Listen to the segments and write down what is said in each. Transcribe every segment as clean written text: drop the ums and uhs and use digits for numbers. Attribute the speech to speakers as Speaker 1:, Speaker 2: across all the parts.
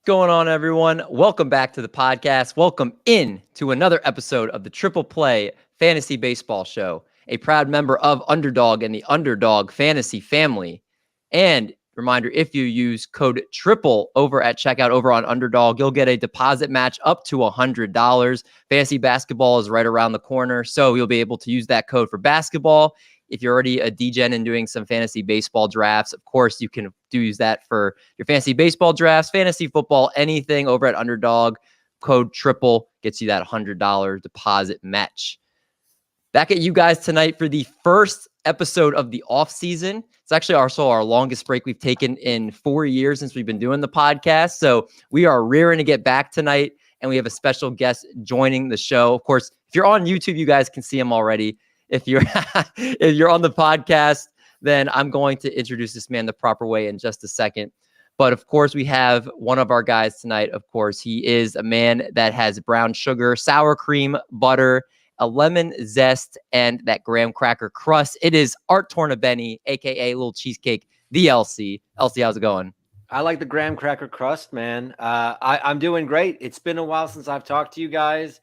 Speaker 1: Going on, everyone? Welcome back to the podcast. Welcome in to another episode of the Triple Play Fantasy Baseball Show, a proud member of Underdog and the Underdog Fantasy family. And reminder, if you use code TRIPLE over at checkout over on Underdog, you'll get a deposit match up to $100. Fantasy basketball is right around the corner, so you'll be able to use that code for basketball. If you're already a DGen and doing some fantasy baseball drafts, of course, you can use that for your fantasy baseball drafts, fantasy football, anything over at Underdog. Code TRIPLE gets you that $100 deposit match. Back at you guys tonight for the first episode of the off season. It's actually also our longest break we've taken in 4 years since we've been doing the podcast. So we are rearing to get back tonight, and we have a special guest joining the show. Of course, if you're on YouTube, you guys can see him already. If you're if you're on the podcast, then I'm going to introduce this man the proper way in just a second. But of course, we have one of our guys tonight. Of course, he is a man that has brown sugar, sour cream, butter, a lemon zest, and that graham cracker crust. It is Art Tornabene, aka Little Cheesecake, the LC. LC, how's it going?
Speaker 2: I like the graham cracker crust, man. I'm doing great. It's been a while since I've talked to you guys.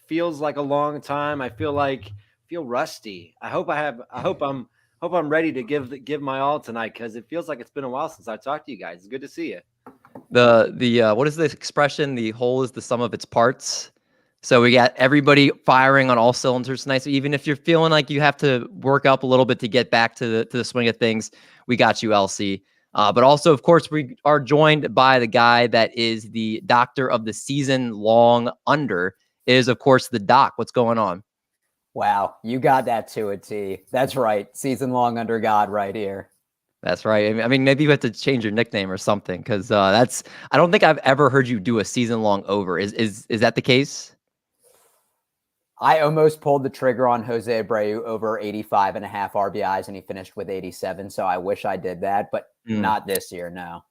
Speaker 2: Feels like a long time. I feel rusty. I hope I'm ready to give my all tonight, because it feels like it's been a while since I talked to you guys. It's good to see you.
Speaker 1: The what is the expression? The whole is the sum of its parts. So we got everybody firing on all cylinders tonight. So even if you're feeling like you have to work up a little bit to get back to the swing of things, we got you, LC. But also, of course, we are joined by the guy that is the doctor of the season long under. It is, of course, the doc. What's going on?
Speaker 3: Wow, you got that to a T. That's right. Season long under God right here.
Speaker 1: That's right. I mean, maybe you have to change your nickname or something, because I don't think I've ever heard you do a season long over. Is that the case?
Speaker 3: I almost pulled the trigger on Jose Abreu over 85 and a half RBIs, and he finished with 87. So I wish I did that, but not this year. No.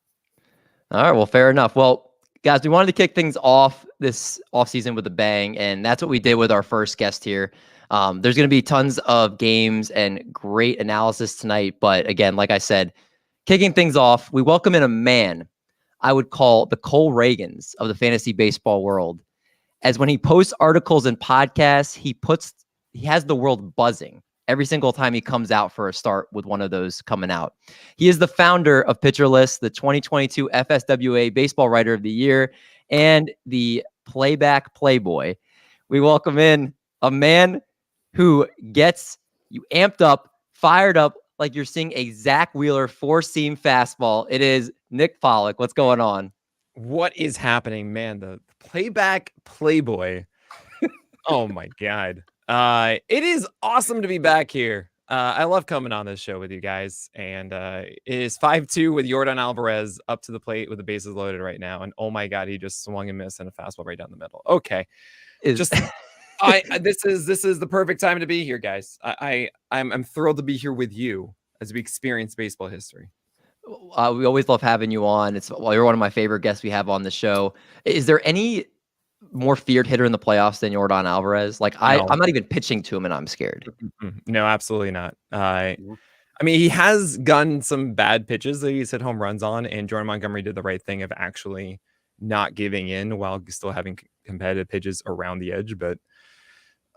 Speaker 1: All right. Well, fair enough. Well, guys, we wanted to kick things off this offseason with a bang, and that's what we did with our first guest here. There's going to be tons of games and great analysis tonight. But again, like I said, kicking things off, we welcome in a man I would call the Cole Reagans of the fantasy baseball world. As when he posts articles and podcasts, he has the world buzzing every single time he comes out for a start with one of those coming out. He is the founder of PitcherList, the 2022 FSWA Baseball Writer of the Year, and the Playback Playboy. We welcome in a man who gets you amped up, fired up, like you're seeing a Zach Wheeler four-seam fastball. It is Nick Pollack. What's going on?
Speaker 4: What is happening, man? The Playback Playboy. Oh my God. It is awesome to be back here. I love coming on this show with you guys. And it is 5-2 with Yordan Alvarez up to the plate with the bases loaded right now. And oh my God, he just swung and missed and a fastball right down the middle. Okay. This is the perfect time to be here, guys. I'm thrilled to be here with you as we experience baseball history.
Speaker 1: We always love having you on. You're one of my favorite guests we have on the show. Is there any more feared hitter in the playoffs than Yordan Alvarez? Like, no. I'm not even pitching to him, and I'm scared.
Speaker 4: No, absolutely not. I mean, he has gotten some bad pitches that he's hit home runs on, and Jordan Montgomery did the right thing of actually not giving in while still having competitive pitches around the edge. But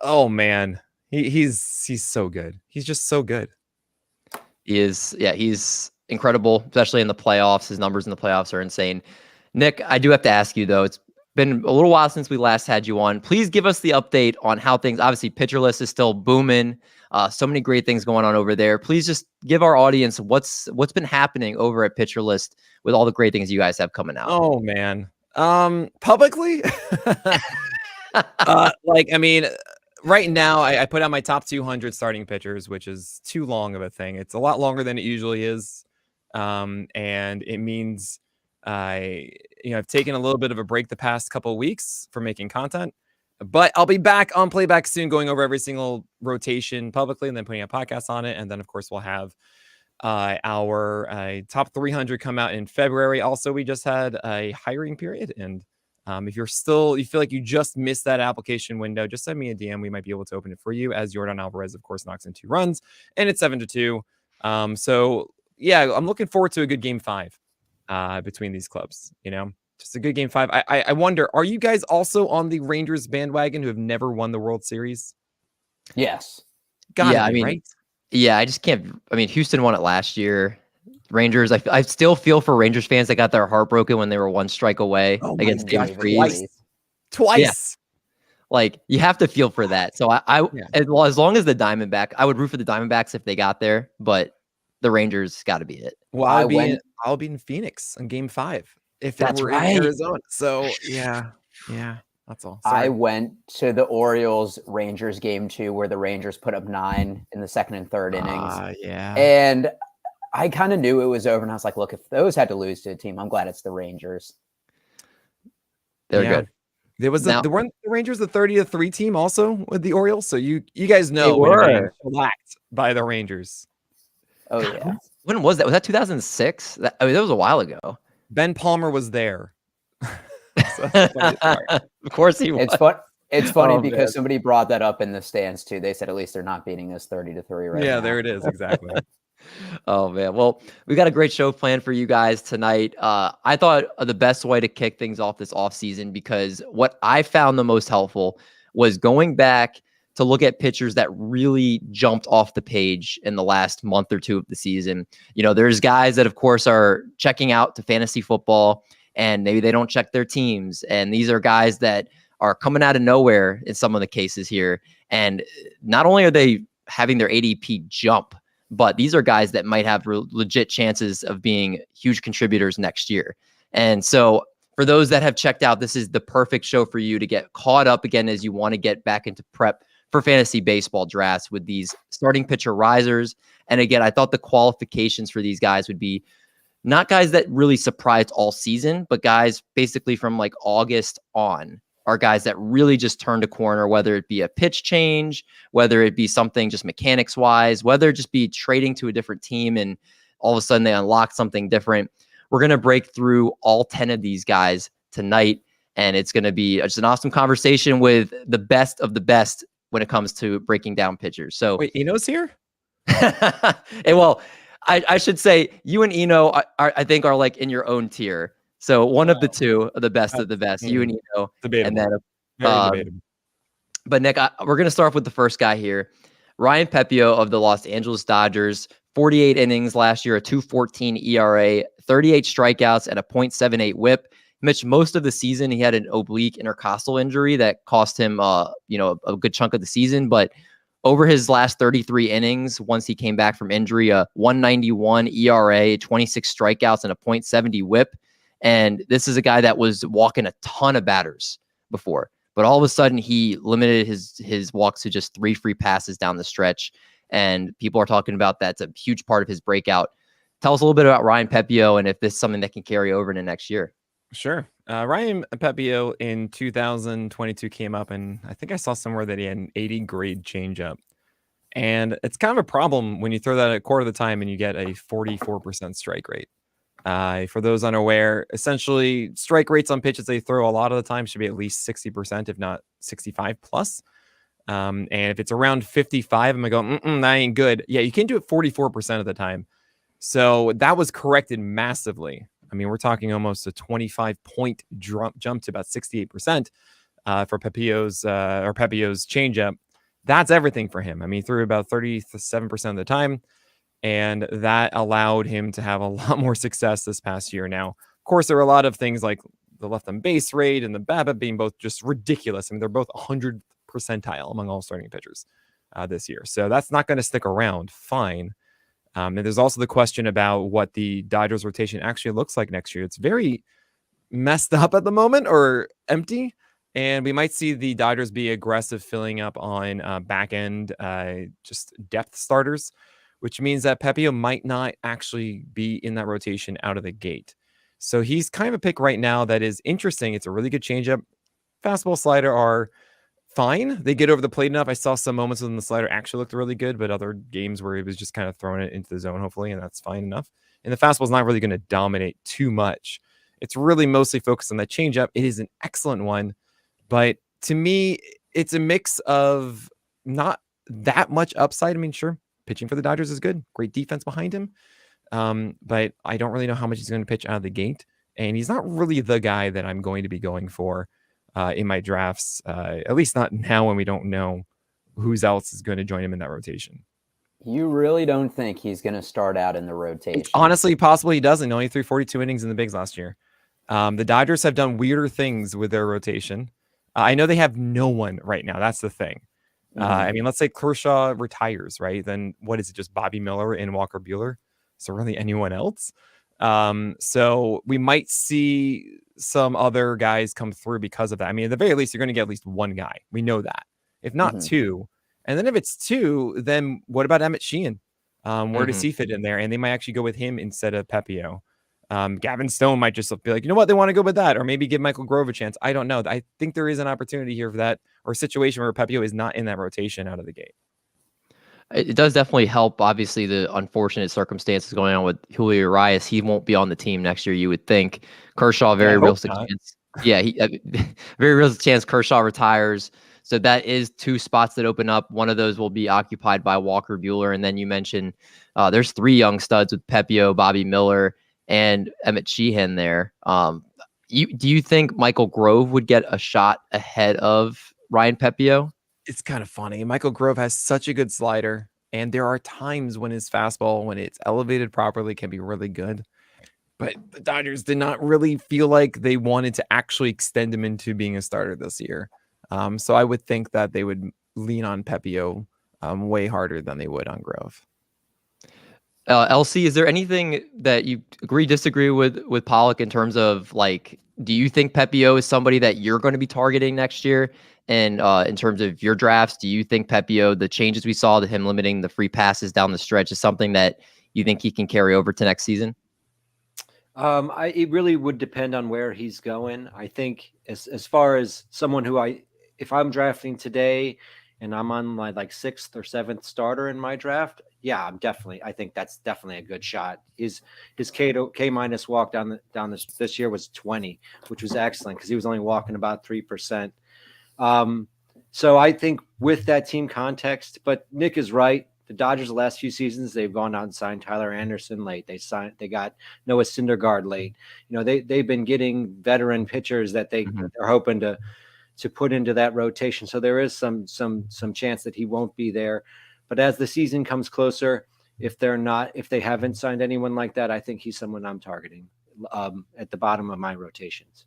Speaker 4: oh man, he's so good. He's just so good.
Speaker 1: He is. Yeah, he's incredible, especially in the playoffs. His numbers in the playoffs are insane. Nick, I do have to ask you, though, it's been a little while since we last had you on. Please give us the update on how things, obviously PitcherList is still booming. So many great things going on over there. Please just give our audience what's been happening over at PitcherList with all the great things you guys have coming out.
Speaker 4: Oh man. Publicly? I mean, right now I put out my top 200 starting pitchers, which is too long of a thing. It's a lot longer than it usually is. And it means I've taken a little bit of a break the past couple of weeks from making content, but I'll be back on Playback soon, going over every single rotation publicly and then putting a podcast on it. And then of course we'll have our top 300 come out in February. Also, we just had a hiring period, and if you feel like you just missed that application window, just send me a DM. We might be able to open it for you, as Yordan Alvarez, of course, knocks in 2 runs, and it's 7-2. So yeah, I'm looking forward to a good game 5 between these clubs. Just a good game 5. I wonder, are you guys also on the Rangers bandwagon who have never won the World Series?
Speaker 3: Yes.
Speaker 4: Gotta be, right?
Speaker 1: Yeah, I just can't. I mean, Houston won it last year. Rangers, I still feel for Rangers fans that got their heart broken when they were one strike away against David Freese.
Speaker 4: Twice.
Speaker 1: Yeah. Like, you have to feel for that. So as long as the Diamondback, I would root for the Diamondbacks if they got there, but the Rangers got to be it.
Speaker 4: Well, I'll be in Phoenix on game 5 if it were in Arizona. So yeah, that's all. Sorry.
Speaker 3: I went to the Orioles Rangers game 2 where the Rangers put up 9 in the second and third innings.
Speaker 4: Yeah.
Speaker 3: And I kind of knew it was over, and I was like, look, if those had to lose to a team, I'm glad it's the Rangers.
Speaker 1: They're good.
Speaker 4: There was weren't the Rangers the 30-3 team also with the Orioles? So you guys know
Speaker 1: they were
Speaker 4: shellacked by the Rangers.
Speaker 3: Oh yeah.
Speaker 1: When was that? Was that 2006? That was a while ago.
Speaker 4: Ben Palmer was there.
Speaker 1: Of course he was.
Speaker 3: It's funny because somebody brought that up in the stands too. They said at least they're not beating us 30-3 right now.
Speaker 4: Yeah, there it is. Exactly.
Speaker 1: Oh man. Well, we got a great show planned for you guys tonight. I thought the best way to kick things off this offseason, because what I found the most helpful was going back to look at pitchers that really jumped off the page in the last month or 2 of the season. You know, there's guys that of course are checking out to fantasy football and maybe they don't check their teams. And these are guys that are coming out of nowhere in some of the cases here. And not only are they having their ADP jump, but these are guys that might have legit chances of being huge contributors next year. And so for those that have checked out, this is the perfect show for you to get caught up again as you want to get back into prep for fantasy baseball drafts with these starting pitcher risers. And again, I thought the qualifications for these guys would be not guys that really surprised all season, but guys basically from like August on are guys that really just turned a corner, whether it be a pitch change, whether it be something just mechanics wise, whether it just be trading to a different team and all of a sudden they unlock something different. We're going to break through all 10 of these guys tonight. And it's going to be just an awesome conversation with the best of the best when it comes to breaking down pitchers. So
Speaker 4: wait, Eno's here?
Speaker 1: Well, I should say you and Eno I think are like in your own tier. So one of the two are the best of the best. You and Eno.
Speaker 4: Debatable.
Speaker 1: And then, but Nick, we're going to start off with the first guy here. Ryan Pepiot of the Los Angeles Dodgers, 48 innings last year, a 2.14 ERA, 38 strikeouts, and a .78 WHIP. Mitch, most of the season, he had an oblique intercostal injury that cost him, a good chunk of the season. But over his last 33 innings, once he came back from injury, a 1.91 ERA, 26 strikeouts, and a .70 WHIP. And this is a guy that was walking a ton of batters before, but all of a sudden he limited his walks to just 3 free passes down the stretch. And people are talking about that's a huge part of his breakout. Tell us a little bit about Ryan Pepiot and if this is something that can carry over into next year.
Speaker 4: Sure. Ryan Pepiot in 2022 came up, and I think I saw somewhere that he had an 80 grade changeup. And it's kind of a problem when you throw that a quarter of the time and you get a 44% strike rate. For those unaware, essentially strike rates on pitches they throw a lot of the time should be at least 60%, if not 65 plus. And if it's around 55, I'm going to go, that ain't good. Yeah, you can't do it 44% of the time. So that was corrected massively. I mean, we're talking almost a 25-point jump to about 68% for Pepiot's changeup. That's everything for him. I mean, he threw about 37% of the time. And that allowed him to have a lot more success this past year. Now, of course, there were a lot of things like the left on base rate and the BABIP being both just ridiculous. I mean, they're both 100th percentile among all starting pitchers this year. So that's not going to stick around. Fine. And there's also the question about what the Dodgers rotation actually looks like next year. It's very messed up at the moment, or empty. And we might see the Dodgers be aggressive filling up on back end, just depth starters, which means that Pepiot might not actually be in that rotation out of the gate. So he's kind of a pick right now that is interesting. It's a really good changeup. Fastball, slider are fine. They get over the plate enough. I saw some moments when the slider actually looked really good, but other games where he was just kind of throwing it into the zone, hopefully, and that's fine enough. And the fastball is not really going to dominate too much. It's really mostly focused on that changeup. It is an excellent one, but to me, it's a mix of not that much upside. I mean, sure, pitching for the Dodgers is good. Great defense behind him. But I don't really know how much he's going to pitch out of the gate. and he's not really the guy that I'm going to be going for in my drafts, at least not now when we don't know who's else is going to join him in that rotation.
Speaker 3: You really don't think he's going to start out in the rotation?
Speaker 4: It's honestly possible he doesn't. He only threw 42 innings in the bigs last year. The Dodgers have done weirder things with their rotation. I know they have no one right now. That's the thing. I mean, let's say Kershaw retires, right? Then what is it? Just Bobby Miller and Walker Buehler? So really anyone else? So we might see some other guys come through because of that. I mean, at the very least, you're going to get at least one guy. We know that. If not two. And then if it's two, then what about Emmett Sheehan? Where does he fit in there? And they might actually go with him instead of Pepio. Gavin Stone might just be like, you know what, they want to go with that, or maybe give Michael Grove a chance. I don't know. I think there is an opportunity here for that, or a situation where Pepio is not in that rotation out of the gate.
Speaker 1: It does definitely help. Obviously, the unfortunate circumstances going on with Julio Urias, he won't be on the team next year. You would think Kershaw, very realistic chance. Yeah, very realistic chance Kershaw retires. So that is two spots that open up. One of those will be occupied by Walker Buehler, and then you mentioned there's three young studs with Pepio, Bobby Miller, and Emmett Sheehan there. Do you think Michael Grove would get a shot ahead of Ryan Pepio?
Speaker 4: It's kind of funny. Michael Grove has such a good slider, and there are times when his fastball, when it's elevated properly, can be really good. But the Dodgers did not really feel like they wanted to actually extend him into being a starter this year. So I would think that they would lean on Pepio way harder than they would on Grove.
Speaker 1: LC, is there anything that you disagree with Pollack in terms of, like, do you think Pepio is somebody that you're going to be targeting next year? And in terms of your drafts, do you think Pepio, the changes we saw to him limiting the free passes down the stretch, is something that you think he can carry over to next season?
Speaker 2: It really would depend on where he's going. I think as far as someone who if I'm drafting today and I'm on my like 6th or 7th starter in my draft, yeah, I think that's definitely a good shot. His K minus walk down this year was 20, which was excellent because he was only walking about 3%. So I think with that team context, but Nick is right. The Dodgers the last few seasons, they've gone out and signed Tyler Anderson late. They got Noah Syndergaard late. You know, they've been getting veteran pitchers that they are hoping to put into that rotation. So there is some chance that he won't be there. But as the season comes closer, if they haven't signed anyone like that, I think he's someone I'm targeting at the bottom of my rotations.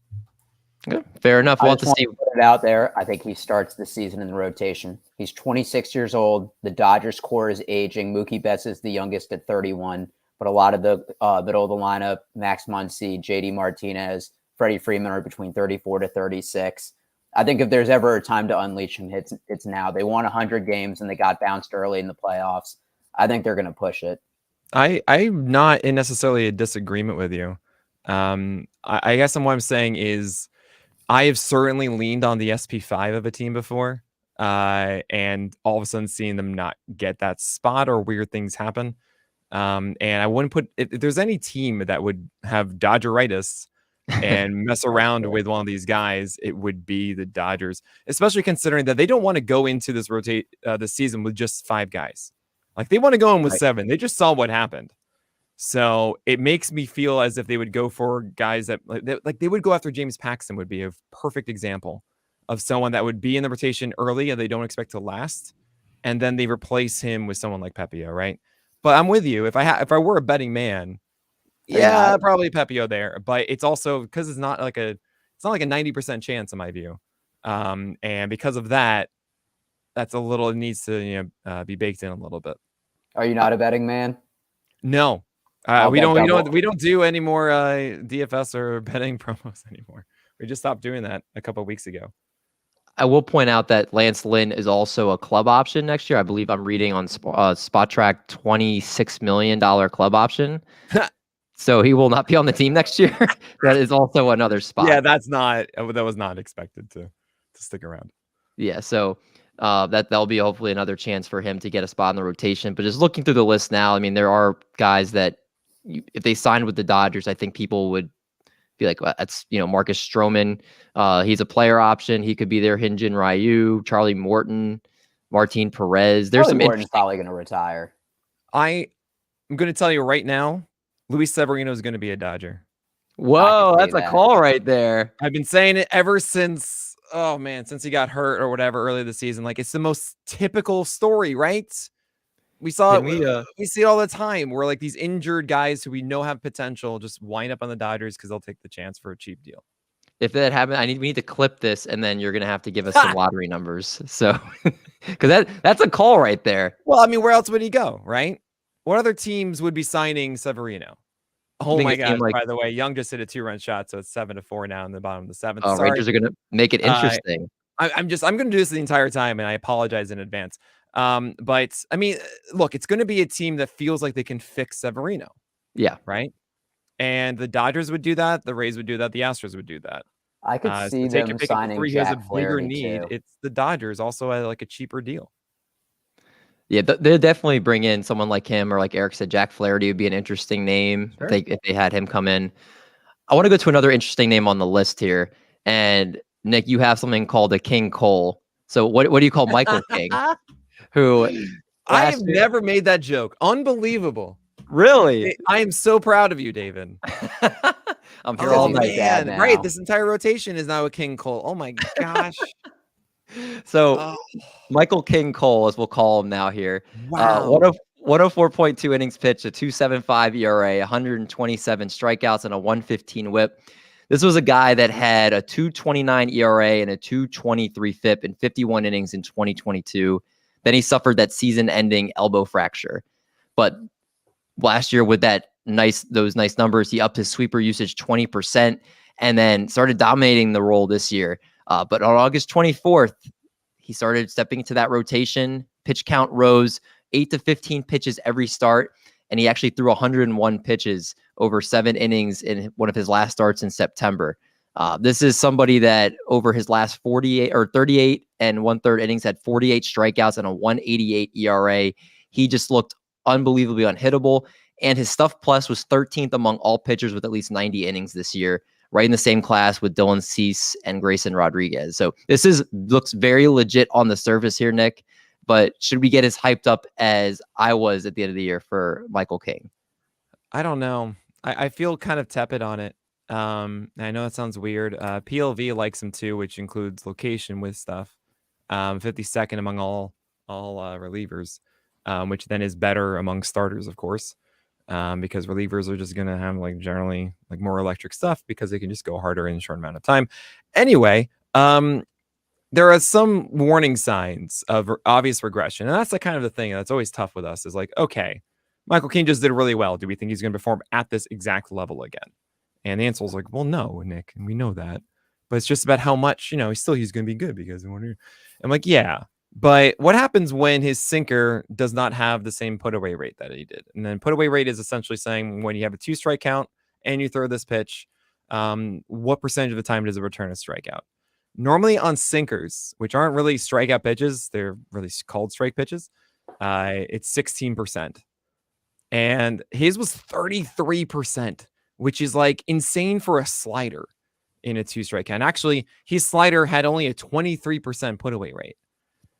Speaker 1: Yeah, fair enough. We'll have to see.
Speaker 3: Put it out there. I think he starts the season in the rotation. He's 26 years old. The Dodgers core is aging. Mookie Betts is the youngest at 31, but a lot of the middle of the lineup, Max Muncy, JD Martinez, Freddie Freeman are between 34 to 36. I think if there's ever a time to unleash him, it's now. They won 100 games and they got bounced early in the playoffs. I think they're going to push it.
Speaker 4: I'm not in necessarily a disagreement with you. I guess what I'm saying is I have certainly leaned on the SP5 of a team before, and all of a sudden seeing them not get that spot or weird things happen. And I wouldn't put, if there's any team that would have Dodgeritis and mess around with one of these guys, it would be the Dodgers, especially considering that they don't want to go into this this season with just 5 guys. Like, they want to go in with 7. They just saw what happened. So it makes me feel as if they would go for guys that they would go after James Paxton would be a perfect example of someone that would be in the rotation early and they don't expect to last. And then they replace him with someone like Pepio, right? But I'm with you. If I were a betting man, yeah, probably Pepio there. But it's also because it's not like a 90% chance in my view. And because of that, that's a little, it needs to be baked in a little bit.
Speaker 3: Are you not a betting man?
Speaker 4: No. We don't do any more DFS or betting promos anymore. We just stopped doing that a couple of weeks ago.
Speaker 1: I will point out that Lance Lynn is also a club option next year. I believe I'm reading on Spot Track $26 million club option. So he will not be on the team next year. That is also another spot.
Speaker 4: Yeah, that was not expected to stick around.
Speaker 1: Yeah, so that'll be hopefully another chance for him to get a spot in the rotation. But just looking through the list now, I mean, there are guys that if they signed with the Dodgers, I think people would be like, well, that's, Marcus Stroman. He's a player option. He could be there. Hyun-Jin Ryu, Charlie Morton, Martin Perez. There's
Speaker 3: Charlie Morton's probably going to retire.
Speaker 4: I'm going to tell you right now, Luis Severino is going to be a Dodger.
Speaker 1: Whoa,
Speaker 3: see
Speaker 1: that's a
Speaker 3: that.
Speaker 1: call right there.
Speaker 4: I've been saying it ever since, since he got hurt or whatever early this season. Like, it's the most typical story, right? We saw
Speaker 1: Can
Speaker 4: it. We see it all the time where like these injured guys who we know have potential just wind up on the Dodgers because they'll take the chance for a cheap deal.
Speaker 1: If that happened, we need to clip this, and then you're gonna have to give us some lottery numbers. So, because that's a call right there.
Speaker 4: Well, I mean, where else would he go, right? What other teams would be signing Severino? Oh my gosh! By the way, Young just hit a 2-run shot, so it's 7-4 now in the bottom of the 7th.
Speaker 1: Rangers are gonna make it interesting.
Speaker 4: I'm gonna do this the entire time, and I apologize in advance. But I mean, look, it's gonna be a team that feels like they can fix Severino.
Speaker 1: Yeah.
Speaker 4: Right. And the Dodgers would do that. The Rays would do that. The Astros would do that.
Speaker 3: I could see them signing Jack Flaherty too.
Speaker 4: It's the Dodgers also at like a cheaper deal.
Speaker 1: Yeah, they'll definitely bring in someone like him, or like Eric said, Jack Flaherty would be an interesting name if they had him come in. I want to go to another interesting name on the list here. And Nick, you have something called a King Cole. So what do you call Michael King? Who
Speaker 4: I have never made that joke. Unbelievable.
Speaker 1: Really?
Speaker 4: I am so proud of you, David.
Speaker 1: I'm here all night.
Speaker 4: Right. This entire rotation is now a King Cole. Oh my gosh.
Speaker 1: So Michael King Cole, as we'll call him now here.
Speaker 4: Wow.
Speaker 1: 104.2 innings pitched, a 2.75 ERA, 127 strikeouts, and a 115 whip. This was a guy that had a 2.29 ERA and a 2.23 FIP in 51 innings in 2022. Then he suffered that season-ending elbow fracture. But last year, with those nice numbers, he upped his sweeper usage 20%, and then started dominating the role this year. But on August 24th, he started stepping into that rotation. Pitch count rose 8 to 15 pitches every start, and he actually threw 101 pitches over 7 innings in one of his last starts in September. This is somebody that over his last 38 and 1/3 innings had 48 strikeouts and a 1.88 ERA. He just looked unbelievably unhittable, and his stuff plus was 13th among all pitchers with at least 90 innings this year, right in the same class with Dylan Cease and Grayson Rodriguez. So this looks very legit on the surface here, Nick. But should we get as hyped up as I was at the end of the year for Michael King?
Speaker 4: I don't know. I feel kind of tepid on it. I know that sounds weird. PLV likes him too, which includes location with stuff. 52nd among all relievers, which then is better among starters, of course, because relievers are just going to have like generally like more electric stuff because they can just go harder in a short amount of time. Anyway, there are some warning signs of obvious regression. And that's the kind of the thing that's always tough with us is like, okay, Michael King just did really well. Do we think he's going to perform at this exact level again? And the answer is like, well, no, Nick, and we know that. But it's just about how much, he's going to be good because I'm like, yeah. But what happens when his sinker does not have the same put away rate that he did? And then put away rate is essentially saying when you have a 2-strike count and you throw this pitch, what percentage of the time does it return a strikeout? Normally on sinkers, which aren't really strikeout pitches, they're really called strike pitches. It's 16%. And his was 33%, which is like insane for a slider in a 2-strike count. Actually, his slider had only a 23% put away rate.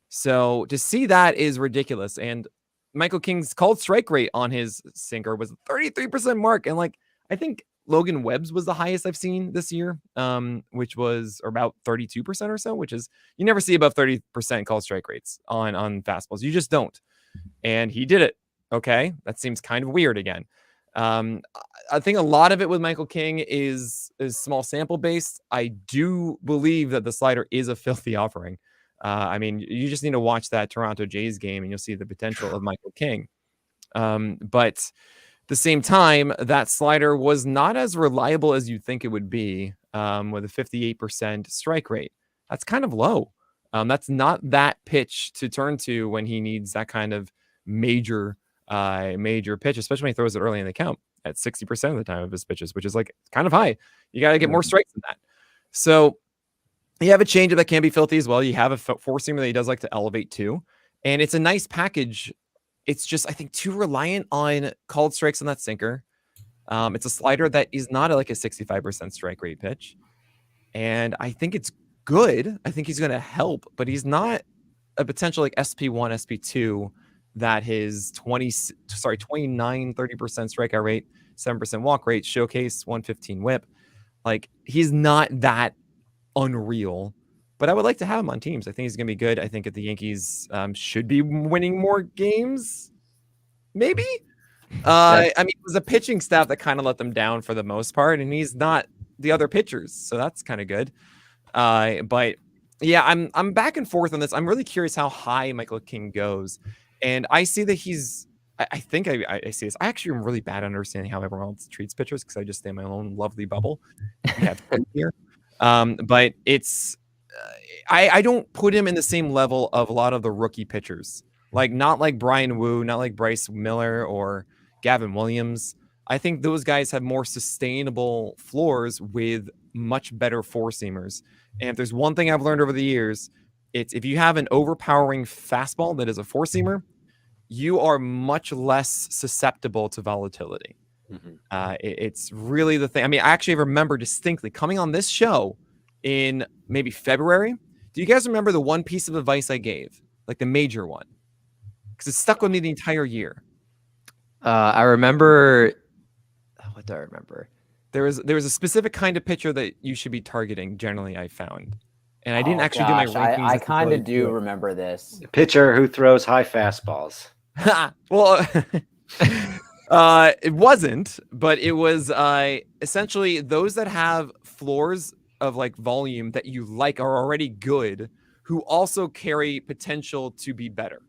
Speaker 4: So to see that is ridiculous. And Michael King's called strike rate on his sinker was 33% mark. And like, I think Logan Webb's was the highest I've seen this year, which was about 32% or so, which is, you never see above 30% called strike rates on fastballs. You just don't. And he did it. Okay. That seems kind of weird again. I think a lot of it with Michael King is small sample based. I do believe that the slider is a filthy offering. I mean, you just need to watch that Toronto Jays game and you'll see the potential of Michael King. But at the same time, that slider was not as reliable as you'd think it would be, with a 58% strike rate. That's kind of low. That's not that pitch to turn to when he needs that kind of major pitch, especially when he throws it early in the count at 60% of the time of his pitches, which is like kind of high. You got to get more strikes than that. So you have a changeup that can be filthy as well. You have a four-seamer that he does like to elevate too. And it's a nice package. It's just, I think, too reliant on called strikes on that sinker. It's a slider that is not like a 65% strike rate pitch. And I think it's good. I think he's going to help, but he's not a potential like SP1, SP2 that his 29, 30% strikeout rate 7% walk rate, showcase 115 whip. Like, he's not that unreal, but I would like to have him on teams. I think he's going to be good. I think that the Yankees should be winning more games. Maybe. I mean, it was a pitching staff that kind of let them down for the most part, and he's not the other pitchers, so that's kind of good. But yeah, I'm back and forth on this. I'm really curious how high Michael King goes, and I see that he's. I think I see this. I actually am really bad at understanding how everyone else treats pitchers because I just stay in my own lovely bubble. We have here, but it's. I don't put him in the same level of a lot of the rookie pitchers, like not like Brian Wu, not like Bryce Miller or Gavin Williams. I think those guys have more sustainable floors with much better four-seamers. And if there's one thing I've learned over the years, it's if you have an overpowering fastball that is a four-seamer, you are much less susceptible to volatility. It's really the thing. I mean, I actually remember distinctly coming on this show in maybe February. Do you guys remember the one piece of advice I gave? Like the major one? Because it stuck with me the entire year.
Speaker 1: I remember. What do I remember?
Speaker 4: There was a specific kind of pitcher that you should be targeting. Generally, I found, and I didn't actually do my rankings.
Speaker 3: I kind of do remember this.
Speaker 2: A pitcher who throws high fastballs.
Speaker 4: Well, it wasn't, but it was essentially those that have floors of like volume that you like are already good, who also carry potential to be better,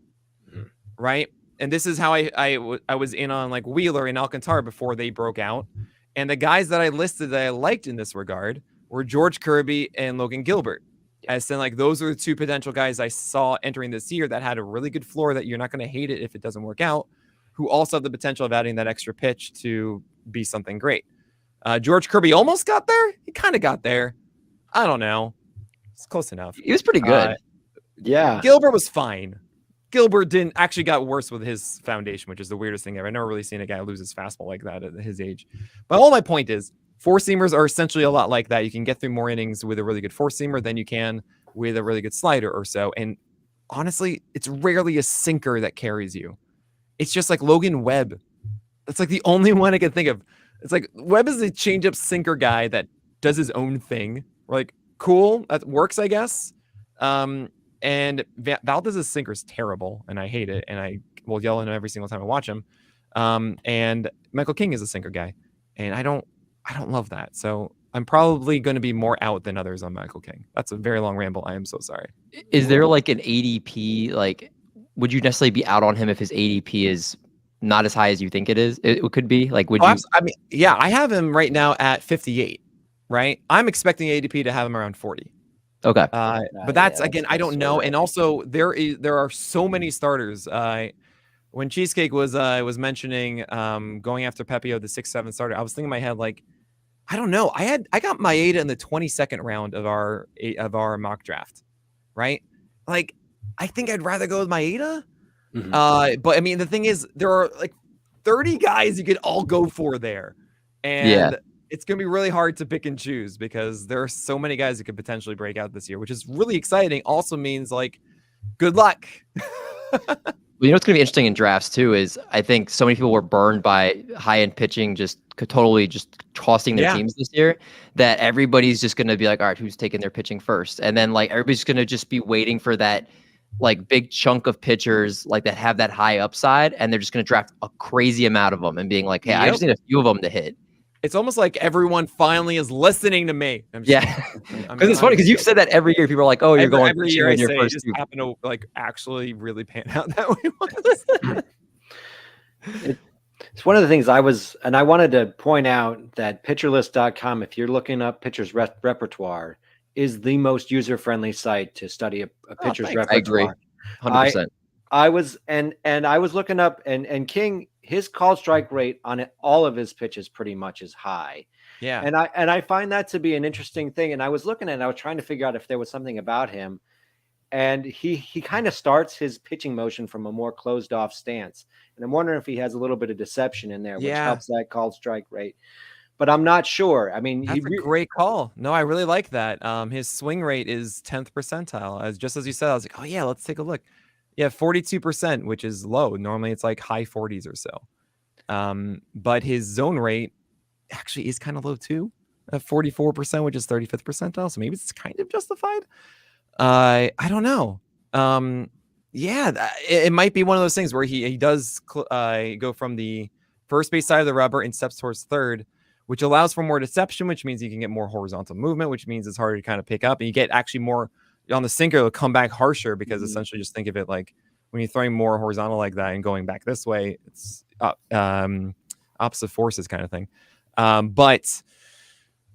Speaker 4: right? And this is how I was in on like Wheeler and Alcantara before they broke out. And the guys that I listed that I liked in this regard were George Kirby and Logan Gilbert. As in, like, those are the two potential guys I saw entering this year that had a really good floor that you're not going to hate it if it doesn't work out, who also have the potential of adding that extra pitch to be something great. George Kirby almost got there. He kind of got there. I don't know. It's close enough.
Speaker 1: He was pretty good.
Speaker 2: Yeah.
Speaker 4: Gilbert was fine. Gilbert didn't actually got worse with his foundation, which is the weirdest thing ever. I've never really seen a guy lose his fastball like that at his age. But all my point is, four-seamers are essentially a lot like that. You can get through more innings with a really good four-seamer than you can with a really good slider or so. And honestly, it's rarely a sinker that carries you. It's just like Logan Webb. That's like the only one I can think of. It's like Webb is a change-up sinker guy that does his own thing. We're like, cool, that works, I guess. And Valdez's sinker is terrible, and I hate it, and I will yell at him every single time I watch him. And Michael King is a sinker guy, and I don't love that. So I'm probably going to be more out than others on Michael King. That's a very long ramble. I am so sorry.
Speaker 1: Is there like an ADP? Like, would you necessarily be out on him if his ADP is not as high as you think it is? It could be like, would you?
Speaker 4: I mean, yeah, I have him right now at 58. Right, I'm expecting ADP to have him around 40.
Speaker 1: Okay.
Speaker 4: But that's again, I don't know. And also there are so many starters. When Cheesecake was mentioning going after Pepio, the 6-7 starter, I was thinking in my head, like, I don't know. I got Maeda in the 22nd round of our mock draft, right? Like, I think I'd rather go with Maeda. But I mean, the thing is, there are like 30 guys you could all go for there, and it's going to be really hard to pick and choose because there are so many guys that could potentially break out this year, which is really exciting. Also means, like, good luck.
Speaker 1: Well, you know what's going to be interesting in drafts too is I think so many people were burned by high-end pitching, just totally just tossing their teams this year, that everybody's just going to be like, all right, who's taking their pitching first? And then like everybody's going to just be waiting for that like big chunk of pitchers like that have that high upside, and they're just going to draft a crazy amount of them and being like, hey, I just need a few of them to hit.
Speaker 4: It's almost like everyone finally is listening to me.
Speaker 1: Because it's funny because you've said that every year. People are like, "Oh, you're going
Speaker 4: every year." I say it just happened to like actually really pan out that way.
Speaker 2: It's one of the things I wanted to point out that PitcherList.com, if you're looking up pitchers repertoire, is the most user-friendly site to study a pitcher's repertoire.
Speaker 1: I agree, 100%.
Speaker 2: I was looking up and King. His call strike rate on all of his pitches pretty much is high.
Speaker 4: Yeah.
Speaker 2: And I find that to be an interesting thing. And I was looking at it, I was trying to figure out if there was something about him. And he kind of starts his pitching motion from a more closed off stance. And I'm wondering if he has a little bit of deception in there, which helps that call strike rate. But I'm not sure. I mean,
Speaker 4: that's a great call. No, I really like that. His swing rate is 10th percentile. Just as you said, I was like, oh yeah, let's take a look. Yeah, 42%, which is low. Normally it's like high 40s or so. But his zone rate actually is kind of low too, at 44%, which is 35th percentile. So maybe it's kind of justified. I don't know. It might be one of those things where he does go from the first base side of the rubber and steps towards third, which allows for more deception, which means you can get more horizontal movement, which means it's harder to kind of pick up, and you get actually more on the sinker. It'll come back harsher because essentially just think of it like when you're throwing more horizontal like that and going back this way, it's opposite forces kind of thing. But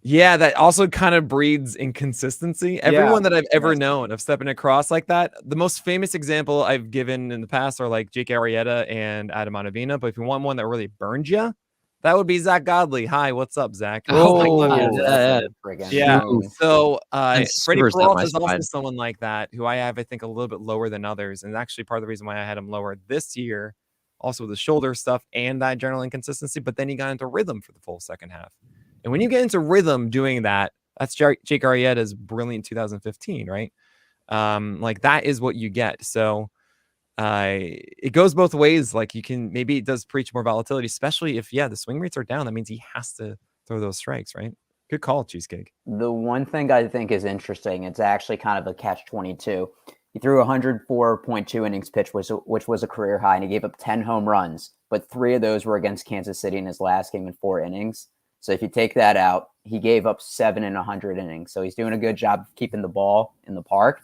Speaker 4: yeah, that also kind of breeds inconsistency. Everyone that I've ever known of stepping across like that, the most famous example I've given in the past are like Jake Arrieta and Adam Ottavina. But if you want one that really burned you, that would be Zach Godley. Hi, what's up, Zach?
Speaker 1: Oh,
Speaker 3: Yeah.
Speaker 4: So Freddie
Speaker 1: Spurs down
Speaker 4: Peralta
Speaker 1: my
Speaker 4: is also
Speaker 1: spine.
Speaker 4: someone like that who I have, I think, a little bit lower than others. And actually part of the reason why I had him lower this year, also with the shoulder stuff and that general inconsistency. But then he got into rhythm for the full second half. And when you get into rhythm doing that, that's Jake Arrieta's brilliant 2015, right? Like that is what you get. So it goes both ways. Like you can, maybe it does preach more volatility, especially if, the swing rates are down. That means he has to throw those strikes, right? Good call, Cheesecake.
Speaker 3: The one thing I think is interesting, it's actually kind of a catch-22. He threw 104.2 innings pitched, which was a career high, and he gave up 10 home runs, but 3 of those were against Kansas City in his last game in 4 innings. So if you take that out, he gave up 7 in 100 innings. So he's doing a good job of keeping the ball in the park.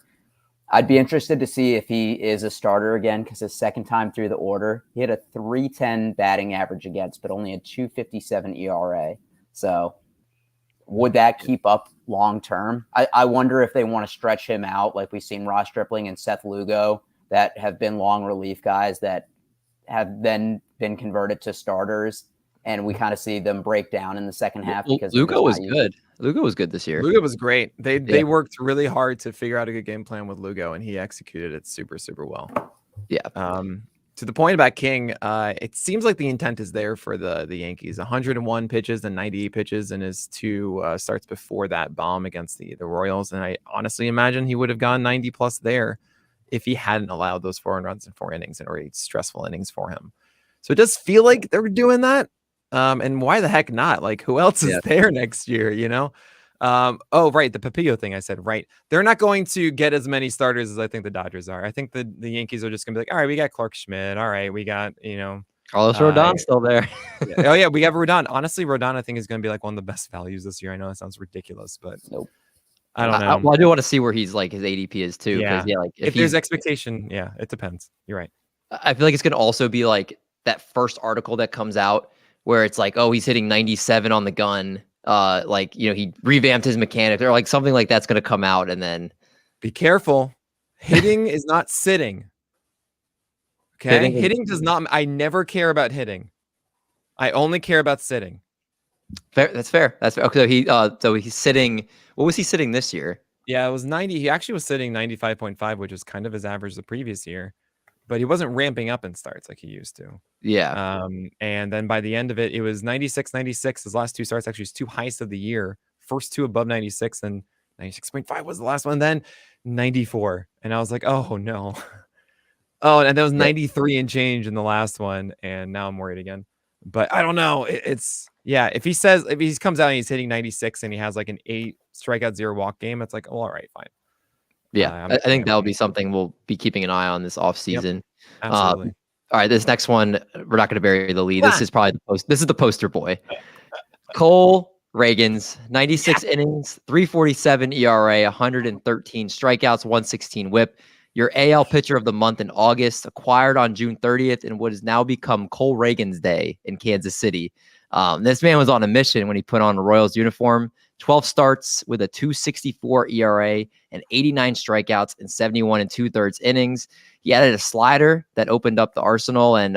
Speaker 3: I'd be interested to see if he is a starter again, because his second time through the order, he had a 3.10 batting average against, but only a 2.57 ERA. So would that keep up long term? I wonder if they want to stretch him out, like we've seen Ross Stripling and Seth Lugo that have been long relief guys that have then been converted to starters. And we kind of see them break down in the second half because
Speaker 1: Lugo was good. Lugo was good this year.
Speaker 4: Lugo was great. They worked really hard to figure out a good game plan with Lugo, and he executed it super, super well.
Speaker 1: Yeah.
Speaker 4: To the point about King, it seems like the intent is there for the Yankees. 101 pitches and 98 pitches in his 2 starts before that bomb against the Royals. And I honestly imagine he would have gone 90 plus there if he hadn't allowed those 4 runs in 4 innings and already stressful innings for him. So it does feel like they're doing that. And why the heck not? Like, who else is there next year, you know? Oh, right. The Papillo thing I said, right. They're not going to get as many starters as I think the Dodgers are. I think the Yankees are just going to be like, all right, we got Clark Schmidt. All right, we got,
Speaker 1: Carlos Rodon's still there.
Speaker 4: Oh, yeah, we have Rodon. Honestly, Rodon, I think, is going to be like one of the best values this year. I know it sounds ridiculous, but
Speaker 3: nope.
Speaker 4: I don't know.
Speaker 1: Well, I do want to see where he's like his ADP is too.
Speaker 4: Yeah.
Speaker 1: Like
Speaker 4: if there's expectation, it depends. You're right.
Speaker 1: I feel like it's going to also be like that first article that comes out where it's like, oh, he's hitting 97 on the gun. He revamped his mechanic or like something like that's going to come out. And then
Speaker 4: be careful. Hitting is not sitting. Okay. Hitting does not. I never care about hitting. I only care about sitting.
Speaker 1: Fair. That's fair. That's fair. Okay. So he's sitting. What was he sitting this year?
Speaker 4: Yeah, it was 90. He actually was sitting 95.5, which was kind of his average the previous year. But he wasn't ramping up in starts like he used to.
Speaker 1: Yeah.
Speaker 4: And then by the end of it, it was 96, 96. His last 2 starts, actually his 2 highest of the year. First 2 above 96, and 96.5 was the last one. Then 94. And I was like, oh, no. Oh, and that was 93 and change in the last one. And now I'm worried again. But I don't know. If he comes out and he's hitting 96 and he has like an 8 strikeout 0 walk game, it's like, oh, all right, fine.
Speaker 1: Yeah, I think that'll be something we'll be keeping an eye on this offseason.
Speaker 4: Yep, absolutely.
Speaker 1: All right, this next one, we're not going to bury the lead. This is probably the poster boy. Cole Reagans, 96 innings, 3.47 ERA, 113 strikeouts, 116 WHIP. Your AL pitcher of the month in August, acquired on June 30th, and what has now become Cole Reagans Day in Kansas City. This man was on a mission when he put on a Royals uniform. 12 starts with a 2.64 ERA and 89 strikeouts in 71 2/3 innings. He added a slider that opened up the arsenal, and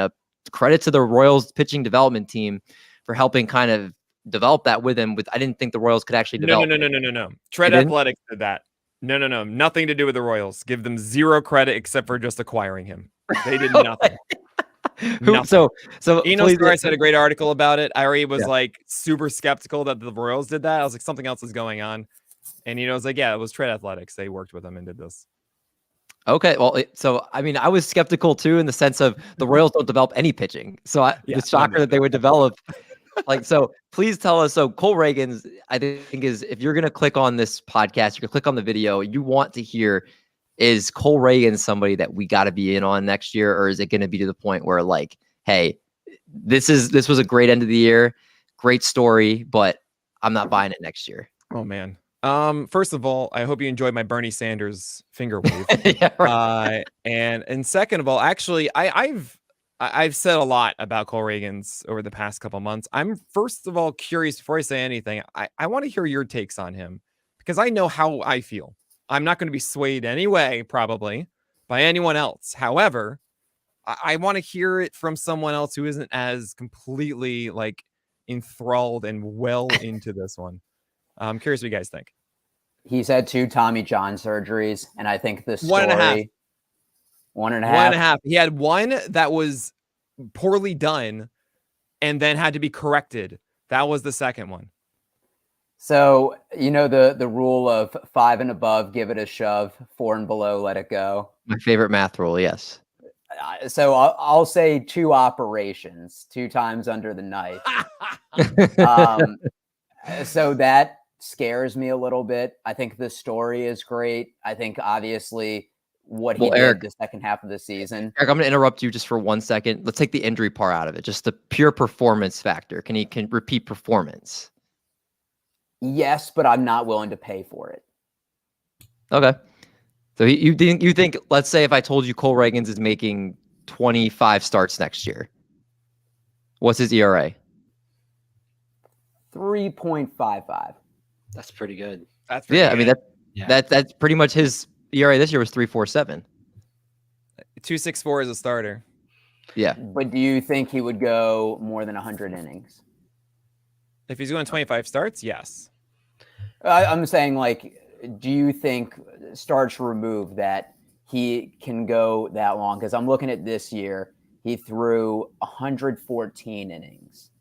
Speaker 1: credit to the Royals pitching development team for helping kind of develop that with him. I didn't think the Royals could actually develop.
Speaker 4: No. Tread Athletics did that. No. Nothing to do with the Royals. Give them 0 credit except for just acquiring him. They did nothing.
Speaker 1: So
Speaker 4: Eno Starks had a great article about it. I already was like super skeptical that the Royals did that. I was like, something else is going on. And was like, yeah, it was Trade Athletics. They worked with them and did this.
Speaker 1: Okay, well, so I mean, I was skeptical too in the sense of the Royals don't develop any pitching, so
Speaker 4: Yeah,
Speaker 1: the shocker that they would develop. Like, so please tell us. So Cole Reagans, I think is if you're gonna click on this podcast, you're gonna click on the video. You want to hear, is Cole Reagans somebody that we got to be in on next year, or is it going to be to the point where like, hey, this was a great end of the year, great story, but I'm not buying it next year.
Speaker 4: Oh man. First of all, I hope you enjoyed my Bernie Sanders finger wave.
Speaker 1: Yeah, right.
Speaker 4: And second of all, actually, I've said a lot about Cole Reagans over the past couple months. I'm first of all curious before I say anything. I want to hear your takes on him because I know how I feel. I'm not going to be swayed anyway, probably by anyone else. However, I want to hear it from someone else who isn't as completely like enthralled and well into this one. I'm curious what you guys think.
Speaker 3: He's had 2 Tommy John surgeries, and I think the story
Speaker 4: 1.5.
Speaker 3: 1.5.
Speaker 4: 1.5. He had one that was poorly done and then had to be corrected. That was the second one.
Speaker 3: So, you know, the rule of 5 and above, give it a shove, 4 and below, let it go.
Speaker 1: My favorite math rule, yes.
Speaker 3: So I'll say 2 operations, 2 times under the knife. So that scares me a little bit. I think the story is great. I think obviously what he did the second half of the season.
Speaker 1: Eric, I'm going to interrupt you just for 1 second. Let's take the injury part out of it. Just the pure performance factor. Can he repeat performance?
Speaker 3: Yes, but I'm not willing to pay for it.
Speaker 1: Okay. So you think, let's say if I told you Cole Reagans is making 25 starts next year, what's his ERA?
Speaker 3: 3.55.
Speaker 2: That's pretty good.
Speaker 4: That's pretty good.
Speaker 1: I mean that's pretty much his ERA this year was 3.47.
Speaker 4: 2.64 as a starter.
Speaker 1: Yeah.
Speaker 3: But do you think he would go more than 100 innings?
Speaker 4: If he's going 25 starts, yes.
Speaker 3: I'm saying, like, do you think, starts removed, that he can go that long? Because I'm looking at this year, he threw 114 innings.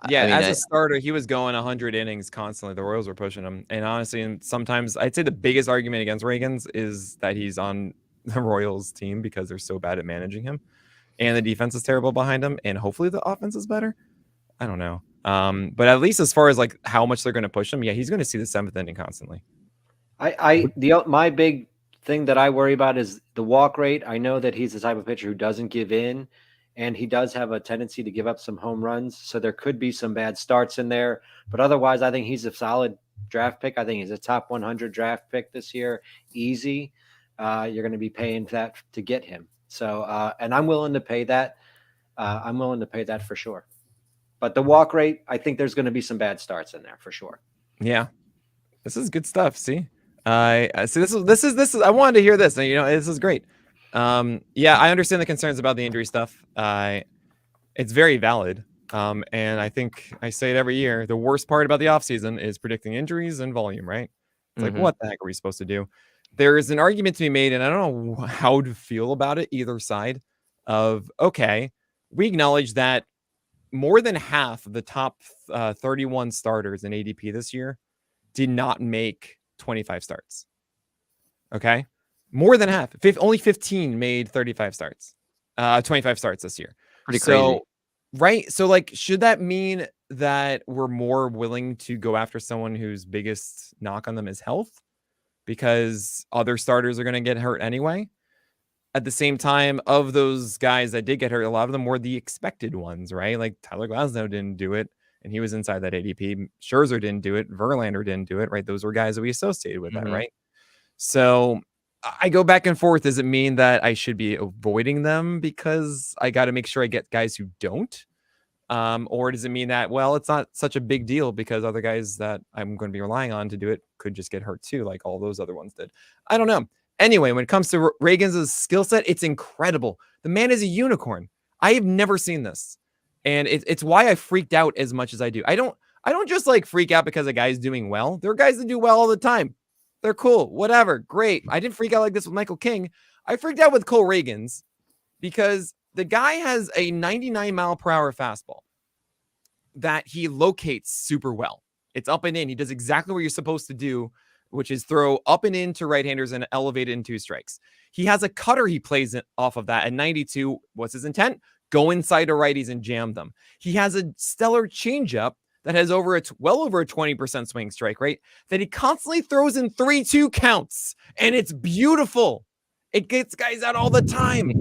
Speaker 4: Yeah, I mean, as a starter, he was going 100 innings constantly. The Royals were pushing him. And honestly, and sometimes I'd say the biggest argument against Reagans is that he's on the Royals team because they're so bad at managing him. And the defense is terrible behind him. And hopefully the offense is better. I don't know. But at least as far as like how much they're going to push him, yeah, he's going to see the 7th inning constantly.
Speaker 2: My big thing that I worry about is the walk rate. I know that he's the type of pitcher who doesn't give in, and he does have a tendency to give up some home runs. So there could be some bad starts in there, but otherwise I think he's a solid draft pick. I think he's a top 100 draft pick this year. Easy. You're going to be paying that to get him. So, and I'm willing to pay that. I'm willing to pay that for sure. But the walk rate, I think there's going to be some bad starts in there for sure.
Speaker 4: Yeah, this is good stuff. See, see, this is. I wanted to hear this. You know, this is great. Yeah, I understand the concerns about the injury stuff. It's very valid. And I think I say it every year. The worst part about the offseason is predicting injuries and volume. Right? It's like, what the heck are we supposed to do? There is an argument to be made, and I don't know how to feel about it. Either side of okay, we acknowledge that more than half of the top 31 starters in ADP this year did not make 25 starts. Okay. More than half. Only 15 made 35 starts, 25 starts this year.
Speaker 1: Pretty crazy.
Speaker 4: Right. So like, should that mean that we're more willing to go after someone whose biggest knock on them is health because other starters are going to get hurt anyway? At the same time, of those guys that did get hurt, a lot of them were the expected ones, right? Like Tyler Glasnow didn't do it, and he was inside that ADP. Scherzer didn't do it. Verlander didn't do it, right? Those were guys that we associated with that, right? So I go back and forth. Does it mean that I should be avoiding them because I got to make sure I get guys who don't? Or does it mean that, well, it's not such a big deal because other guys that I'm going to be relying on to do it could just get hurt too, like all those other ones did? I don't know. Anyway, when it comes to Reagans' skill set, it's incredible. The man is a unicorn. I have never seen this. And it's why I freaked out as much as I do. I don't just like freak out because a guy's doing well. There are guys that do well all the time. They're cool. Whatever. Great. I didn't freak out like this with Michael King. I freaked out with Cole Reagans because the guy has a 99-mile-per-hour fastball that he locates super well. It's up and in. He does exactly what you're supposed to do which is throw up and in to right-handers and elevate it in 2 strikes. He has a cutter he plays off of that at 92. What's his intent? Go inside to righties and jam them. He has a stellar changeup that has well over a 20% swing strike rate that he constantly throws in 3-2 counts, and it's beautiful. It gets guys out all the time.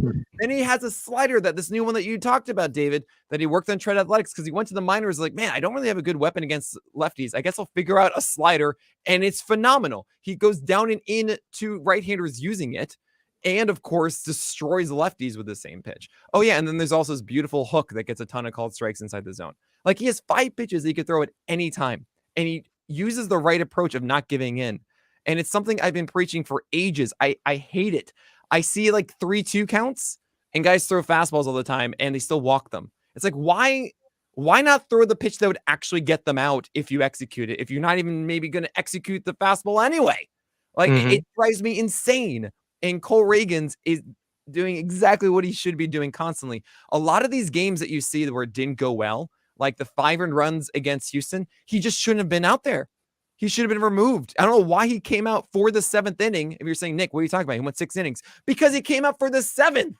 Speaker 4: And he has a slider, that this new one that you talked about, David, that he worked on Tread Athletics, because he went to the minors like, man, I don't really have a good weapon against lefties. I guess I'll figure out a slider, and it's phenomenal. He goes down and in to right-handers using it, and of course destroys lefties with the same pitch. Oh yeah, and then there's also this beautiful hook that gets a ton of called strikes inside the zone. Like, he has 5 pitches he could throw at any time, and he uses the right approach of not giving in. And it's something I've been preaching for ages. I hate it. I see like 3-2 counts, and guys throw fastballs all the time, and they still walk them. It's like, why not throw the pitch that would actually get them out if you execute it, if you're not even maybe going to execute the fastball anyway? Like, it drives me insane. And Cole Reagans is doing exactly what he should be doing constantly. A lot of these games that you see where it didn't go well, like the 5 earned runs against Houston, he just shouldn't have been out there. He should have been removed. I don't know why he came out for the 7th inning. If you're saying, Nick, what are you talking about? He went 6 innings. Because he came out for the 7th.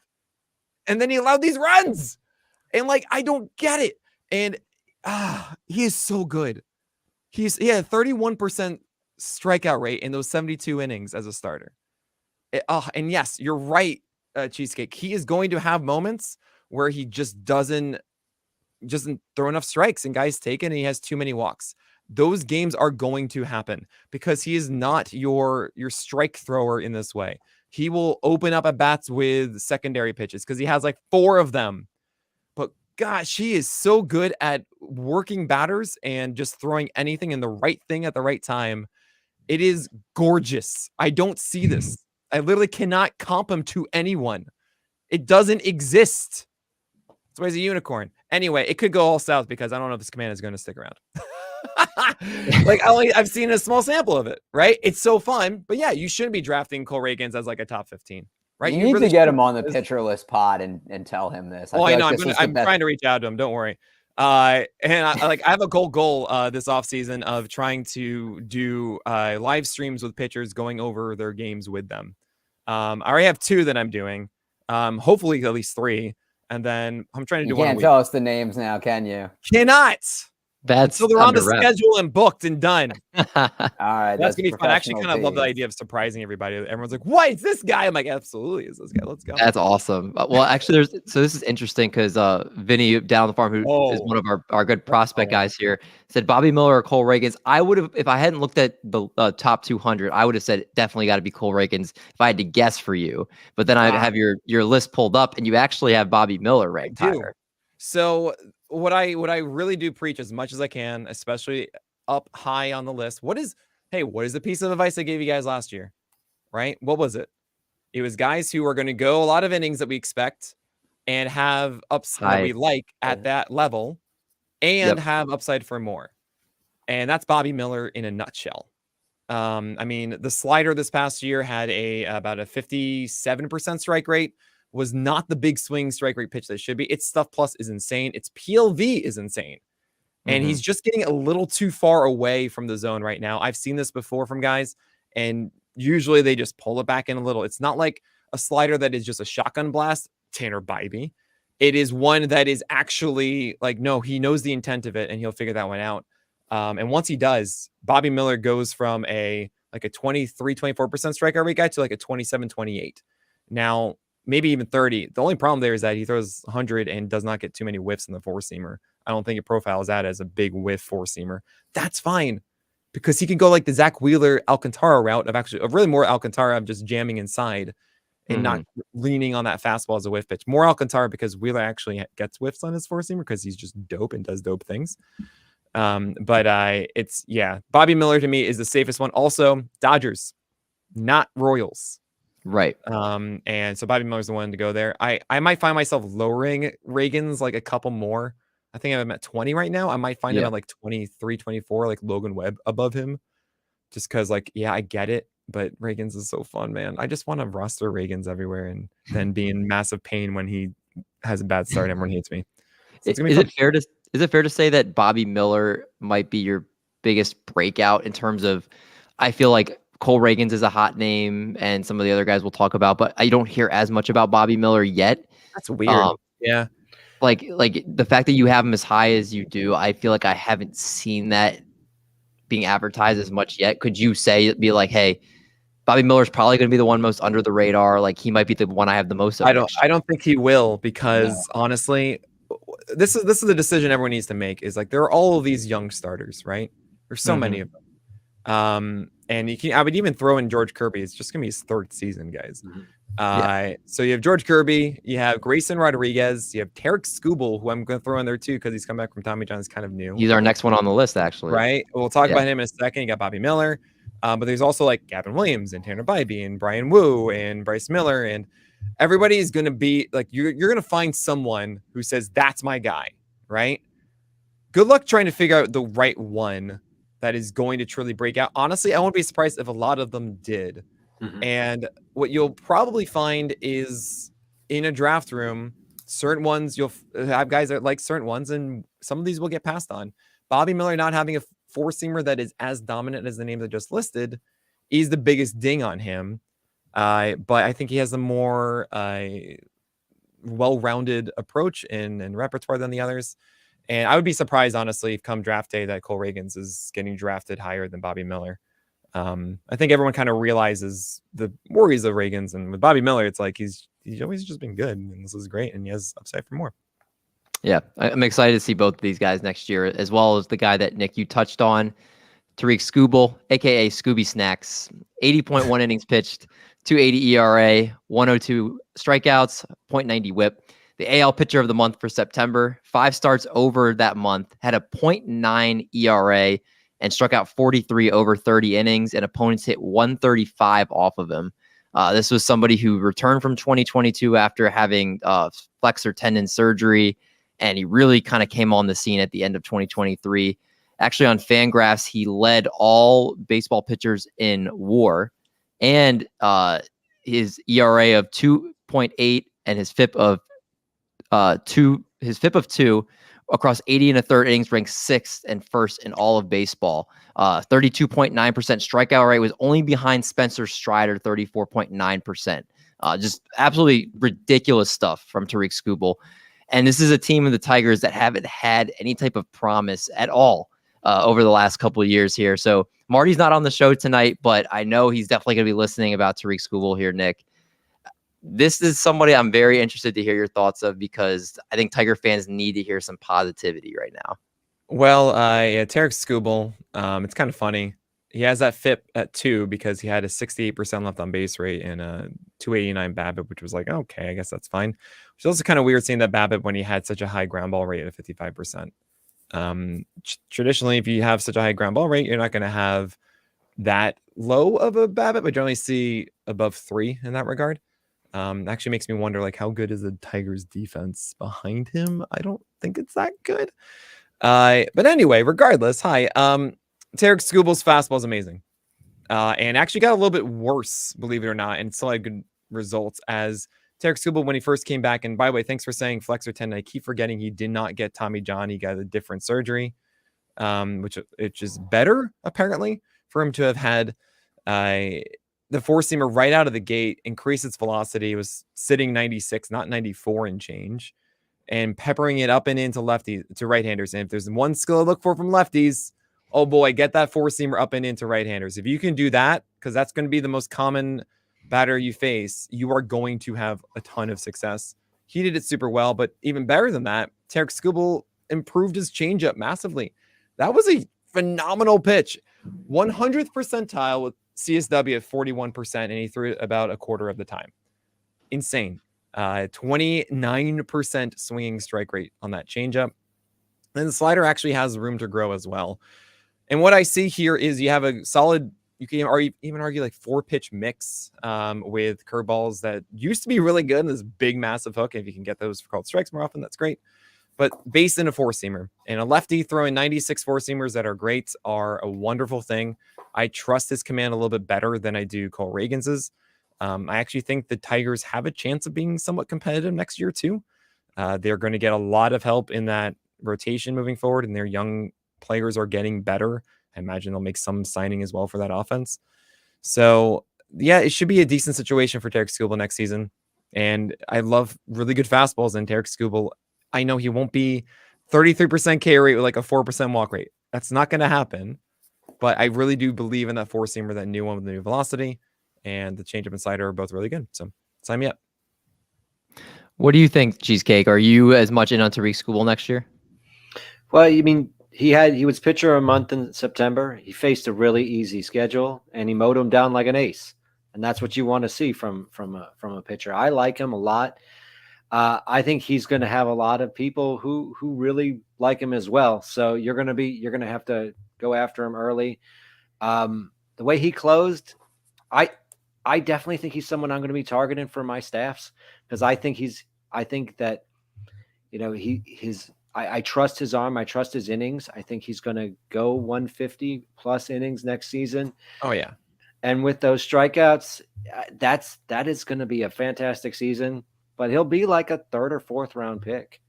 Speaker 4: And then he allowed these runs. And like, I don't get it. And he is so good. He had a 31% strikeout rate in those 72 innings as a starter. And yes, you're right, Cheesecake. He is going to have moments where he just doesn't throw enough strikes and guys take it, and he has too many walks. Those games are going to happen because he is not your strike thrower in this way. He will open up at bats with secondary pitches because he has like 4 of them. But gosh, he is so good at working batters and just throwing anything in the right thing at the right time. It is gorgeous. I don't see this. I literally cannot comp him to anyone. It doesn't exist. That's why he's a unicorn. Anyway, it could go all south because I don't know if this command is going to stick around. Like, I've seen a small sample of it, right? It's so fun, but yeah, you shouldn't be drafting Cole Reagans as like a top 15, right?
Speaker 3: You need really to get him on the Pitcher List pod and tell him this.
Speaker 4: I know. I'm trying to reach out to him. Don't worry. And I have a goal this offseason of trying to do live streams with pitchers, going over their games with them. I already have 2 that I'm doing. Hopefully at least 3. And then I'm trying to do one.
Speaker 3: You can't tell us the names now, can you?
Speaker 4: Cannot.
Speaker 1: So
Speaker 4: they're on the schedule and booked and done.
Speaker 3: All right,
Speaker 4: that's gonna be fun. I actually kind of love the idea of surprising everybody. Everyone's like, "What? It's this guy?" I'm like, "Absolutely, it's this guy. Let's go."
Speaker 1: That's awesome. Well, actually, this is interesting because Vinny down the farm, who is one of our good prospect guys here, said Bobby Miller or Cole Reagans. I would have, if I hadn't looked at the top 200, I would have said definitely got to be Cole Reagans if I had to guess for you. But then I have your list pulled up, and you actually have Bobby Miller ranked higher.
Speaker 4: So what I really do preach as much as I can, especially up high on the list. What is the piece of advice I gave you guys last year? Right? What was it? It was guys who are going to go a lot of innings that we expect and have upside that we like at that level and have upside for more. And that's Bobby Miller in a nutshell. I mean, the slider this past year had about a 57% strike rate. Was not the big swing strike rate pitch that it should be. Its stuff plus is insane. Its PLV is insane. And he's just getting a little too far away from the zone right now. I've seen this before from guys, and usually they just pull it back in a little. It's not like a slider that is just a shotgun blast, Tanner Bybee. It is one that is actually like, no, he knows the intent of it, and he'll figure that one out. And once he does, Bobby Miller goes from a 23, 24% strikeout rate guy to like a 27, 28. Now, maybe even 30. The only problem there is that he throws 100 and does not get too many whiffs in the 4-seamer. I don't think it profiles that as a big whiff 4-seamer. That's fine because he can go like the Zach Wheeler Alcantara route of really more Alcantara of just jamming inside and not leaning on that fastball as a whiff pitch. More Alcantara because Wheeler actually gets whiffs on his 4-seamer because he's just dope and does dope things. But Bobby Miller to me is the safest one. Also, Dodgers, not Royals.
Speaker 1: Right.
Speaker 4: And so Bobby Miller's the one to go there. I might find myself lowering Reagans like a couple more. I think I'm at 20 right now. I might find him at like 23, 24, like Logan Webb above him. Just because I get it. But Reagans is so fun, man. I just want to roster Reagans everywhere and then be in massive pain when he has a bad start and everyone hates me. So is
Speaker 1: it fair to say that Bobby Miller might be your biggest breakout in terms of, I feel like Cole Reagans is a hot name, and some of the other guys we'll talk about, but I don't hear as much about Bobby Miller yet.
Speaker 4: That's weird. Yeah.
Speaker 1: Like the fact that you have him as high as you do, I feel like I haven't seen that being advertised as much yet. Could you be like, hey, Bobby Miller's probably going to be the one most under the radar. Like he might be the one I have the most of.
Speaker 4: I don't think he will, because honestly, this is the decision everyone needs to make. Is like there are all of these young starters, right? There's so many of them. And I would even throw in George Kirby. It's just gonna be his third season, guys. So you have George Kirby, you have Grayson Rodriguez, you have Tarek Skubal, who I'm going to throw in there too because he's come back from Tommy John. Is kind of new.
Speaker 1: He's our next one on the list, actually.
Speaker 4: Right. We'll talk about him in a second. You got Bobby Miller, but there's also like Gavin Williams and Tanner Bybee and Brian Wu and Bryce Miller, and everybody is going to be like you're going to find someone who says that's my guy, right? Good luck trying to figure out the right one that is going to truly break out. Honestly, I won't be surprised if a lot of them did. And what you'll probably find is in a draft room, certain ones you'll have guys that like certain ones, and some of these will get passed on. Bobby Miller not having a four-seamer that is as dominant as the names I just listed is the biggest ding on him. But I think he has a more well-rounded approach and repertoire than the others. And I would be surprised, honestly, if come draft day that Cole Reagans is getting drafted higher than Bobby Miller. I think everyone kind of realizes the worries of Reagans, and with Bobby Miller, it's like he's always just been good, and this is great, and he has upside for more.
Speaker 1: Yeah, I'm excited to see both of these guys next year, as well as the guy that Nick you touched on, Tariq Skubal, aka Scooby Snacks, 80.1 innings pitched, 2.80 ERA, 102 strikeouts, 0.90 WHIP. The AL pitcher of the month for September, 5 starts over that month, had a 0.9 ERA. And struck out 43 over 30 innings, and opponents hit 135 off of him. This was somebody who returned from 2022 after having flexor tendon surgery, and he really kind of came on the scene at the end of 2023. Actually, on Fangraphs, he led all baseball pitchers in WAR, and his ERA of 2.8 and his FIP of 2. His FIP of 2. Across 80 and a third innings, ranked 6th and 1st in all of baseball. 32.9% strikeout rate, was only behind Spencer Strider, 34.9%. Just absolutely ridiculous stuff from Tariq Skubal. And this is a team of the Tigers that haven't had any type of promise at all over the last couple of years here. So Marty's not on the show tonight, but I know he's definitely going to be listening about Tariq Skubal here, Nick. This is somebody I'm very interested to hear your thoughts of, because I think Tiger fans need to hear some positivity right now.
Speaker 4: Well, yeah, Tarek Skubal, it's kind of funny. He has that FIP at 2 because he had a 68% left on base rate and a 289 BABIP, which was like, okay, I guess that's fine. Which is also kind of weird seeing that BABIP when he had such a high ground ball rate of 55%. Traditionally, if you have such a high ground ball rate, you're not going to have that low of a BABIP, but generally see above 3 in that regard. Actually makes me wonder, like, how good is the Tigers defense behind him? I don't think it's that good. But anyway, regardless, hi. Tarek Skubal's fastball is amazing. And actually got a little bit worse, believe it or not, and still had good results as Tarek Skubal when he first came back. And by the way, thanks for saying flexor tendon. I keep forgetting he did not get Tommy John. He got a different surgery, which is better, apparently, for him to have had the four-seamer right out of the gate, increased its velocity. It was sitting 96, not 94 and change, and peppering it up and into lefties to right-handers. And if there's one skill I look for from lefties, oh boy, get that four-seamer up and into right-handers. If you can do that, because that's going to be the most common batter you face, you are going to have a ton of success. He did it super well, but even better than that, Tarek Skubal improved his changeup massively. That was a phenomenal pitch. 100th percentile with CSW at 41%, and he threw it about a quarter of the time. Insane. 29% swinging strike rate on that changeup. And the slider actually has room to grow as well. And what I see here is you have a solid, you can even argue like 4-pitch mix with curveballs that used to be really good in this big, massive hook. If you can get those for called strikes more often, that's great. But based in a four-seamer, and a lefty throwing 96 four-seamers that are great are a wonderful thing. I trust his command a little bit better than I do Cole Reagans's. I actually think the Tigers have a chance of being somewhat competitive next year too. They're going to get a lot of help in that rotation moving forward, and their young players are getting better. I imagine they'll make some signing as well for that offense. So yeah, it should be a decent situation for Tarek Skubal next season. And I love really good fastballs. And Tarek Skubal, I know he won't be 33% K rate with like a 4% walk rate. That's not going to happen. But I really do believe in that four seamer, that new one with the new velocity, and the changeup and slider are both really good. So sign me up.
Speaker 1: What do you think, Cheesecake? Are you as much in on Tariq Skubal next year?
Speaker 2: Well, you mean he was pitcher a month in September. He faced a really easy schedule, and he mowed him down like an ace. And that's what you want to see from a pitcher. I like him a lot. I think he's going to have a lot of people who really like him as well. So you're going to have to go after him early. The way he closed, I definitely think he's someone I'm going to be targeting for my staffs, because I think that, you know, I trust his arm. I trust his innings. I think he's going to go 150 plus innings next season.
Speaker 4: Oh yeah.
Speaker 2: And with those strikeouts, that is going to be a fantastic season, but he'll be like a third or fourth round pick.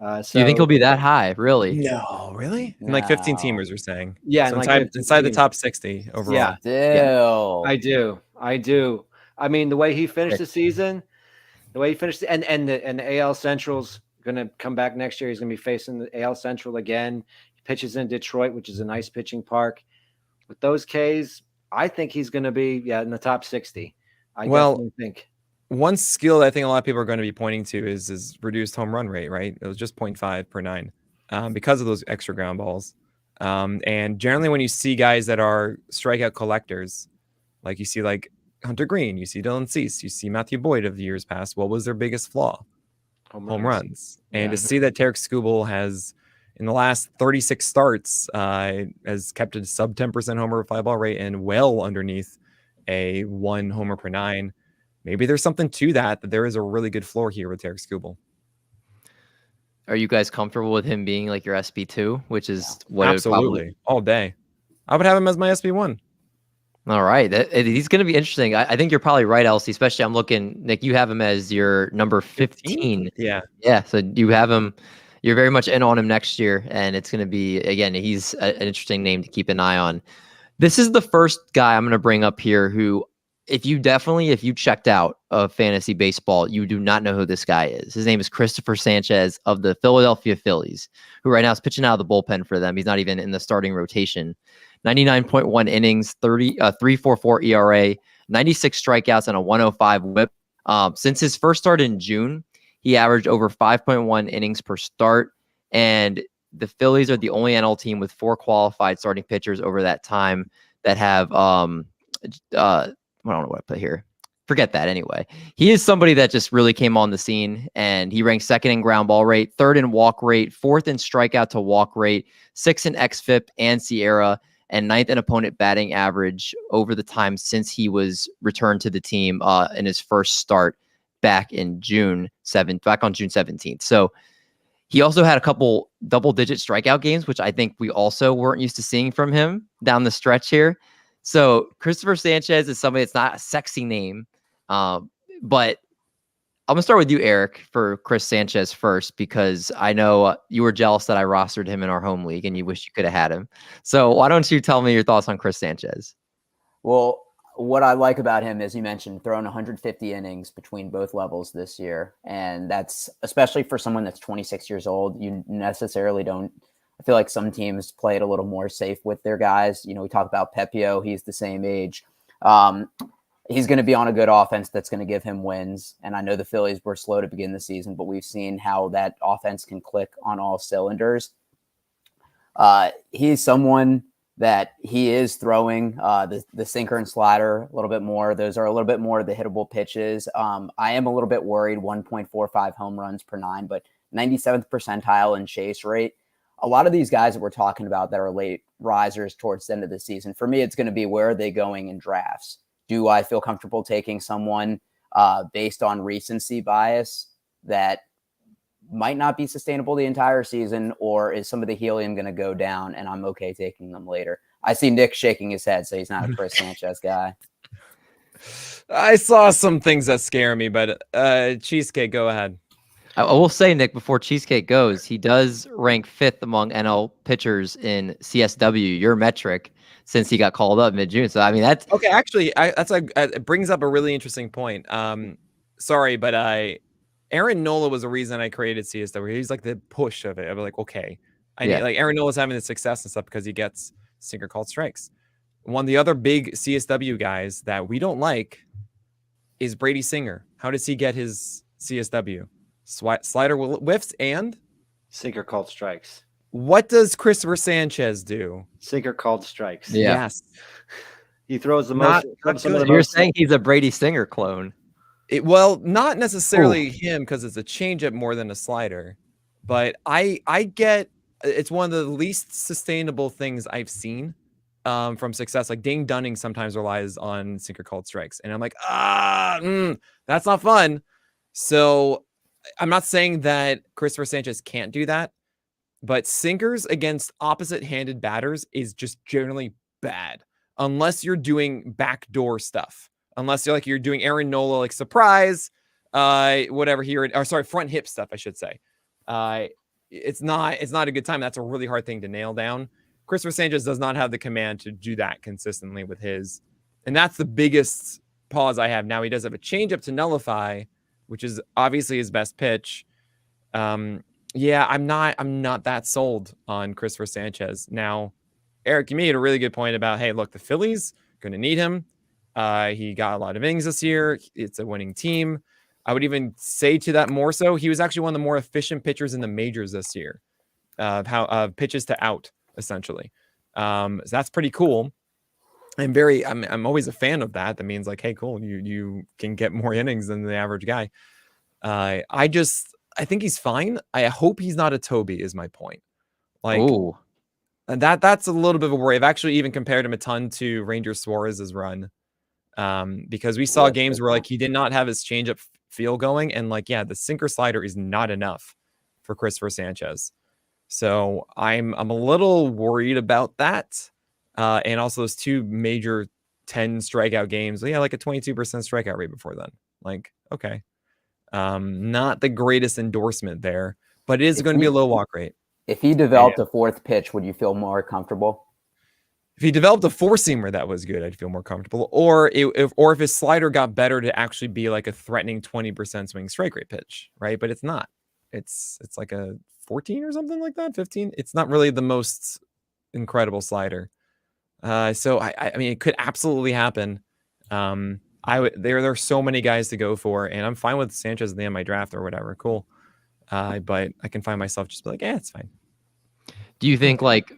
Speaker 2: So
Speaker 1: Do you think he'll be that high? Really?
Speaker 4: No, really? And like 15 teamers are saying.
Speaker 2: Yeah.
Speaker 4: So
Speaker 2: like
Speaker 4: inside the top 60 overall.
Speaker 2: Yeah.
Speaker 3: Still.
Speaker 2: I do. I mean, the way he finished the season, and the AL Central's going to come back next year. He's going to be facing the AL Central again. He pitches in Detroit, which is a nice pitching park. With those Ks, I think he's going to be in the top 60. I definitely think.
Speaker 4: One skill I think a lot of people are going to be pointing to is reduced home run rate, right? It was just 0.5 per 9 because of those extra ground balls. And generally when you see guys that are strikeout collectors, like you see like Hunter Green, you see Dylan Cease, you see Matthew Boyd of the years past, what was their biggest flaw? Home runs. And to see that Tarek Skubal has, in the last 36 starts, has kept a sub 10% homer fly ball rate and well underneath a 1 homer per 9. Maybe there's something to that there is a really good floor here with Tarek Skubal.
Speaker 1: Are you guys comfortable with him being like your SP2, which is what
Speaker 4: absolutely all day? I would have him as my SP1.
Speaker 1: All right. He's going to be interesting. I think you're probably right, Elsie, especially I'm looking, Nick, you have him as your number 15.
Speaker 4: Yeah.
Speaker 1: Yeah. So you have him, you're very much in on him next year. And it's going to be, again, he's an interesting name to keep an eye on. This is the first guy I'm going to bring up here who, if you checked out of fantasy baseball, you do not know who this guy is. His name is Christopher Sanchez of the Philadelphia Phillies, who right now is pitching out of the bullpen for them. He's not even in the starting rotation. 99.1 innings, 3.44 ERA, 96 strikeouts, and a 105 whip. Since his first start in June, he averaged over 5.1 innings per start. And the Phillies are the only NL team with 4 qualified starting pitchers over that time that have I don't know what I put here. Forget that anyway. He is somebody that just really came on the scene, and he ranks 2nd in ground ball rate, 3rd in walk rate, 4th in strikeout to walk rate, 6th in xFIP and SIERA, and 9th in opponent batting average over the time since he was returned to the team in his first start back on June 17th. So he also had a couple double-digit strikeout games, which I think we also weren't used to seeing from him down the stretch here. So Christopher Sanchez is somebody that's not a sexy name, but I'm going to start with you, Eric, for Chris Sanchez first, because I know you were jealous that I rostered him in our home league and you wish you could have had him. So why don't you tell me your thoughts on Chris Sanchez?
Speaker 3: Well, what I like about him, as you mentioned, throwing 150 innings between both levels this year. And that's especially for someone that's 26 years old. You necessarily don't. I feel like some teams play it a little more safe with their guys. You know, we talk about Pepio. He's the same age. He's going to be on a good offense that's going to give him wins. And I know the Phillies were slow to begin the season, but we've seen how that offense can click on all cylinders. He's someone that he is throwing the sinker and slider a little bit more. Those are a little bit more of the hittable pitches. I am a little bit worried, 1.45 home runs per 9, but 97th percentile in chase rate. A lot of these guys that we're talking about that are late risers towards the end of the season, for me, it's going to be where are they going in drafts? Do I feel comfortable taking someone based on recency bias that might not be sustainable the entire season, or is some of the helium going to go down and I'm okay taking them later? I see Nick shaking his head, so he's not a Chris Sanchez guy.
Speaker 4: I saw some things that scare me, but Cheesecake, go ahead.
Speaker 1: I will say, Nick, before Cheesecake goes, he does rank 5th among NL pitchers in CSW, your metric, since he got called up mid-June. So, I mean, that's
Speaker 4: okay. Actually, it brings up a really interesting point. Sorry, but Aaron Nola was the reason I created CSW. He's like the push of it. I was like, okay, I need like Aaron Nola's having the success and stuff because he gets sinker called strikes. One of the other big CSW guys that we don't like is Brady Singer. How does he get his CSW? Slider whiffs and
Speaker 2: sinker called strikes.
Speaker 4: What does Christopher Sanchez do?
Speaker 2: Sinker called strikes.
Speaker 1: Yeah.
Speaker 4: Yes.
Speaker 2: He throws the most.
Speaker 1: You're saying he's a Brady Singer clone.
Speaker 4: Well, not necessarily him because it's a changeup more than a slider, but I get it's one of the least sustainable things I've seen from success. Like Dane Dunning sometimes relies on sinker called strikes, and I'm like, that's not fun. So I'm not saying that Christopher Sanchez can't do that, but sinkers against opposite-handed batters is just generally bad unless you're doing backdoor stuff. Unless you're doing Aaron Nola like surprise, whatever here, or sorry, front hip stuff, I should say. It's not a good time. That's a really hard thing to nail down. Christopher Sanchez does not have the command to do that consistently with his, and that's the biggest pause I have. Now he does have a changeup to nullify, which is obviously his best pitch. Yeah, I'm not that sold on Christopher Sanchez. Now, Eric, you made a really good point about, hey, look, the Phillies going to need him. He got a lot of innings this year. It's a winning team. I would even say to that more so, he was actually one of the more efficient pitchers in the majors this year. Pitches to out, essentially. So that's pretty cool. I'm always a fan of that. That means like, hey, cool, you can get more innings than the average guy. I think he's fine. I hope he's not a Toby, is my point. Like, and that's a little bit of a worry. I've actually even compared him a ton to Ranger Suarez's run. Because we saw games where like he did not have his changeup feel going, and like, yeah, the sinker slider is not enough for Christopher Sanchez. So I'm a little worried about that. And also those two major 10 strikeout games. Yeah, like a 22% strikeout rate before then. Like, okay. Not the greatest endorsement there, but it is going to be a low walk rate.
Speaker 3: If he developed a fourth pitch, would you feel more comfortable?
Speaker 4: If he developed a four-seamer that was good, I'd feel more comfortable. Or if his slider got better to actually be like a threatening 20% swing strike rate pitch, right? But it's not. It's like a 14 or something like that, 15. It's not really the most incredible slider. So I mean, it could absolutely happen. There are so many guys to go for, and I'm fine with Sanchez at the end of my draft or whatever. Cool. But I can find myself just be like, it's fine.
Speaker 1: Do you think like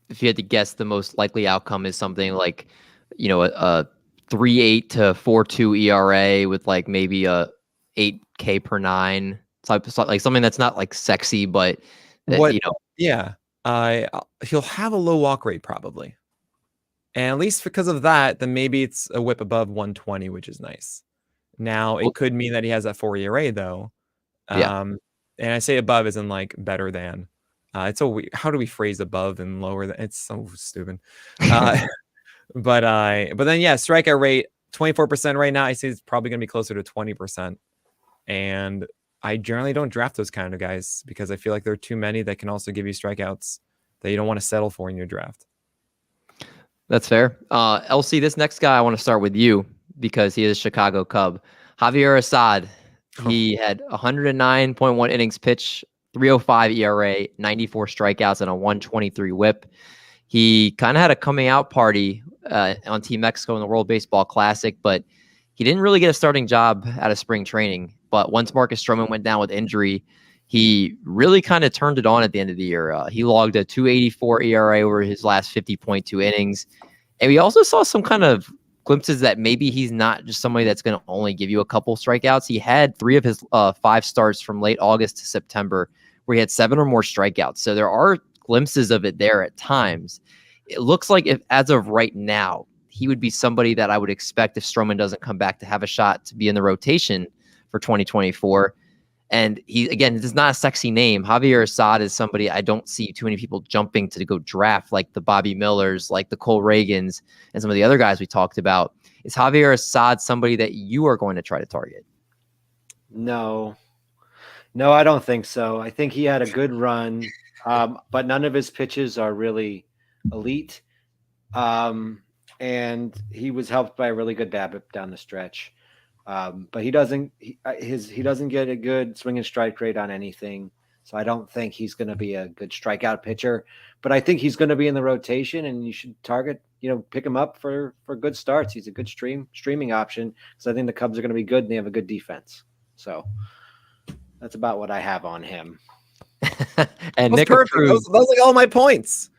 Speaker 1: if you had to guess, the most likely outcome is something like, a 3.8 to 4.2 ERA with like maybe a 8K per 9 type of, like something that's not like sexy, but
Speaker 4: yeah, he'll have a low walk rate probably, and at least because of that, then maybe it's a whip above 120, which is nice. Now it could mean that he has that 4 ERA though, and I say above as in like better than. It's so weird. How do we phrase above and lower? It's so stupid. But then yeah, strikeout rate 24% right now. I say it's probably going to be closer to 20%. And I generally don't draft those kind of guys because I feel like there are too many that can also give you strikeouts that you don't want to settle for in your draft.
Speaker 1: That's fair. LC, this next guy I want to start with you because he is a Chicago Cub. Javier Assad. He had 109.1 innings pitched, 3.05 ERA, 94 strikeouts, and a 123 whip. He kind of had a coming out party on Team Mexico in the World Baseball Classic, but he didn't really get a starting job out of spring training. But once Marcus Stroman went down with injury, he really kind of turned it on at the end of the year. He logged a 2.84 ERA over his last 50.2 innings. And we also saw some kind of glimpses that maybe he's not just somebody that's going to only give you a couple strikeouts. He had 3 of his 5 starts from late August to September where he had 7 or more strikeouts. So there are glimpses of it there at times. It looks like if, as of right now, he would be somebody that I would expect if Stroman doesn't come back to have a shot to be in the rotation for 2024. And he, again, this is not a sexy name. Javier Assad is somebody I don't see too many people jumping to go draft, like the Bobby Millers, like the Cole Reagans, and some of the other guys we talked about. Is Javier Assad somebody that you are going to try to target?
Speaker 2: No, No, I don't think so. I think he had a good run, but none of his pitches are really elite. And he was helped by a really good BABIP down the stretch. But he doesn't get a good swing and strike rate on anything. So I don't think he's going to be a good strikeout pitcher. But I think he's going to be in the rotation, and you should pick him up for good starts. He's a good streaming option because I think the Cubs are going to be good and they have a good defense. So that's about what I have on him.
Speaker 1: And
Speaker 4: That's
Speaker 1: Nick
Speaker 4: perfect.
Speaker 1: approved.
Speaker 4: Those like all my points.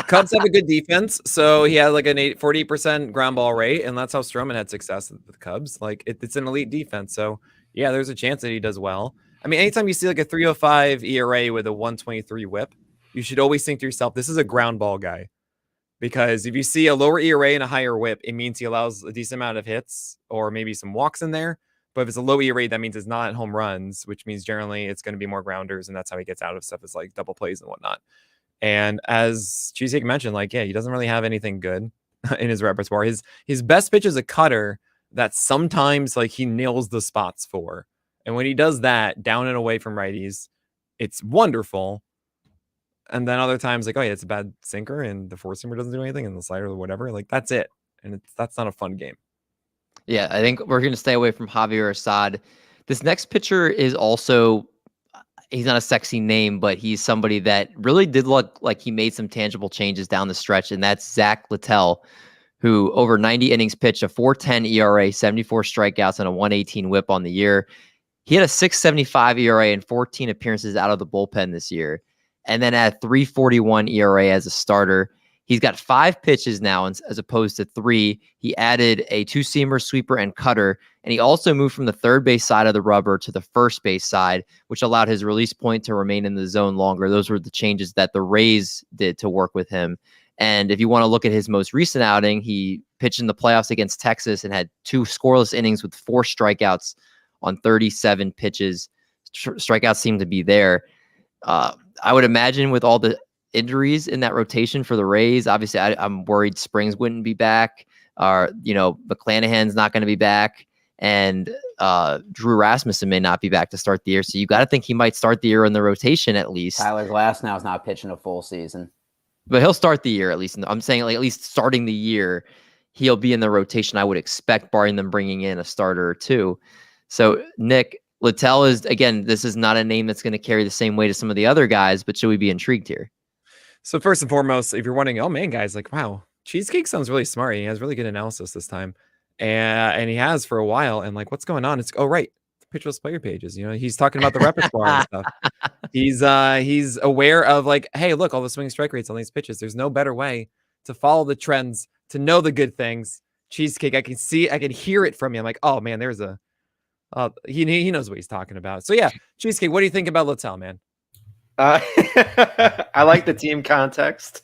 Speaker 4: Cubs have a good defense, so he had like an 40% ground ball rate, and that's how Stroman had success with the Cubs. Like it's an elite defense, so yeah, there's a chance that he does well. I mean, anytime you see like a 3.05 ERA with a 1.23 WHIP, you should always think to yourself, this is a ground ball guy. Because if you see a lower ERA and a higher WHIP, it means he allows a decent amount of hits or maybe some walks in there. But if it's a low ERA, that means it's not home runs, which means generally it's going to be more grounders, and that's how he gets out of stuff. It's like double plays and whatnot. And as Cheesecake mentioned, like, yeah, he doesn't really have anything good in his repertoire. His best pitch is a cutter that sometimes like he nails the spots for. And when he does that down and away from righties, it's wonderful. And then other times like, oh yeah, it's a bad sinker and the four seamer doesn't do anything and the slider or whatever. Like that's it. And that's not a fun game.
Speaker 1: Yeah, I think we're going to stay away from Javier Assad. This next pitcher is also, he's not a sexy name, but he's somebody that really did look like he made some tangible changes down the stretch, and that's Zach Littell, who over 90 innings pitched, a 4.10 ERA, 74 strikeouts, and a 118 WHIP on the year. He had a 6.75 ERA and 14 appearances out of the bullpen this year, and then at 3.41 ERA as a starter. He's got 5 pitches now as opposed to 3. He added a 2-seamer, sweeper, and cutter. And he also moved from the third base side of the rubber to the first base side, which allowed his release point to remain in the zone longer. Those were the changes that the Rays did to work with him. And if you want to look at his most recent outing, he pitched in the playoffs against Texas and had 2 scoreless innings with 4 strikeouts on 37 pitches. Strikeouts seem to be there. I would imagine with all the injuries in that rotation for the Rays, obviously I'm worried Springs wouldn't be back, or McClanahan's not going to be back, and Drew Rasmussen may not be back to start the year. So you got to think he might start the year in the rotation at least.
Speaker 3: Tyler Glasnow is not pitching a full season,
Speaker 1: but he'll start the year at least. I'm saying like at least starting the year, he'll be in the rotation. I would expect, barring them bringing in a starter or two. So Nick, Littell is, again, this is not a name that's going to carry the same weight as some of the other guys, but should we be intrigued here?
Speaker 4: So first and foremost, if you're wondering, oh man, guys, like, wow, Cheesecake sounds really smart. He has really good analysis this time. And he has for a while. And like, what's going on? It's, oh, right. PitcherList player pages. He's talking about the repertoire and stuff. He's aware of like, hey, look, all the swing strike rates on these pitches. There's no better way to follow the trends, to know the good things. Cheesecake, I can hear it from you. I'm like, oh man, there's he knows what he's talking about. So yeah, Cheesecake, what do you think about Littell, man?
Speaker 2: I like the team context.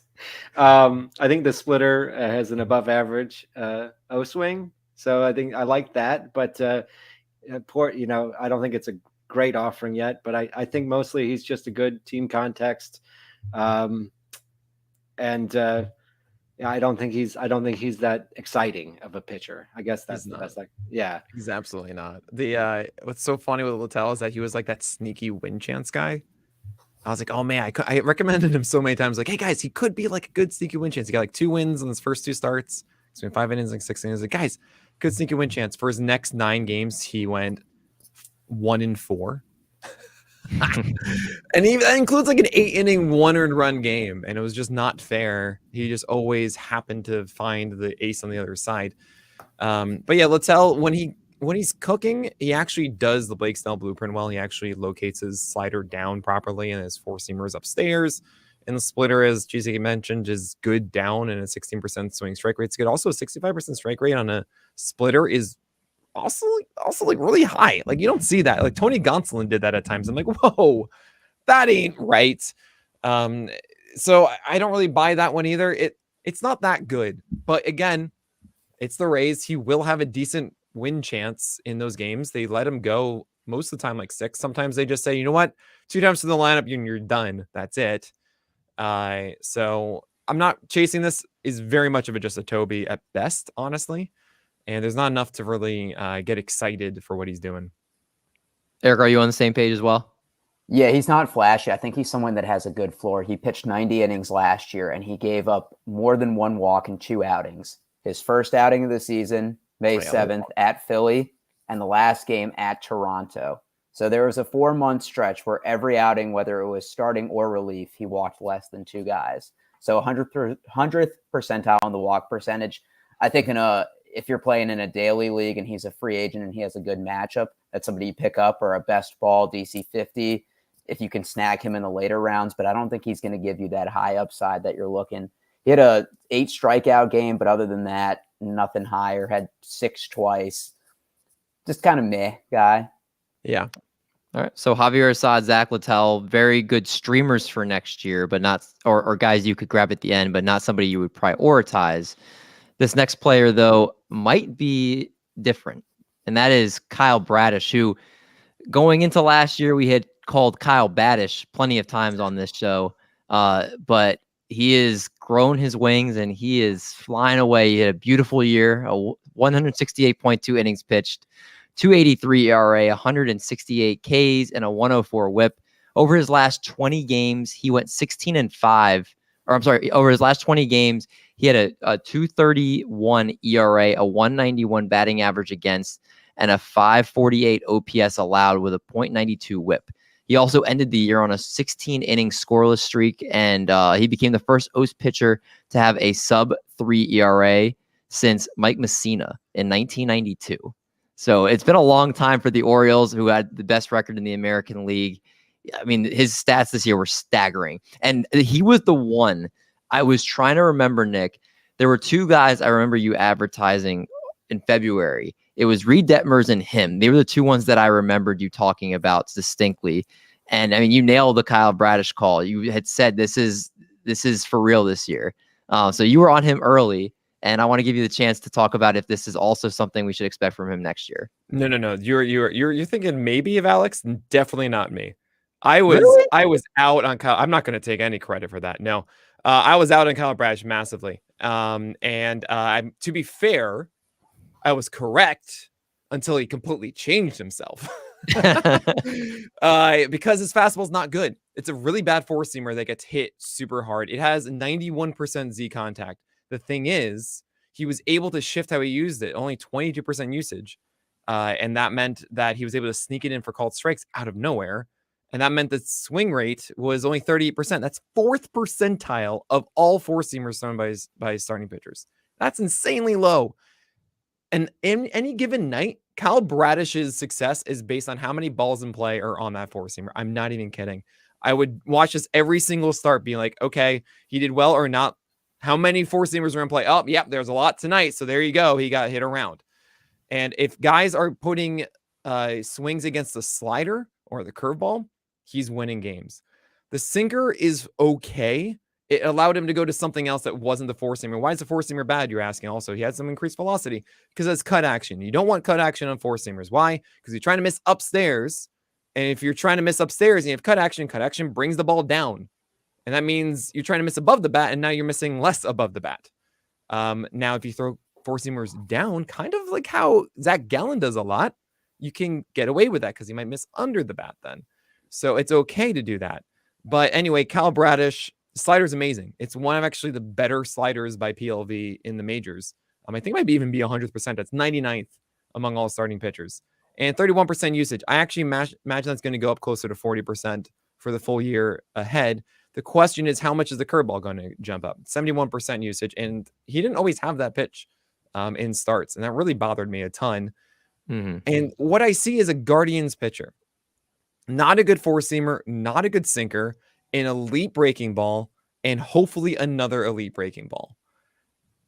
Speaker 2: I think the splitter has an above average O swing. So I think I like that, but I don't think it's a great offering yet, but I think mostly he's just a good team context. I don't think he's that exciting of a pitcher. I guess that's the best. Yeah,
Speaker 4: he's absolutely not. What's so funny with Littell is that he was like that sneaky win chance guy. I was like, oh man, I recommended him so many times. Like, hey guys, he could be like a good sneaky win chance. He got like 2 wins in his first 2 starts. He's been 5 innings, like 6 innings. Like, guys, good sneaky win chance. For his next 9 games, he went 1-4. And that includes like an 8-inning 1 earned run game. And it was just not fair. He just always happened to find the ace on the other side. But yeah, Littell, when he's cooking, he actually does the Blake Snell blueprint well. He actually locates his slider down properly and his 4-seamers upstairs. And the splitter, as Cheesecake mentioned, is good down, and a 16% swing strike rate is good. Also, a 65% strike rate on a splitter is also like really high. Like you don't see that. Like Tony Gonsolin did that at times. I'm like, whoa, that ain't right. So I don't really buy that one either. It's not that good. But again, it's the Rays. He will have a decent win chance in those games. They let him go most of the time like 6. Sometimes they just say, you know what, 2 times to the lineup and you're done. That's it. So I'm not chasing this. Is very much of just a Toby at best, honestly. And there's not enough to really get excited for what he's doing.
Speaker 1: Eric, are you on the same page as well?
Speaker 3: Yeah, he's not flashy. I think he's someone that has a good floor. He pitched 90 innings last year, and he gave up more than one walk in 2 outings. His first outing of the season, May 7th, at Philly, and the last game at Toronto. So there was a 4-month stretch where every outing, whether it was starting or relief, he walked less than 2 guys. So 100th percentile on the walk percentage. I think if you're playing in a daily league and he's a free agent and he has a good matchup, that's somebody you pick up, or a best ball DC 50 if you can snag him in the later rounds. But I don't think he's going to give you that high upside that you're looking. He had a 8 strikeout game, but other than that, nothing higher. Had 6 twice. Just kind of meh guy.
Speaker 4: Yeah.
Speaker 1: All right. So Javier Assad, Zach Littell, very good streamers for next year, but not, or guys you could grab at the end, but not somebody you would prioritize. This next player, though, might be different. And that is Kyle Bradish, who going into last year, we had called Kyle Badish plenty of times on this show. But he has grown his wings and he is flying away. He had a beautiful year, 168.2 innings pitched, 283 ERA, 168 Ks, and a 104 whip. Over his last 20 games, he went 16-5. Or I'm sorry, over his last 20 games, he had a 231 ERA, a 191 batting average against, and a 548 OPS allowed with a .92 whip. He also ended the year on a 16-inning scoreless streak, and he became the first O's pitcher to have a sub-3 ERA since Mike Messina in 1992. So it's been a long time for the Orioles, who had the best record in the American League. I mean, his stats this year were staggering. And he was the one I was trying to remember, Nick. There were 2 guys I remember you advertising in February. It was Reed Detmers and him. They were the 2 ones that I remembered you talking about distinctly. And I mean, you nailed the Kyle Bradish call. You had said this is for real this year. So you were on him early. And I want to give you the chance to talk about if this is also something we should expect from him next year.
Speaker 4: No. You're thinking maybe of Alex. Definitely not me. I was out on Kyle. I'm not going to take any credit for that. No, I was out on Kyle Bradish massively. To be fair, I was correct until he completely changed himself. Because his fastball's not good. It's a really bad 4-seamer that gets hit super hard. It has 91% Z contact. The thing is, he was able to shift how he used it, only 22% usage. And that meant that he was able to sneak it in for called strikes out of nowhere. And that meant the swing rate was only 38%. That's 4th percentile of all 4-seamers thrown by his starting pitchers. That's insanely low. And in any given night, Kyle Bradish's success is based on how many balls in play are on that 4-seamer. I'm not even kidding. I would watch this every single start, being like, okay, he did well or not. How many 4-seamers are in play? Oh, yeah, there's a lot tonight. So there you go. He got hit around. And if guys are putting swings against the slider or the curveball, he's winning games. The sinker is okay. It allowed him to go to something else that wasn't the 4-seamer. Why is the 4-seamer bad, you're asking? Also, he had some increased velocity because it's cut action. You don't want cut action on 4-seamers. Why? Because you're trying to miss upstairs. And if you're trying to miss upstairs and you have cut action brings the ball down. And that means you're trying to miss above the bat, and now you're missing less above the bat. Now, if you throw 4-seamers down, kind of like how Zach Gallen does a lot, you can get away with that because he might miss under the bat then. So it's okay to do that. But anyway, Kyle Bradish, slider's amazing. It's one of actually the better sliders by PLV in the majors. I think it might even be 100%. That's 99th among all starting pitchers. And 31% usage. I actually imagine that's going to go up closer to 40% for the full year ahead. The question is, how much is the curveball going to jump up? 71% usage, and he didn't always have that pitch in starts, and that really bothered me a ton.
Speaker 1: Mm-hmm.
Speaker 4: And what I see is a Guardians pitcher. Not a good 4-seamer, not a good sinker, an elite breaking ball, and hopefully another elite breaking ball.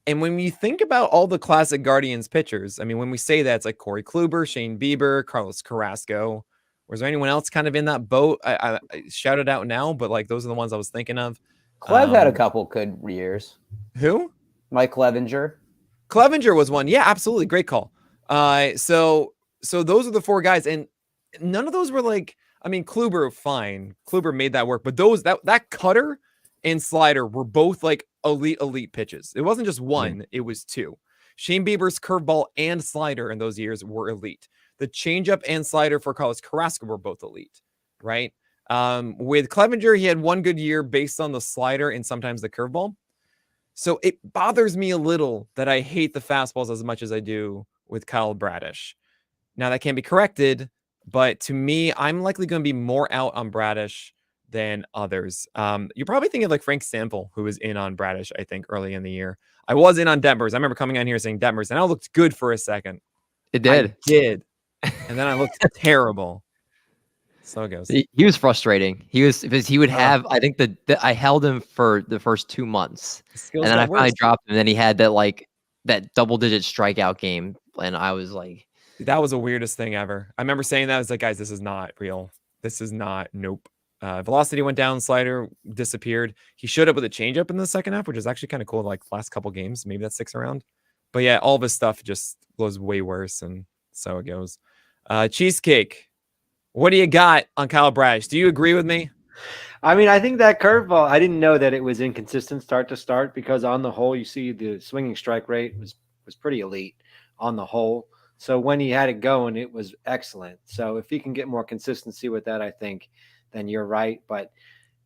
Speaker 4: And when we think about all the classic Guardians pitchers, I mean, when we say that, it's like Corey Kluber, Shane Bieber, Carlos Carrasco. Was there anyone else kind of in that boat? I shout it out now, but like those are the ones I was thinking of.
Speaker 3: Clev had a couple good years.
Speaker 4: Who?
Speaker 3: Mike Clevenger.
Speaker 4: Clevenger was one. Yeah, absolutely. Great call. So those are the 4 guys. And none of those were like, I mean, Kluber, fine. Kluber made that work. But that cutter and slider were both like elite pitches. It wasn't just one, it was 2. Shane Bieber's curveball and slider in those years were elite. The changeup and slider for Carlos Carrasco were both elite, right? With Clevenger, he had one good year based on the slider and sometimes the curveball. So it bothers me a little that I hate the fastballs as much as I do with Kyle Bradish. Now that can be corrected, but to me, I'm likely going to be more out on Bradish than others. You're probably thinking of like Frank Stanfill, who was in on Bradish, I think, early in the year. I was in on Detmers. I remember coming on here saying Detmers, and I looked good for a second.
Speaker 1: It did.
Speaker 4: I did. And then I looked terrible. So it goes.
Speaker 1: He was frustrating. He was because he would have. I think I held him for the first 2 months, and then I finally dropped him. And then he had that double-digit strikeout game, and I was like,
Speaker 4: that was the weirdest thing ever. I remember saying that. I was like, guys, this is not real. This is not. Nope. Velocity went down, slider disappeared. He showed up with a changeup in the second half, which is actually kind of cool. Like last couple games, maybe that sticks around. But yeah, all of his stuff just was way worse, and so it goes. Cheesecake. What do you got on Kyle Bradish? Do you agree with me?
Speaker 2: I mean, I think that curveball, I didn't know that it was inconsistent start to start, because on the whole, you see the swinging strike rate was pretty elite on the whole. So when he had it going, it was excellent. So if he can get more consistency with that, I think, then you're right. But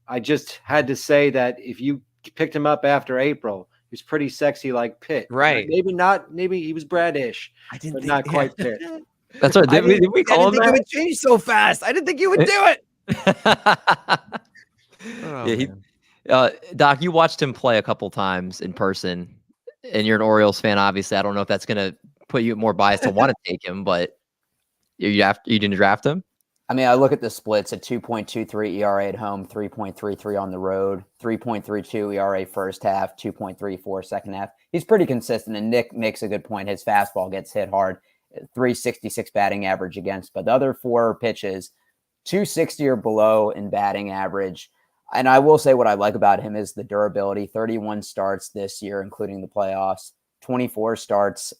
Speaker 2: I just had to say that if you picked him up after April, he was pretty sexy like Pitt.
Speaker 4: Right.
Speaker 2: Maybe he was Bradish, but not quite Pitt.
Speaker 1: That's right. Did we call him that?
Speaker 4: I didn't think it would change so fast. I didn't think you would do it.
Speaker 1: Doc, you watched him play a couple times in person, and you're an Orioles fan, obviously. I don't know if that's going to put you more biased to want to take him, but you didn't draft him?
Speaker 3: I mean, I look at the splits at 2.23 ERA at home, 3.33 on the road, 3.32 ERA first half, 2.34 second half. He's pretty consistent, and Nick makes a good point. His fastball gets hit hard. 366 batting average against, but the other 4 pitches, 260 or below in batting average. And I will say what I like about him is the durability. 31 starts this year, including the playoffs, 29 starts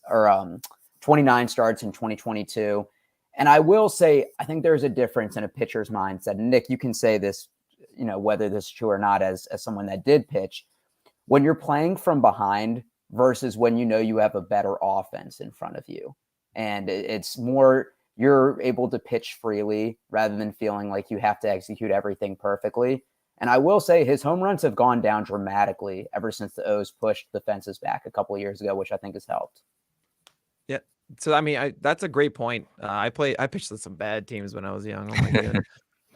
Speaker 3: in 2022. And I will say, I think there's a difference in a pitcher's mindset. And Nick, you can say this, whether this is true or not, as someone that did pitch. When you're playing from behind versus when you have a better offense in front of you. And it's more, you're able to pitch freely rather than feeling like you have to execute everything perfectly. And I will say his home runs have gone down dramatically ever since the O's pushed the fences back a couple of years ago, which I think has helped.
Speaker 4: Yeah. So, I mean, that's a great point. I pitched with some bad teams when I was young. Oh my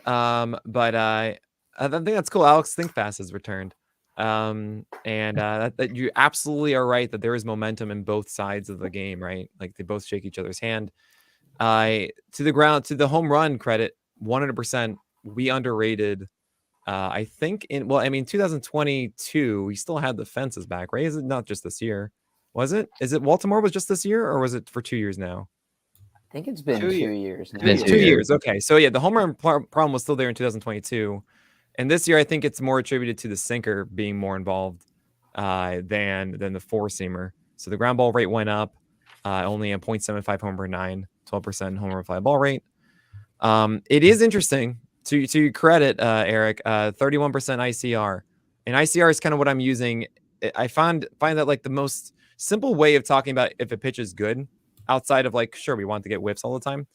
Speaker 4: God. But I think that's cool. Alex Thinkfast has returned. That you absolutely are right that there is momentum in both sides of the game, right? Like they both shake each other's hand. To the home run credit, 100%. We underrated. I think 2022, we still had the fences back, right? Is it not just this year? Was it? Is it Baltimore was just this year, or was it for 2 years now?
Speaker 3: I think it's been 2 years.
Speaker 1: It's been
Speaker 4: 2 years. Okay. So yeah, the home run problem was still there in 2022. And this year, I think it's more attributed to the sinker being more involved than the four-seamer. So the ground ball rate went up, only a 0.75 home per 9, 12% home run fly ball rate. It is interesting to credit Eric, 31% ICR, and ICR is kind of what I'm using. I find that like the most simple way of talking about if a pitch is good, outside of like, sure, we want to get whiffs all the time,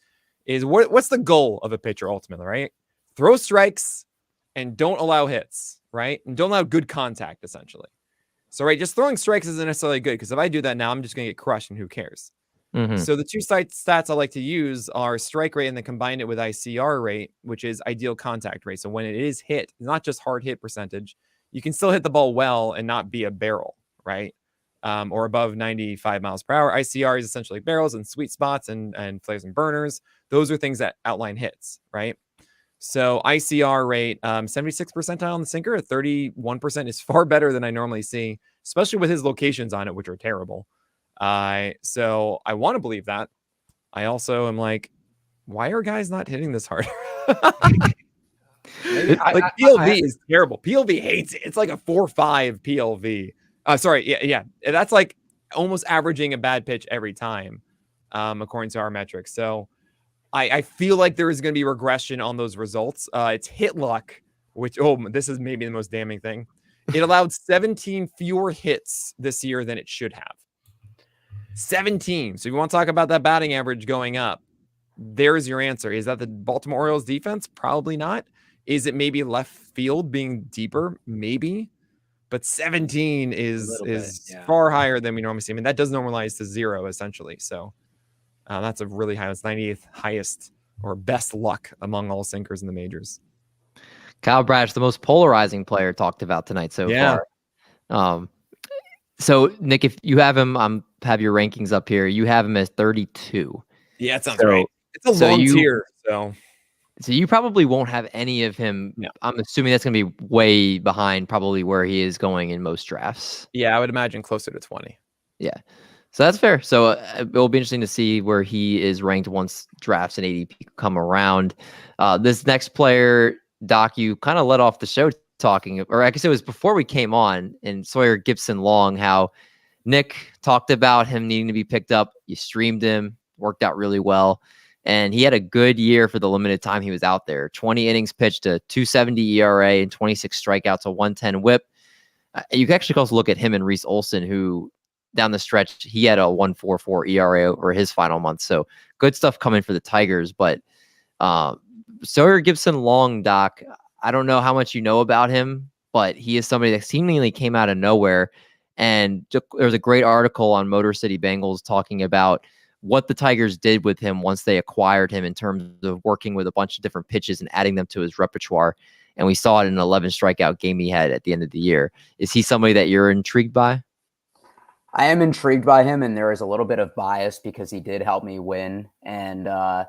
Speaker 4: is what's the goal of a pitcher ultimately, right? Throw strikes and don't allow hits, right? And don't allow good contact, essentially. So, right, just throwing strikes isn't necessarily good, because if I do that now, I'm just going to get crushed, and who cares?
Speaker 1: Mm-hmm.
Speaker 4: So the two stats I like to use are strike rate and then combine it with ICR rate, which is ideal contact rate. So when it is hit, not just hard hit percentage, you can still hit the ball well and not be a barrel, right? Or above 95 miles per hour. ICR is essentially barrels and sweet spots and flares and burners. Those are things that outline hits, right? So ICR rate, 76th percentile on the sinker, 31% is far better than I normally see, especially with his locations on it, which are terrible. So I want to believe that. I also am like, why are guys not hitting this hard? PLV is terrible. PLV hates it. It's like a 4.5 PLV. Yeah. That's like almost averaging a bad pitch every time, according to our metrics. So I feel like there is going to be regression on those results. It's hit luck, which, this is maybe the most damning thing. It allowed 17 fewer hits this year than it should have. 17. So if you want to talk about that batting average going up, there's your answer. Is that the Baltimore Orioles defense? Probably not. Is it maybe left field being deeper? Maybe. But 17 is far higher than we normally see. I mean, that does normalize to 0 essentially. So that's a really high. It's 98th highest or best luck among all sinkers in the majors.
Speaker 1: Kyle Bradish, the most polarizing player talked about tonight so far. So Nick, if you have him, have your rankings up here. You have him as 32.
Speaker 4: Yeah, it sounds right. It's a long tier.
Speaker 1: So you probably won't have any of him.
Speaker 4: No.
Speaker 1: I'm assuming that's going to be way behind probably where he is going in most drafts.
Speaker 4: Yeah, I would imagine closer to 20.
Speaker 1: Yeah. So that's fair. So it will be interesting to see where he is ranked once drafts and ADP come around. This next player, Doc, you kind of let off the show talking, or I guess it was before we came on, and Sawyer Gipson-Long, how Nick talked about him needing to be picked up. You streamed him, worked out really well. And he had a good year for the limited time he was out there. 20 innings pitched, a 2.70 ERA and 26 strikeouts, a 1.10 WHIP. You can actually also look at him and Reese Olson, who down the stretch, he had a 1.44 ERA over his final month. So good stuff coming for the Tigers. But Sawyer Gipson-Long, Doc, I don't know how much you know about him, but he is somebody that seemingly came out of nowhere. And there's a great article on Motor City Bengals talking about what the Tigers did with him once they acquired him in terms of working with a bunch of different pitches and adding them to his repertoire. And we saw it in an 11 strikeout game he had at the end of the year. Is he somebody that you're intrigued by?
Speaker 3: I am intrigued by him, and there is a little bit of bias because he did help me win. And I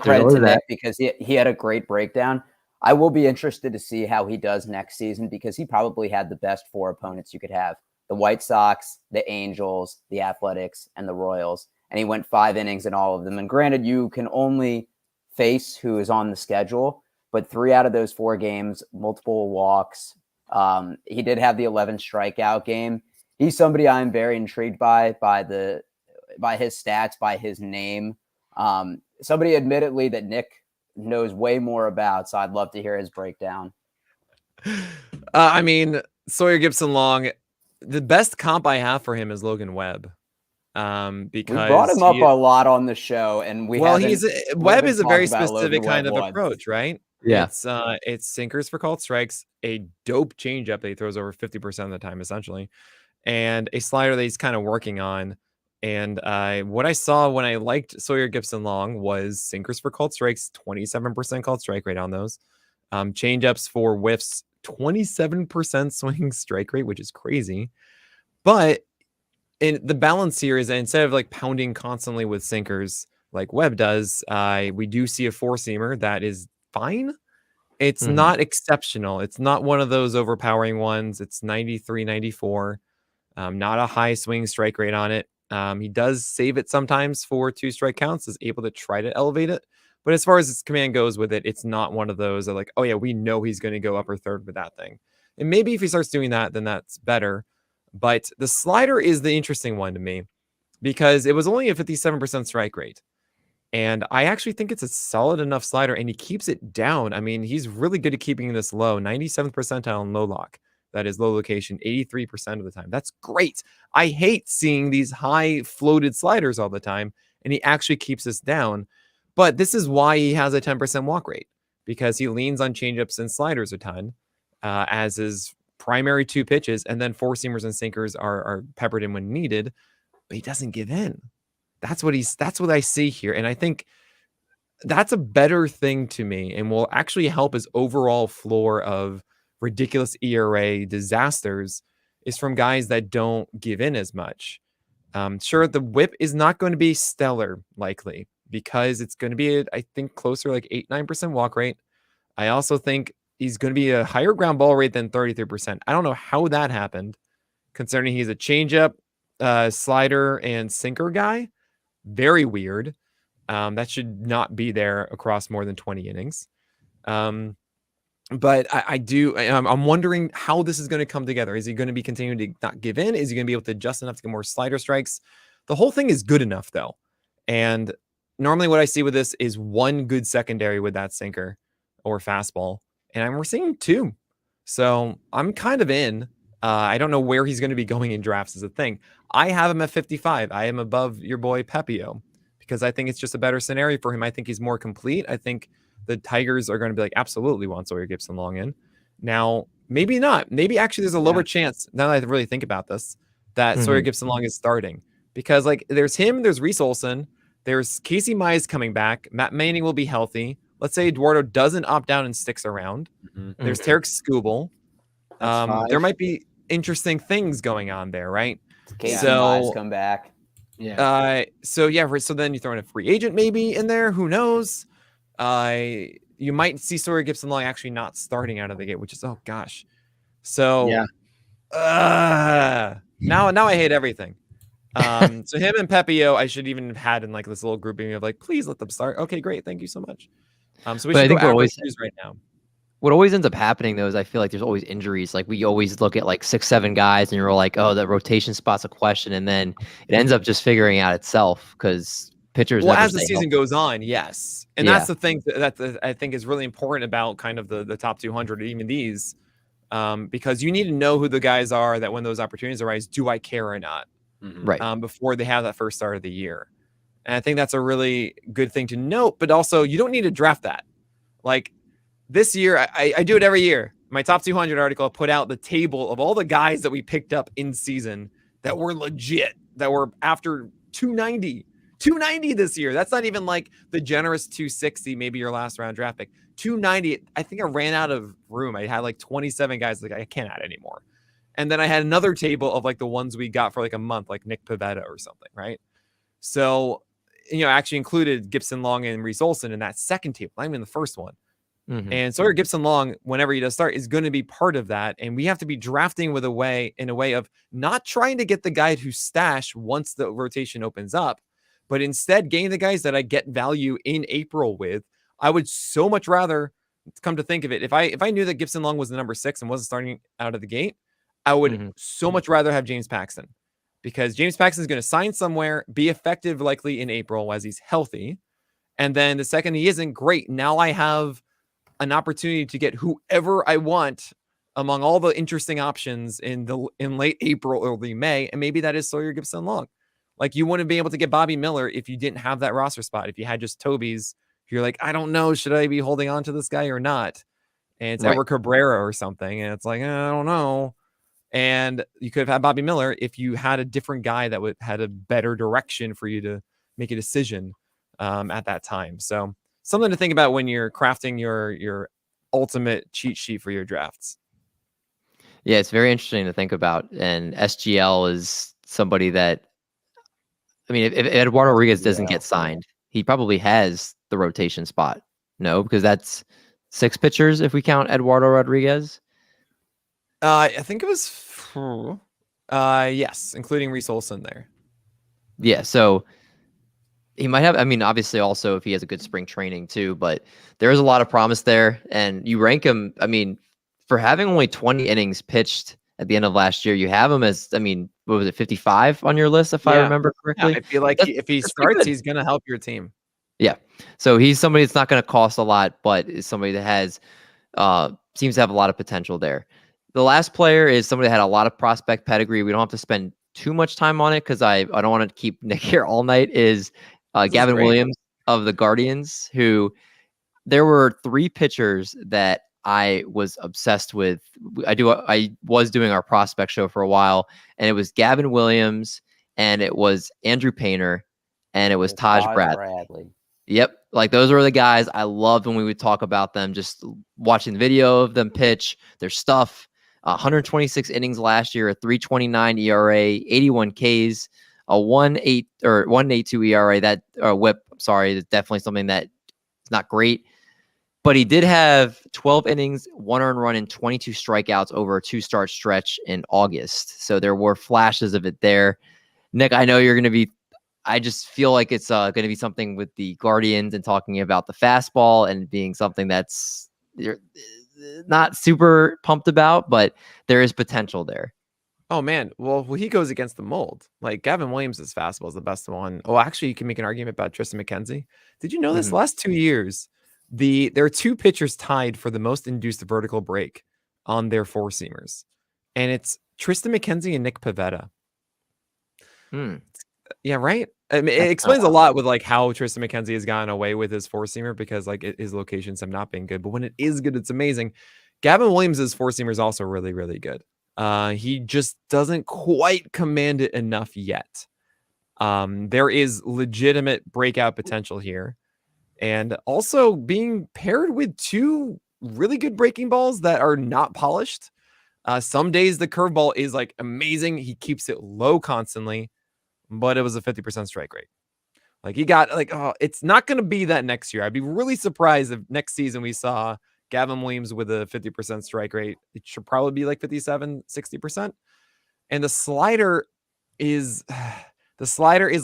Speaker 3: credit to Nick because he had a great breakdown. I will be interested to see how he does next season because he probably had the best 4 opponents you could have. The White Sox, the Angels, the Athletics, and the Royals. And he went 5 innings in all of them. And granted, you can only face who is on the schedule, but 3 out of those 4 games, multiple walks. He did have the 11 strikeout game. He's somebody I'm very intrigued by his stats, by his name. Somebody admittedly that Nick knows way more about, so I'd love to hear his breakdown.
Speaker 4: I mean, Sawyer Gipson-Long, the best comp I have for him is Logan Webb. Because
Speaker 3: we brought him up a lot on the show, and Webb is
Speaker 4: a very specific kind of approach, right?
Speaker 1: Yeah,
Speaker 4: it's sinkers for called strikes, a dope changeup that he throws over 50% of the time, essentially, and a slider that he's kind of working on. And what I saw when I liked Sawyer Gipson-Long was sinkers for called strikes, 27% called strike rate on those, changeups for whiffs, 27% swing strike rate, which is crazy, but in the balance here is that instead of like pounding constantly with sinkers like Webb does, we do see a 4-seamer that is fine. It's not exceptional. It's not one of those overpowering ones. It's 93, 94. Not a high swing strike rate on it. He does save it sometimes for 2 strike counts, is able to try to elevate it. But as far as his command goes with it, it's not one of those that like, oh yeah, we know he's going to go upper third with that thing. And maybe if he starts doing that, then that's better. But the slider is the interesting one to me because it was only a 57% strike rate. And I actually think it's a solid enough slider, and he keeps it down. I mean, he's really good at keeping this low, 97th percentile in low lock. That is low location, 83% of the time. That's great. I hate seeing these high floated sliders all the time, and he actually keeps this down. But this is why he has a 10% walk rate, because he leans on changeups and sliders a ton as his primary 2 pitches, and then 4-seamers and sinkers are peppered in when needed, but he doesn't give in. That's what I see here. And I think that's a better thing to me and will actually help his overall floor of ridiculous ERA disasters is from guys that don't give in as much. Sure, the whip is not going to be stellar likely because it's going to be, I think, closer like 8-9% walk rate. I also think he's going to be a higher ground ball rate than 33%. I don't know how that happened, considering he's a changeup, slider, and sinker guy. Very weird. That should not be there across more than 20 innings. But I'm wondering how this is going to come together. Is he going to be continuing to not give in? Is he going to be able to adjust enough to get more slider strikes? The whole thing is good enough, though. And normally what I see with this is 1 good secondary with that sinker or fastball. And we're seeing 2. So I'm kind of in. I don't know where he's going to be going in drafts is a thing. I have him at 55. I am above your boy Pepio because I think it's just a better scenario for him. I think he's more complete. I think the Tigers are going to be like, absolutely want Sawyer Gipson-Long in. Now, maybe not. Maybe actually there's a lower chance, now that I really think about this, that Sawyer Gipson-Long is starting. Because like there's him, there's Reese Olson, there's Casey Mize coming back, Matt Manning will be healthy. Let's say Eduardo doesn't opt out and sticks around. There's Tarek Skubal. There might be interesting things going on there, right?
Speaker 3: Casey Mize come back.
Speaker 4: So then you throw in a free agent maybe in there. Who knows? You might see Sawyer Gipson-Long actually not starting out of the gate, which is So now I hate everything. So him and Pepio, I should even have had in like this little grouping of like, please let them start. Okay, great, thank you so much. So we should go average right now.
Speaker 1: What always ends up happening though is I feel like there's always injuries. Like we always look at like 6-7 guys, and you're like, oh, the rotation spot's a question, and then it ends up just figuring out itself because pitchers.
Speaker 4: Well, as the season goes on, yes, and that's the thing that I think is really important about kind of the top 200, even these, because you need to know who the guys are that when those opportunities arise, do I care or not,
Speaker 1: right?
Speaker 4: Before they have that first start of the year, and I think that's a really good thing to note. But also, you don't need to draft that, like. This year, I do it every year. My top 200 article put out the table of all the guys that we picked up in season that were legit, that were after 290 this year. That's not even like the generous 260, maybe your last round draft pick. 290, I think I ran out of room. I had like 27 guys, like I can't add anymore. And then I had another table of like the ones we got for like a month, like Nick Pivetta or something, right? So, I actually included Gipson-Long and Reese Olson in that second table, not even the first one. And Sawyer Gipson-Long, whenever he does start, is going to be part of that. And we have to be drafting in a way of not trying to get the guy who's stash once the rotation opens up, but instead getting the guys that I get value in April with. I would so much rather, come to think of it, if I knew that Gipson-Long was the number 6 and wasn't starting out of the gate, I would so much rather have James Paxton, because James Paxton is going to sign somewhere, be effective likely in April as he's healthy. And then the second he isn't, great. Now I have an opportunity to get whoever I want among all the interesting options in late April, early May, and maybe that is Sawyer Gipson-Long. Like you wouldn't be able to get Bobby Miller if you didn't have that roster spot. If you had just Toby's, you're like, I don't know, should I be holding on to this guy or not? And it's Edward Cabrera or something, and it's like, I don't know. And you could have had Bobby Miller if you had a different guy that had a better direction for you to make a decision at that time. So something to think about when you're crafting your ultimate cheat sheet for your drafts.
Speaker 1: Yeah, it's very interesting to think about. And SGL is somebody that, I mean, if Eduardo Rodriguez doesn't get signed, he probably has the rotation spot. No, because that's 6 pitchers if we count Eduardo Rodriguez.
Speaker 4: I think it was, yes, including Reese Olson there.
Speaker 1: Yeah, so he might have, I mean, obviously also if he has a good spring training too, but there is a lot of promise there. And you rank him, I mean, for having only 20 innings pitched at the end of last year, you have him as, I mean, what was it, 55 on your list, if I remember correctly?
Speaker 4: Yeah, I feel like if he starts, he's going to help your team.
Speaker 1: Yeah. So he's somebody that's not going to cost a lot, but is somebody that has, seems to have a lot of potential there. The last player is somebody that had a lot of prospect pedigree. We don't have to spend too much time on it because I don't want to keep Nick here all night, is Gavin Williams of the Guardians, who there were 3 pitchers that I was obsessed with. I was doing our prospect show for a while, and it was Gavin Williams, and it was Andrew Painter, and it was Taj Bradley. Yep. Like those were the guys I loved when we would talk about them, just watching the video of them pitch, their stuff. 126 innings last year, a 3.29 ERA, 81 Ks, a 1.8 or 1.82 ERA. That WHIP, sorry, is definitely something that is not great. But he did have 12 innings, 1 earned run, and 22 strikeouts over a 2-start stretch in August. So there were flashes of it there. Nick, I know you're going to be, I just feel like it's going to be something with the Guardians and talking about the fastball and being something that's you're not super pumped about, but there is potential there.
Speaker 4: Oh man, well he goes against the mold. Like Gavin Williams' fastball is the best one. Oh, actually, you can make an argument about Tristan McKenzie. Did you know this? Last 2 years, there are 2 pitchers tied for the most induced vertical break on their 4-seamers, and it's Tristan McKenzie and Nick Pivetta. Yeah, right. I mean, it explains a lot with like how Tristan McKenzie has gotten away with his four-seamer because like his locations have not been good. But when it is good, it's amazing. Gavin Williams' four-seamer is also really, really good. He just doesn't quite command it enough yet. There is legitimate breakout potential here. And also being paired with two really good breaking balls that are not polished. Some days the curveball is like amazing. He keeps it low constantly, but it was a 50% strike rate. Like he got like, oh, it's not going to be that next year. I'd be really surprised if next season we saw Gavin Williams with a 50% strike rate. It should probably be like 57, 60%. And the slider is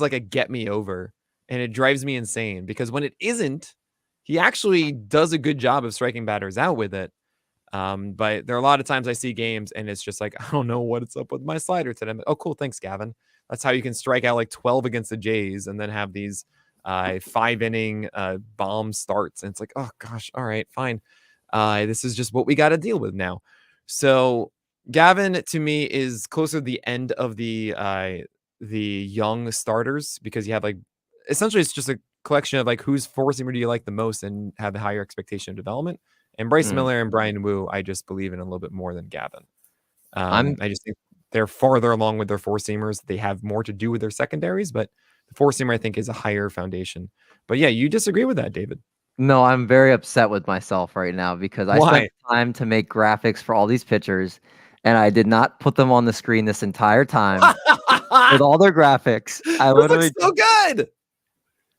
Speaker 4: like a get me over, and it drives me insane because when it isn't, he actually does a good job of striking batters out with it. But there are a lot of times I see games and it's just like, I don't know what's up with my slider today. Oh, cool. Thanks, Gavin. That's how you can strike out like 12 against the Jays and then have these 5-inning bomb starts. And it's like, oh gosh, all right, fine. This is just what we got to deal with now. So Gavin to me is closer to the end of the young starters because you have like, essentially it's just a collection of like whose four-seamer do you like the most and have the higher expectation of development. And Bryce Miller and Brian Wu, I just believe in a little bit more than Gavin. I just think they're farther along with their four-seamers. They have more to do with their secondaries, but the four-seamer, I think, is a higher foundation. But yeah, you disagree with that, David.
Speaker 1: No, I'm very upset with myself right now because I spent time to make graphics for all these pitchers, and I did not put them on the screen this entire time with all their graphics. I literally
Speaker 4: so good.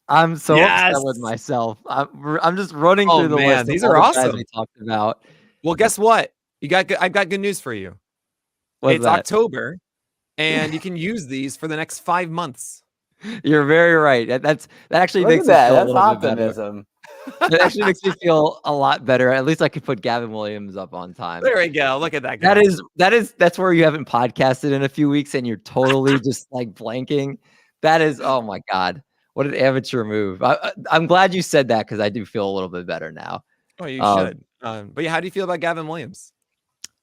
Speaker 1: I'm so upset with myself. I'm just running through the list.
Speaker 4: These are awesome.
Speaker 1: We talked about.
Speaker 4: Well, guess what? I've got good news for you. It's October, and you can use these for the next 5 months.
Speaker 1: You're very right. That actually makes me feel a little bit better. It actually makes me feel a lot better. At least I could put Gavin Williams up on time.
Speaker 4: There we go. Look at that guy.
Speaker 1: That's where you haven't podcasted in a few weeks and you're totally just like blanking. That is, oh my God. What an amateur move. I'm glad you said that because I do feel a little bit better now.
Speaker 4: Oh, you should. But yeah, how do you feel about Gavin Williams?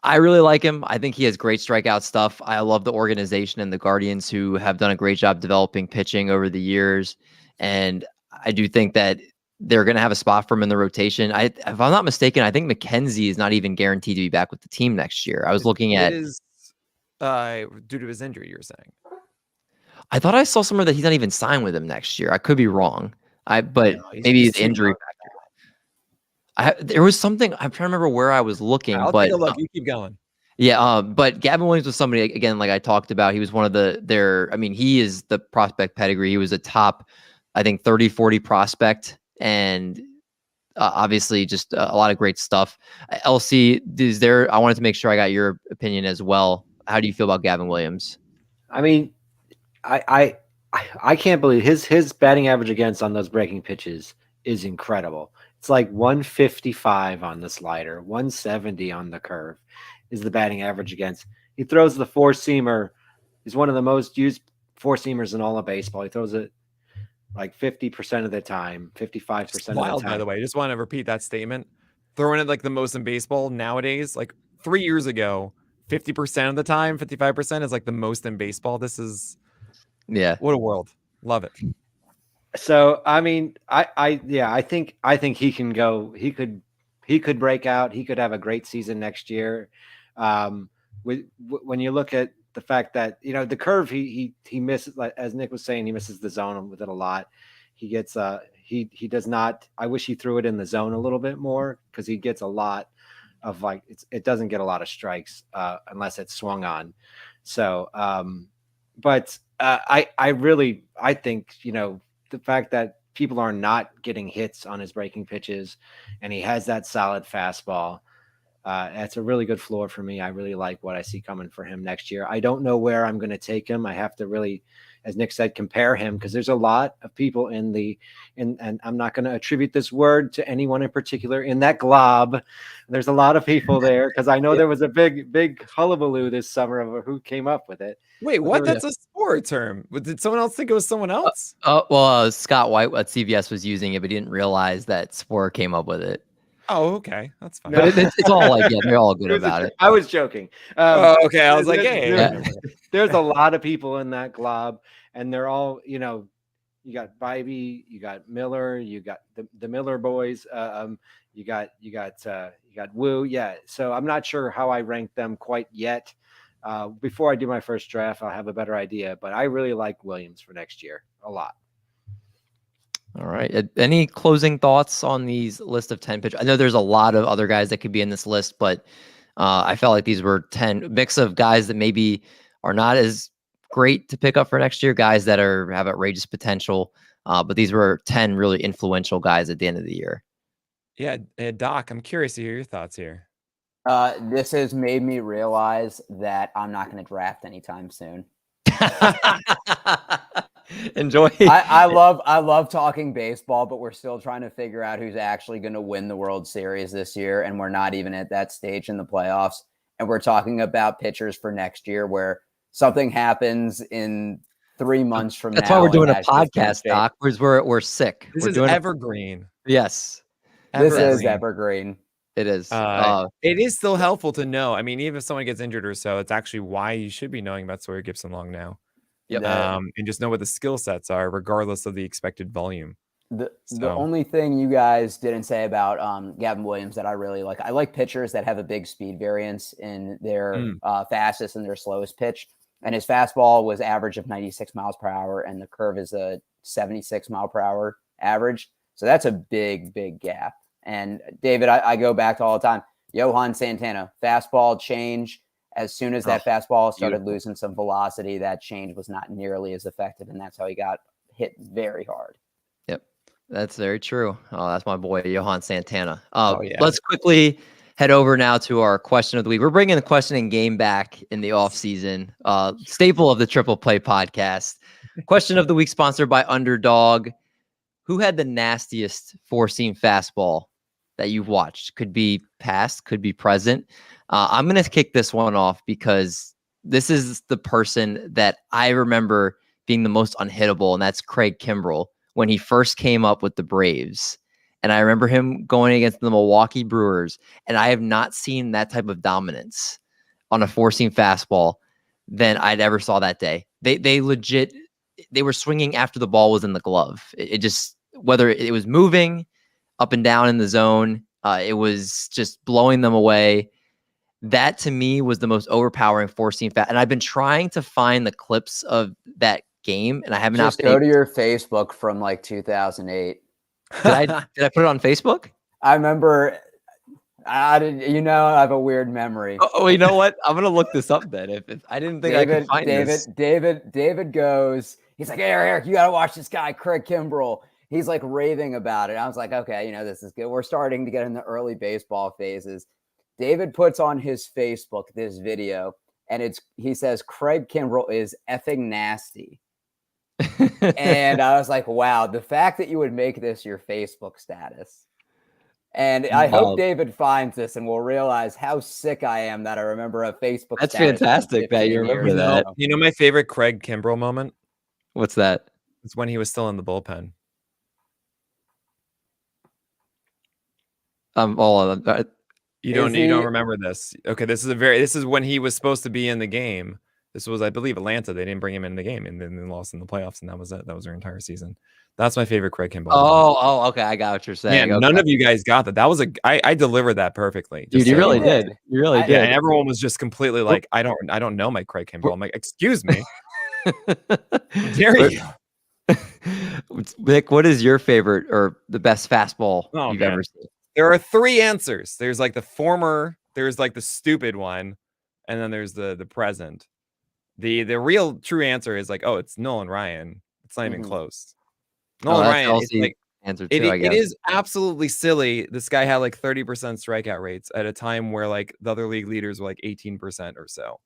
Speaker 1: I really like him. I think he has great strikeout stuff. I love the organization and the Guardians who have done a great job developing pitching over the years. And I do think that they're going to have a spot for him in the rotation. If I'm not mistaken, I think McKenzie is not even guaranteed to be back with the team next year. I was looking at...
Speaker 4: It is due to his injury, you're saying?
Speaker 1: I thought I saw somewhere that he's not even signed with him next year. I could be wrong. Maybe his injury factor. There was something. I'm trying to remember where I was looking.
Speaker 4: I'll take a look. You keep going.
Speaker 1: Yeah. But Gavin Williams was somebody, again, like I talked about. He was one of he is the prospect pedigree. He was a top, I think, 30-40 prospect. And obviously just a lot of great stuff. LC, I wanted to make sure I got your opinion as well. How do you feel about Gavin Williams?
Speaker 2: I mean, I can't believe his batting average against on those breaking pitches is incredible. It's like 155 on the slider, 170 on the curve is the batting average against. He throws the four-seamer. He's one of the most used four-seamers in all of baseball. He throws it like 50% of the time, 55% of the time.
Speaker 4: By the way, I just want to repeat that statement. Throwing it like the most in baseball nowadays, like 3 years ago, 50% of the time, 55% is like the most in baseball. This is...
Speaker 1: Yeah.
Speaker 4: What a world. Love it.
Speaker 2: So, I mean, I think he can go, he could break out. He could have a great season next year. When you look at the fact that, the curve, he misses, like, as Nick was saying, he misses the zone with it a lot. He gets, he does not, I wish he threw it in the zone a little bit more because he gets a lot of like, it doesn't get a lot of strikes unless it's swung on. So, but I think, the fact that people are not getting hits on his breaking pitches and he has that solid fastball, that's a really good floor for me. I really like what I see coming for him next year. I don't know where I'm going to take him. I have to really, as Nick said, compare him because there's a lot of people and I'm not going to attribute this word to anyone in particular in that glob. There's a lot of people there because I know there was a big hullabaloo this summer of who came up with it.
Speaker 4: Wait, what? That's a sport term. Did someone else think it was someone else?
Speaker 1: Scott White at CBS was using it, but he didn't realize that Spore came up with it.
Speaker 4: Oh, okay. That's fine.
Speaker 1: But it's all like, they're all good about it.
Speaker 2: I was joking.
Speaker 4: Okay. I was like, hey.
Speaker 2: There's a lot of people in that glob. and they're all, you got Bybee, you got Miller, you got the Miller boys, you got Wu. Yeah. So I'm not sure how I rank them quite yet. Before I do my first draft, I'll have a better idea, but I really like Williams for next year a lot.
Speaker 1: All right. Any closing thoughts on these list of 10 pitchers? I know there's a lot of other guys that could be in this list, but I felt like these were 10 mix of guys that maybe are not as great to pick up for next year, guys that have outrageous potential. But these were 10 really influential guys at the end of the year.
Speaker 4: Yeah, Doc, I'm curious to hear your thoughts here.
Speaker 3: This has made me realize that I'm not going to draft anytime soon.
Speaker 1: Enjoy.
Speaker 3: I love talking baseball, but we're still trying to figure out who's actually going to win the World Series this year, and we're not even at that stage in the playoffs. And we're talking about pitchers for next year, where something happens in 3 months from now.
Speaker 1: That's why we're doing a podcast, Doc. We're sick.
Speaker 4: This
Speaker 1: we're
Speaker 4: is
Speaker 1: doing
Speaker 4: evergreen.
Speaker 1: Yes,
Speaker 3: this is evergreen.
Speaker 1: It is.
Speaker 4: It is still helpful to know. I mean, even if someone gets injured or so, it's actually why you should be knowing about Sawyer Gipson-Long now.
Speaker 1: Yep.
Speaker 4: And just know what the skill sets are, regardless of the expected volume.
Speaker 3: The only thing you guys didn't say about Gavin Williams that I really like, I like pitchers that have a big speed variance in their fastest and their slowest pitch. And his fastball was average of 96 miles per hour, and the curve is a 76 mile per hour average. So that's a big, big gap. And David, I go back to all the time. Johan Santana, fastball change. As soon as that fastball started losing some velocity, that change was not nearly as effective, and that's how he got hit very hard.
Speaker 1: Yep, that's very true. Oh, that's my boy, Johan Santana.
Speaker 4: Yeah.
Speaker 1: Let's quickly head over now to our question of the week. We're bringing the questioning game back in the offseason, staple of the Triple Play podcast. Question of the week sponsored by Underdog. Who had the nastiest four-seam fastball that you've watched? Could be past, could be present. I'm going to kick this one off because this is the person that I remember being the most unhittable, and that's Craig Kimbrell when he first came up with the Braves. And I remember him going against the Milwaukee Brewers, and I have not seen that type of dominance on a four-seam fastball than I'd ever saw that day. They legit, they were swinging after the ball was in the glove. It just, whether it was moving up and down in the zone, it was just blowing them away. That to me was the most overpowering four-seam fast. And I've been trying to find the clips of that game, and I have not.
Speaker 3: Just go to your Facebook from like 2008.
Speaker 1: Did I put it on Facebook?
Speaker 3: I remember. I have a weird memory.
Speaker 1: Oh, you know what? I'm gonna look this up then. If I didn't think I could find this.
Speaker 3: David goes. He's like, hey, Eric, you gotta watch this guy, Craig Kimbrell. He's like raving about it. I was like, okay, this is good. We're starting to get in the early baseball phases. David puts on his Facebook this video, and he says Craig Kimbrell is effing nasty. And I was like, wow, the fact that you would make this your Facebook status. And I hope David finds this and will realize how sick I am that I remember a Facebook
Speaker 1: That's
Speaker 3: status.
Speaker 1: fantastic that you remember that.
Speaker 4: You know my favorite Craig Kimbrell moment?
Speaker 1: What's that?
Speaker 4: It's when he was still in the bullpen. You don't remember this. Okay, this is when he was supposed to be in the game. This was, I believe, Atlanta. They didn't bring him in the game, and then they lost in the playoffs, and that was it. That was their entire season. That's my favorite Craig Kimbrell.
Speaker 1: Oh, okay. I got what you're saying.
Speaker 4: Yeah, none of you guys got that. That was I delivered that perfectly.
Speaker 1: Dude, you really did. You really did.
Speaker 4: Yeah, and everyone was just completely like, I don't know my Craig Kimbrell. I'm like, excuse me. How dare you?
Speaker 1: Nick, what is your favorite or the best fastball you've ever seen?
Speaker 4: There are three answers. There's like the former, there's like the stupid one, and then there's the present. The real true answer is like, it's Nolan Ryan. It's not even close. Nolan Ryan is like
Speaker 1: answer too, I guess.
Speaker 4: It is absolutely silly. This guy had like 30% strikeout rates at a time where like the other league leaders were like 18% or so.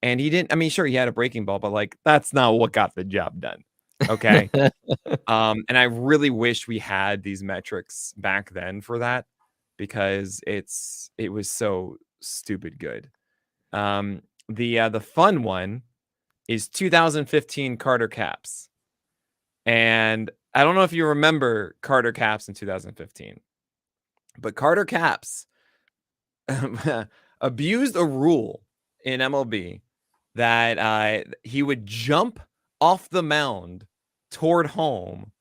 Speaker 4: And he didn't, I mean, sure, he had a breaking ball, but like that's not what got the job done. Okay. And I really wish we had these metrics back then for that, because it was so stupid good. The fun one is 2015 Carter Capps. And I don't know if you remember Carter Capps in 2015, but Carter Capps abused a rule in MLB that he would jump off the mound toward home.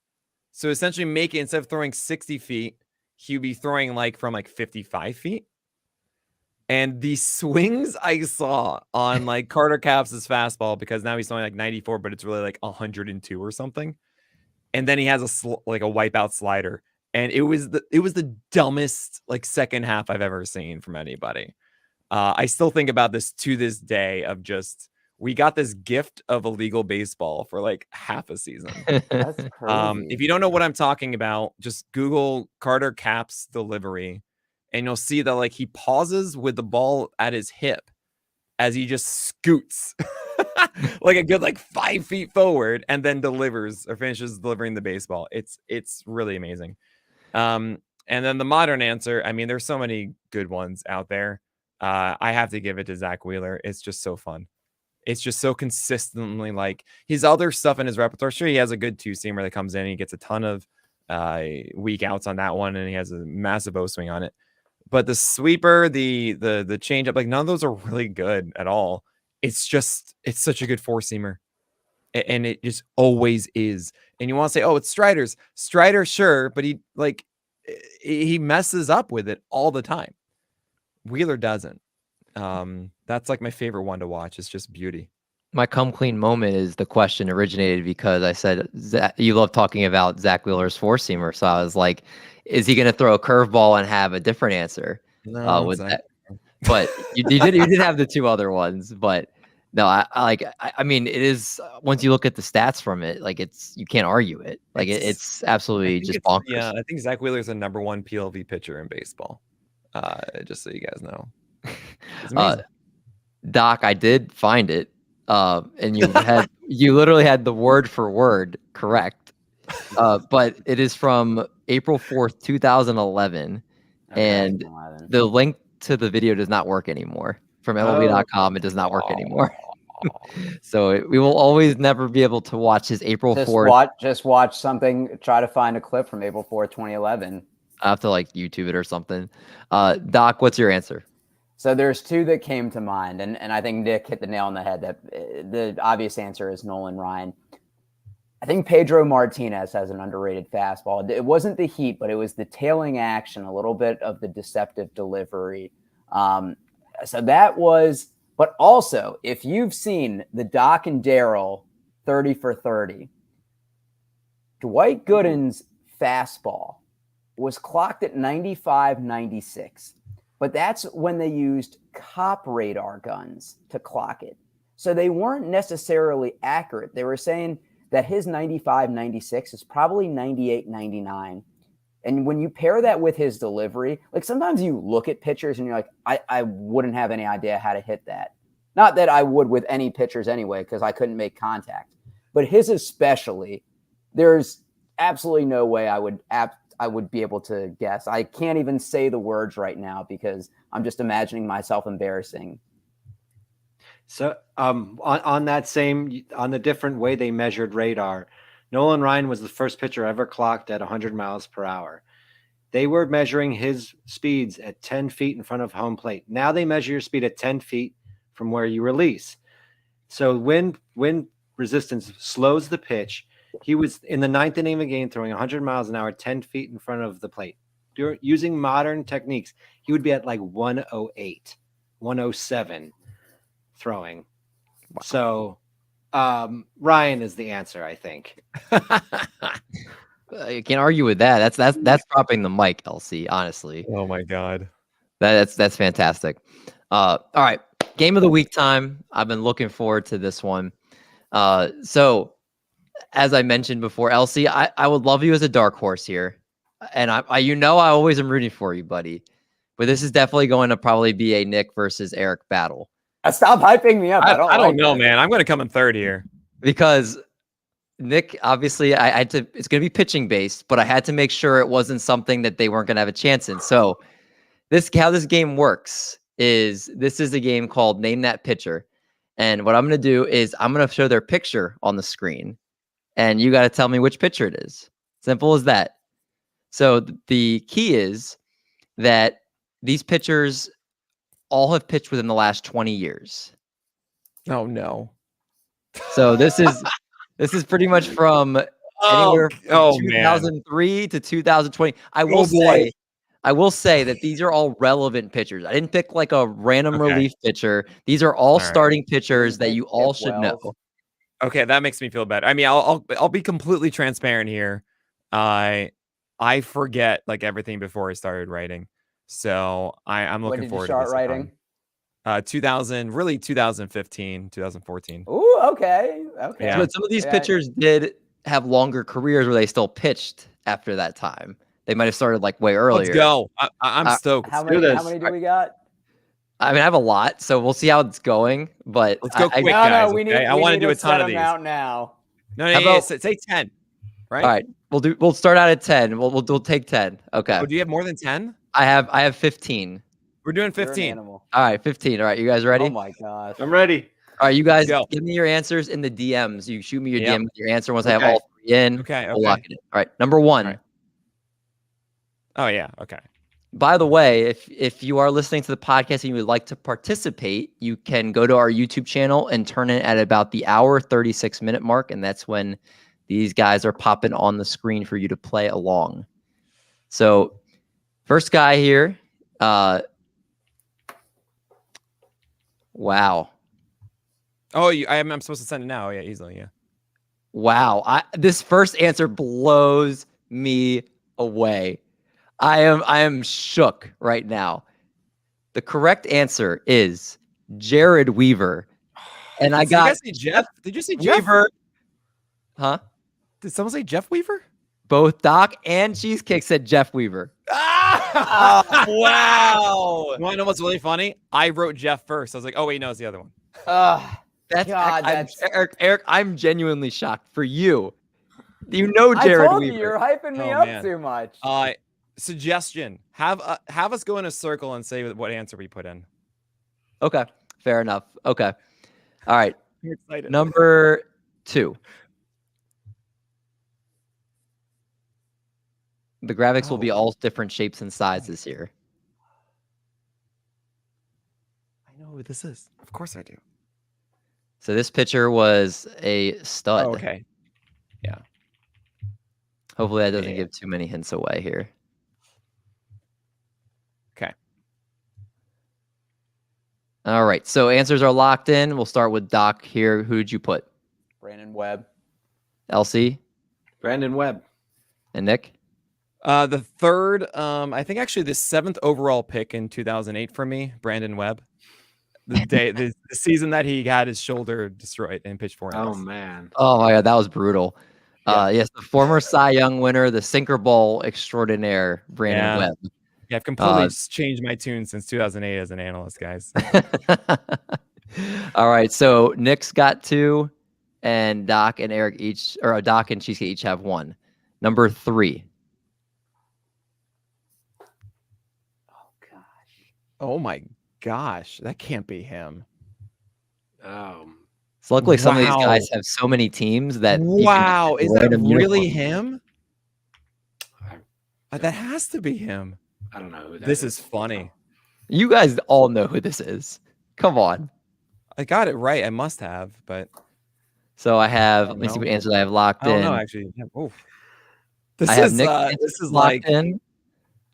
Speaker 4: So essentially instead of throwing 60 feet, he would be throwing from 55 feet. And the swings I saw on Carter Capps' fastball, because now he's throwing 94, but it's really 102 or something. And then he has a wipeout slider. And it was the dumbest second half I've ever seen from anybody. I still think about this to this day of just, we got this gift of illegal baseball for half a season.
Speaker 3: That's crazy.
Speaker 4: If you don't know what I'm talking about, just Google Carter Capps delivery, and you'll see that he pauses with the ball at his hip as he just scoots a good 5 feet forward, and then finishes delivering the baseball. It's really amazing. And then the modern answer, I mean, there's so many good ones out there. I have to give it to Zach Wheeler. It's just so fun. It's just so consistently his other stuff in his repertoire. Sure, he has a good two-seamer that comes in. He gets a ton of weak outs on that one, and he has a massive O swing on it. But the sweeper, the changeup, none of those are really good at all. It's such a good four-seamer. And it just always is. And you want to say, oh, it's Strider, sure, but he messes up with it all the time. Wheeler doesn't. That's my favorite one to watch. It's just beauty.
Speaker 1: My come clean moment is the question originated because I said, you love talking about Zach Wheeler's four-seamer. So I was like, is he going to throw a curveball and have a different answer?
Speaker 4: No,
Speaker 1: with that? But you did have the two other ones, but no, I mean, it is, once you look at the stats from it, you can't argue it. It's absolutely just bonkers.
Speaker 4: Yeah, I think Zach Wheeler is the number one PLV pitcher in baseball. Just so you guys know. It's amazing.
Speaker 1: Doc, I did find it. And you literally had the word for word correct. But it is from April 4th, 2011. And the link to the video does not work anymore. From MLB.com, it does not work anymore. So we will always never be able to watch his April 4th.
Speaker 3: Just watch something, try to find a clip from April 4th, 2011.
Speaker 1: I have to YouTube it or something. Doc, what's your answer?
Speaker 3: So there's two that came to mind, and I think Nick hit the nail on the head. That the obvious answer is Nolan Ryan. I think Pedro Martinez has an underrated fastball. It wasn't the heat, but it was the tailing action, a little bit of the deceptive delivery. So that was, but also if you've seen the Doc and Daryl 30 for 30, Dwight Gooden's fastball was clocked at 95, 96. But that's when they used cop radar guns to clock it. So they weren't necessarily accurate. They were saying that his 95, 96 is probably 98, 99. And when you pair that with his delivery, sometimes you look at pitchers and you're like, I wouldn't have any idea how to hit that. Not that I would with any pitchers anyway, because I couldn't make contact. But his especially, there's absolutely no way I would be able to guess. I can't even say the words right now because I'm just imagining myself embarrassing.
Speaker 2: So on the different way they measured radar, Nolan Ryan was the first pitcher ever clocked at 100 miles per hour. They were measuring his speeds at 10 feet in front of home plate. Now they measure your speed at 10 feet from where you release. So when resistance slows the pitch, he was in the ninth inning of a game throwing 100 miles an hour, 10 feet in front of the plate. Using modern techniques, he would be at 108, 107 throwing. Wow. So Ryan is the answer, I think.
Speaker 1: You can't argue with that. That's dropping the mic, LC, honestly.
Speaker 4: Oh my God.
Speaker 1: That's fantastic. All right. Game of the week time. I've been looking forward to this one. So as I mentioned before, LC, I would love you as a dark horse here. And I always am rooting for you, buddy. But this is definitely going to probably be a Nick versus Eric battle.
Speaker 3: Stop hyping me up.
Speaker 4: I don't know, man. I'm going to come in third here.
Speaker 1: Because Nick, obviously, it's going to be pitching based, but I had to make sure it wasn't something that they weren't going to have a chance in. So how this game works is this is a game called Name That Pitcher. And what I'm going to do is I'm going to show their picture on the screen. And you got to tell me which pitcher it is. Simple as that. So the key is that these pitchers all have pitched within the last 20 years.
Speaker 4: Oh, no.
Speaker 1: So this is This is pretty much from anywhere from 2003 to 2020. I will say that these are all relevant pitchers. I didn't pick like a random relief pitcher. These are all starting pitchers that you all should know.
Speaker 4: Okay, that makes me feel better. I mean, I'll be completely transparent here. I forget like everything before I started writing, so I'm looking forward to this.
Speaker 3: When did you start writing?
Speaker 4: 2015, 2014.
Speaker 3: Ooh, okay.
Speaker 1: Yeah. But some of these pitchers did have longer careers where they still pitched after that time. They might have started like way earlier.
Speaker 4: Let's go. I'm stoked.
Speaker 3: How many do we got?
Speaker 1: I mean, I have a lot, so we'll see how it's going. But
Speaker 4: let's go quick, guys.
Speaker 3: I
Speaker 4: want to do a ton of these.
Speaker 3: Out now.
Speaker 4: No, say 10. Right.
Speaker 1: All right. We'll start out at 10. We'll take 10. Okay.
Speaker 4: Oh, do you have more than 10?
Speaker 1: I have 15.
Speaker 4: We're doing 15.
Speaker 1: All right, 15. All right, you guys ready?
Speaker 3: Oh my gosh.
Speaker 2: I'm ready.
Speaker 1: All right, you guys give me your answers in the DMs. You shoot me your DM with your answer once I have all three in.
Speaker 4: Okay.
Speaker 1: We'll lock it in. All right, number 1.
Speaker 4: Right. Oh yeah. Okay.
Speaker 1: By the way, if you are listening to the podcast and you would like to participate, you can go to our YouTube channel and turn it at about the hour 36-minute mark, and that's when these guys are popping on the screen for you to play along. So, first guy here. Wow.
Speaker 4: Oh, I'm supposed to send it now. Yeah, easily. Yeah.
Speaker 1: Wow. This first answer blows me away. I am shook right now. The correct answer is Jared Weaver. And I got...
Speaker 4: Did you guys say Jeff? Did you say Jeff?
Speaker 1: Weaver? Huh?
Speaker 4: Did someone say Jeff Weaver?
Speaker 1: Both Doc and Cheesecake said Jeff Weaver.
Speaker 4: Wow. You want to know what's really funny? I wrote Jeff first. I was like, oh, wait, no, it's the other one.
Speaker 1: Eric, I'm genuinely shocked for you. You know Jared Weaver.
Speaker 3: You're hyping me up too much.
Speaker 4: Suggestion: have us go in a circle and say what answer we put in.
Speaker 1: Okay, fair enough. Okay, all right.
Speaker 4: I'm excited.
Speaker 1: Number 2. The graphics will be all different shapes and sizes here.
Speaker 4: I know who this is. Of course I do.
Speaker 1: So this pitcher was a stud.
Speaker 4: Oh, okay. Yeah.
Speaker 1: Hopefully that doesn't give too many hints away here.
Speaker 4: Okay.
Speaker 1: All right. So answers are locked in. We'll start with Doc here. Who did you put?
Speaker 3: Brandon Webb.
Speaker 1: LC?
Speaker 2: Brandon Webb.
Speaker 1: And Nick?
Speaker 4: The third, I think actually the 7th overall pick in 2008 for me, Brandon Webb. The season that he had his shoulder destroyed and pitched 4 innings.
Speaker 2: Oh man.
Speaker 1: Oh my God, that was brutal. Yes, the former Cy Young winner, the sinker ball extraordinaire, Brandon Webb.
Speaker 4: Yeah, I've completely changed my tune since 2008 as an analyst, guys.
Speaker 1: All right, so Nick's got 2, and Doc and Eric each, or Doc and Cheesecake each have 1. Number 3.
Speaker 4: Oh my gosh, that can't be him.
Speaker 1: So luckily some of these guys have so many teams that
Speaker 4: wow, is that really him? That has to be him.
Speaker 2: I don't know who that
Speaker 4: this is funny.
Speaker 1: You guys all know who this is. Come on.
Speaker 4: I got it right. I must have, but
Speaker 1: so I have. Let me see what answers I have locked in.
Speaker 4: No, actually. Oh.
Speaker 1: This is locked in.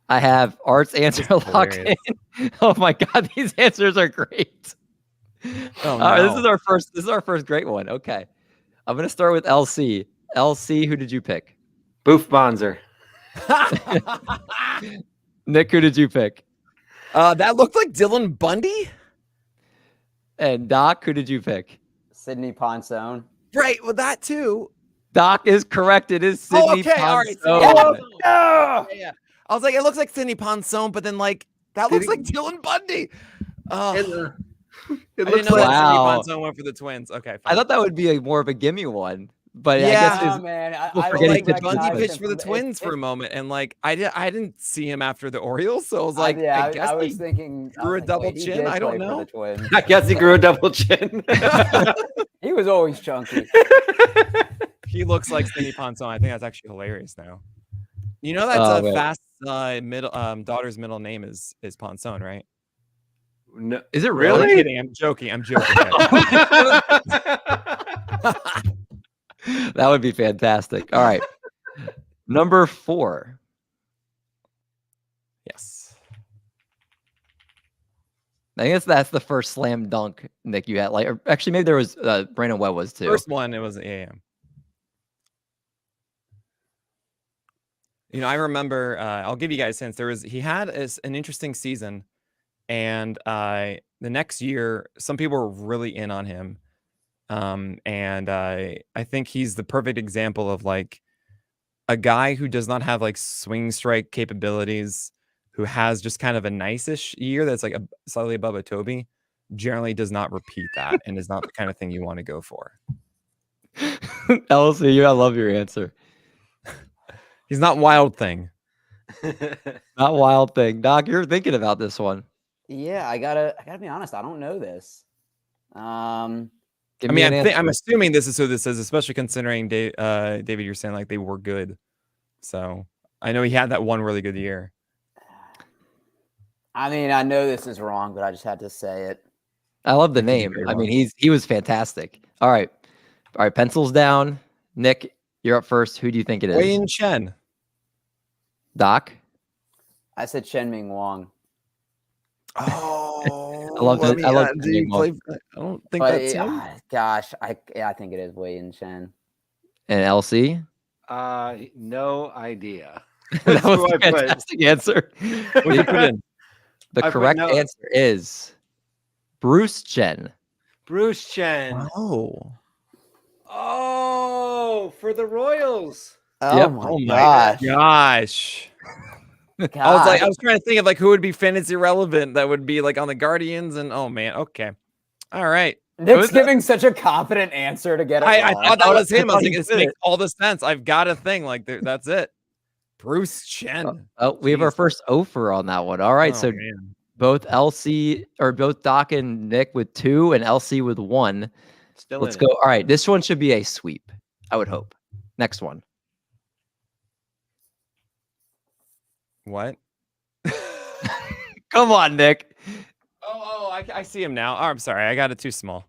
Speaker 1: I have Art's answer locked in. Oh my God, these answers are great.
Speaker 4: Oh, no.
Speaker 1: This is our first great one. Okay. I'm gonna start with LC. LC, who did you pick?
Speaker 2: Boof Bonzer.
Speaker 1: Nick, who did you pick?
Speaker 4: That looked like Dylan Bundy.
Speaker 1: And Doc, who did you pick?
Speaker 3: Sidney Ponson.
Speaker 4: Right, well, that too.
Speaker 1: Doc is correct. It is Sidney Ponson.
Speaker 4: All right. Yeah. I was like, it looks like Sidney Ponson, but then like that looks like Dylan Bundy. It looks like Sidney Ponson went for the Twins. Okay, fine.
Speaker 1: I thought that would be more of a gimme one, but
Speaker 3: yeah,
Speaker 1: I guess
Speaker 3: man,
Speaker 4: I like Bundy pitched for the Twins for a moment, and like I didn't see him after the Orioles, so I was like, I guess
Speaker 3: I was thinking
Speaker 4: grew a double chin. I don't know.
Speaker 2: I guess he grew a double chin.
Speaker 3: He was always chunky.
Speaker 4: He looks like Sidney Ponson. I think that's actually hilarious now. You know that's Fast daughter's middle name is Ponson, right?
Speaker 2: No,
Speaker 1: is it really?
Speaker 4: I'm kidding. I'm joking.
Speaker 1: That would be fantastic. All right. Number 4.
Speaker 4: Yes.
Speaker 1: I guess that's the first slam dunk, Nick, you had. Like, or actually, maybe there was Brandon Webb was too.
Speaker 4: First one, it was AM. You know, I remember. I'll give you guys hints. He had an interesting season, and the next year, some people were really in on him, and I think he's the perfect example of like a guy who does not have like swing strike capabilities, who has just kind of a nice-ish year that's like slightly above a Toby, generally does not repeat that and is not the kind of thing you want to go for.
Speaker 1: LC, I love your answer.
Speaker 4: He's not Wild Thing.
Speaker 1: Not Wild Thing. Doc, you're thinking about this one.
Speaker 3: Yeah, I gotta be honest. I don't know this.
Speaker 1: Give
Speaker 4: I
Speaker 1: me
Speaker 4: mean,
Speaker 1: an answer.
Speaker 4: I'm assuming this is who this is, especially considering David, you're saying like they were good. So I know he had that one really good year.
Speaker 3: I mean, I know this is wrong, but I just had to say it.
Speaker 1: I love the
Speaker 4: This is a
Speaker 1: name.
Speaker 4: great
Speaker 1: I mean,
Speaker 4: one.
Speaker 1: he was fantastic. All right. Pencils down. Nick, you're up first. Who do you think it is?
Speaker 4: Wayne Chen.
Speaker 1: Doc?
Speaker 3: I said Chen Ming Wong.
Speaker 4: Oh,
Speaker 1: I love that. I love Chen Ming Wong.
Speaker 4: I don't think
Speaker 3: But
Speaker 4: that's him.
Speaker 3: gosh, I think it is Wei Yin Chen.
Speaker 1: And LC?
Speaker 2: No idea.
Speaker 1: That
Speaker 2: Who
Speaker 1: was
Speaker 2: I
Speaker 1: a
Speaker 2: put.
Speaker 1: fantastic answer.
Speaker 4: What did you put in?
Speaker 1: The
Speaker 2: I put
Speaker 1: correct
Speaker 2: no.
Speaker 1: answer is Bruce Chen.
Speaker 2: Bruce Chen.
Speaker 4: Oh.
Speaker 2: Oh, for the Royals.
Speaker 3: Oh
Speaker 1: Yep.
Speaker 3: my
Speaker 4: Oh my
Speaker 3: gosh.
Speaker 4: gosh. I was trying to think of like who would be fantasy relevant that would be like on the Guardians, and oh man, okay. All right.
Speaker 3: Nick's giving such a confident answer to get it
Speaker 4: I
Speaker 3: wrong.
Speaker 4: thought that was him. I
Speaker 1: thought
Speaker 4: was
Speaker 1: he
Speaker 4: like, this
Speaker 1: did
Speaker 4: makes
Speaker 1: it.
Speaker 4: all the sense. I've got a thing. Like that's it. Bruce Chen.
Speaker 1: Oh, we have our
Speaker 4: Jeez.
Speaker 1: first offer on that one. All right.
Speaker 4: Oh,
Speaker 1: So
Speaker 4: man.
Speaker 1: both Doc and Nick with 2 and LC with 1.
Speaker 2: Still
Speaker 1: Let's
Speaker 2: in
Speaker 1: go.
Speaker 2: it.
Speaker 1: All right. This one should be a sweep, I would hope. Next one.
Speaker 4: What?
Speaker 1: Come on, Nick.
Speaker 4: I see him now. Oh, I'm sorry. I got it too small.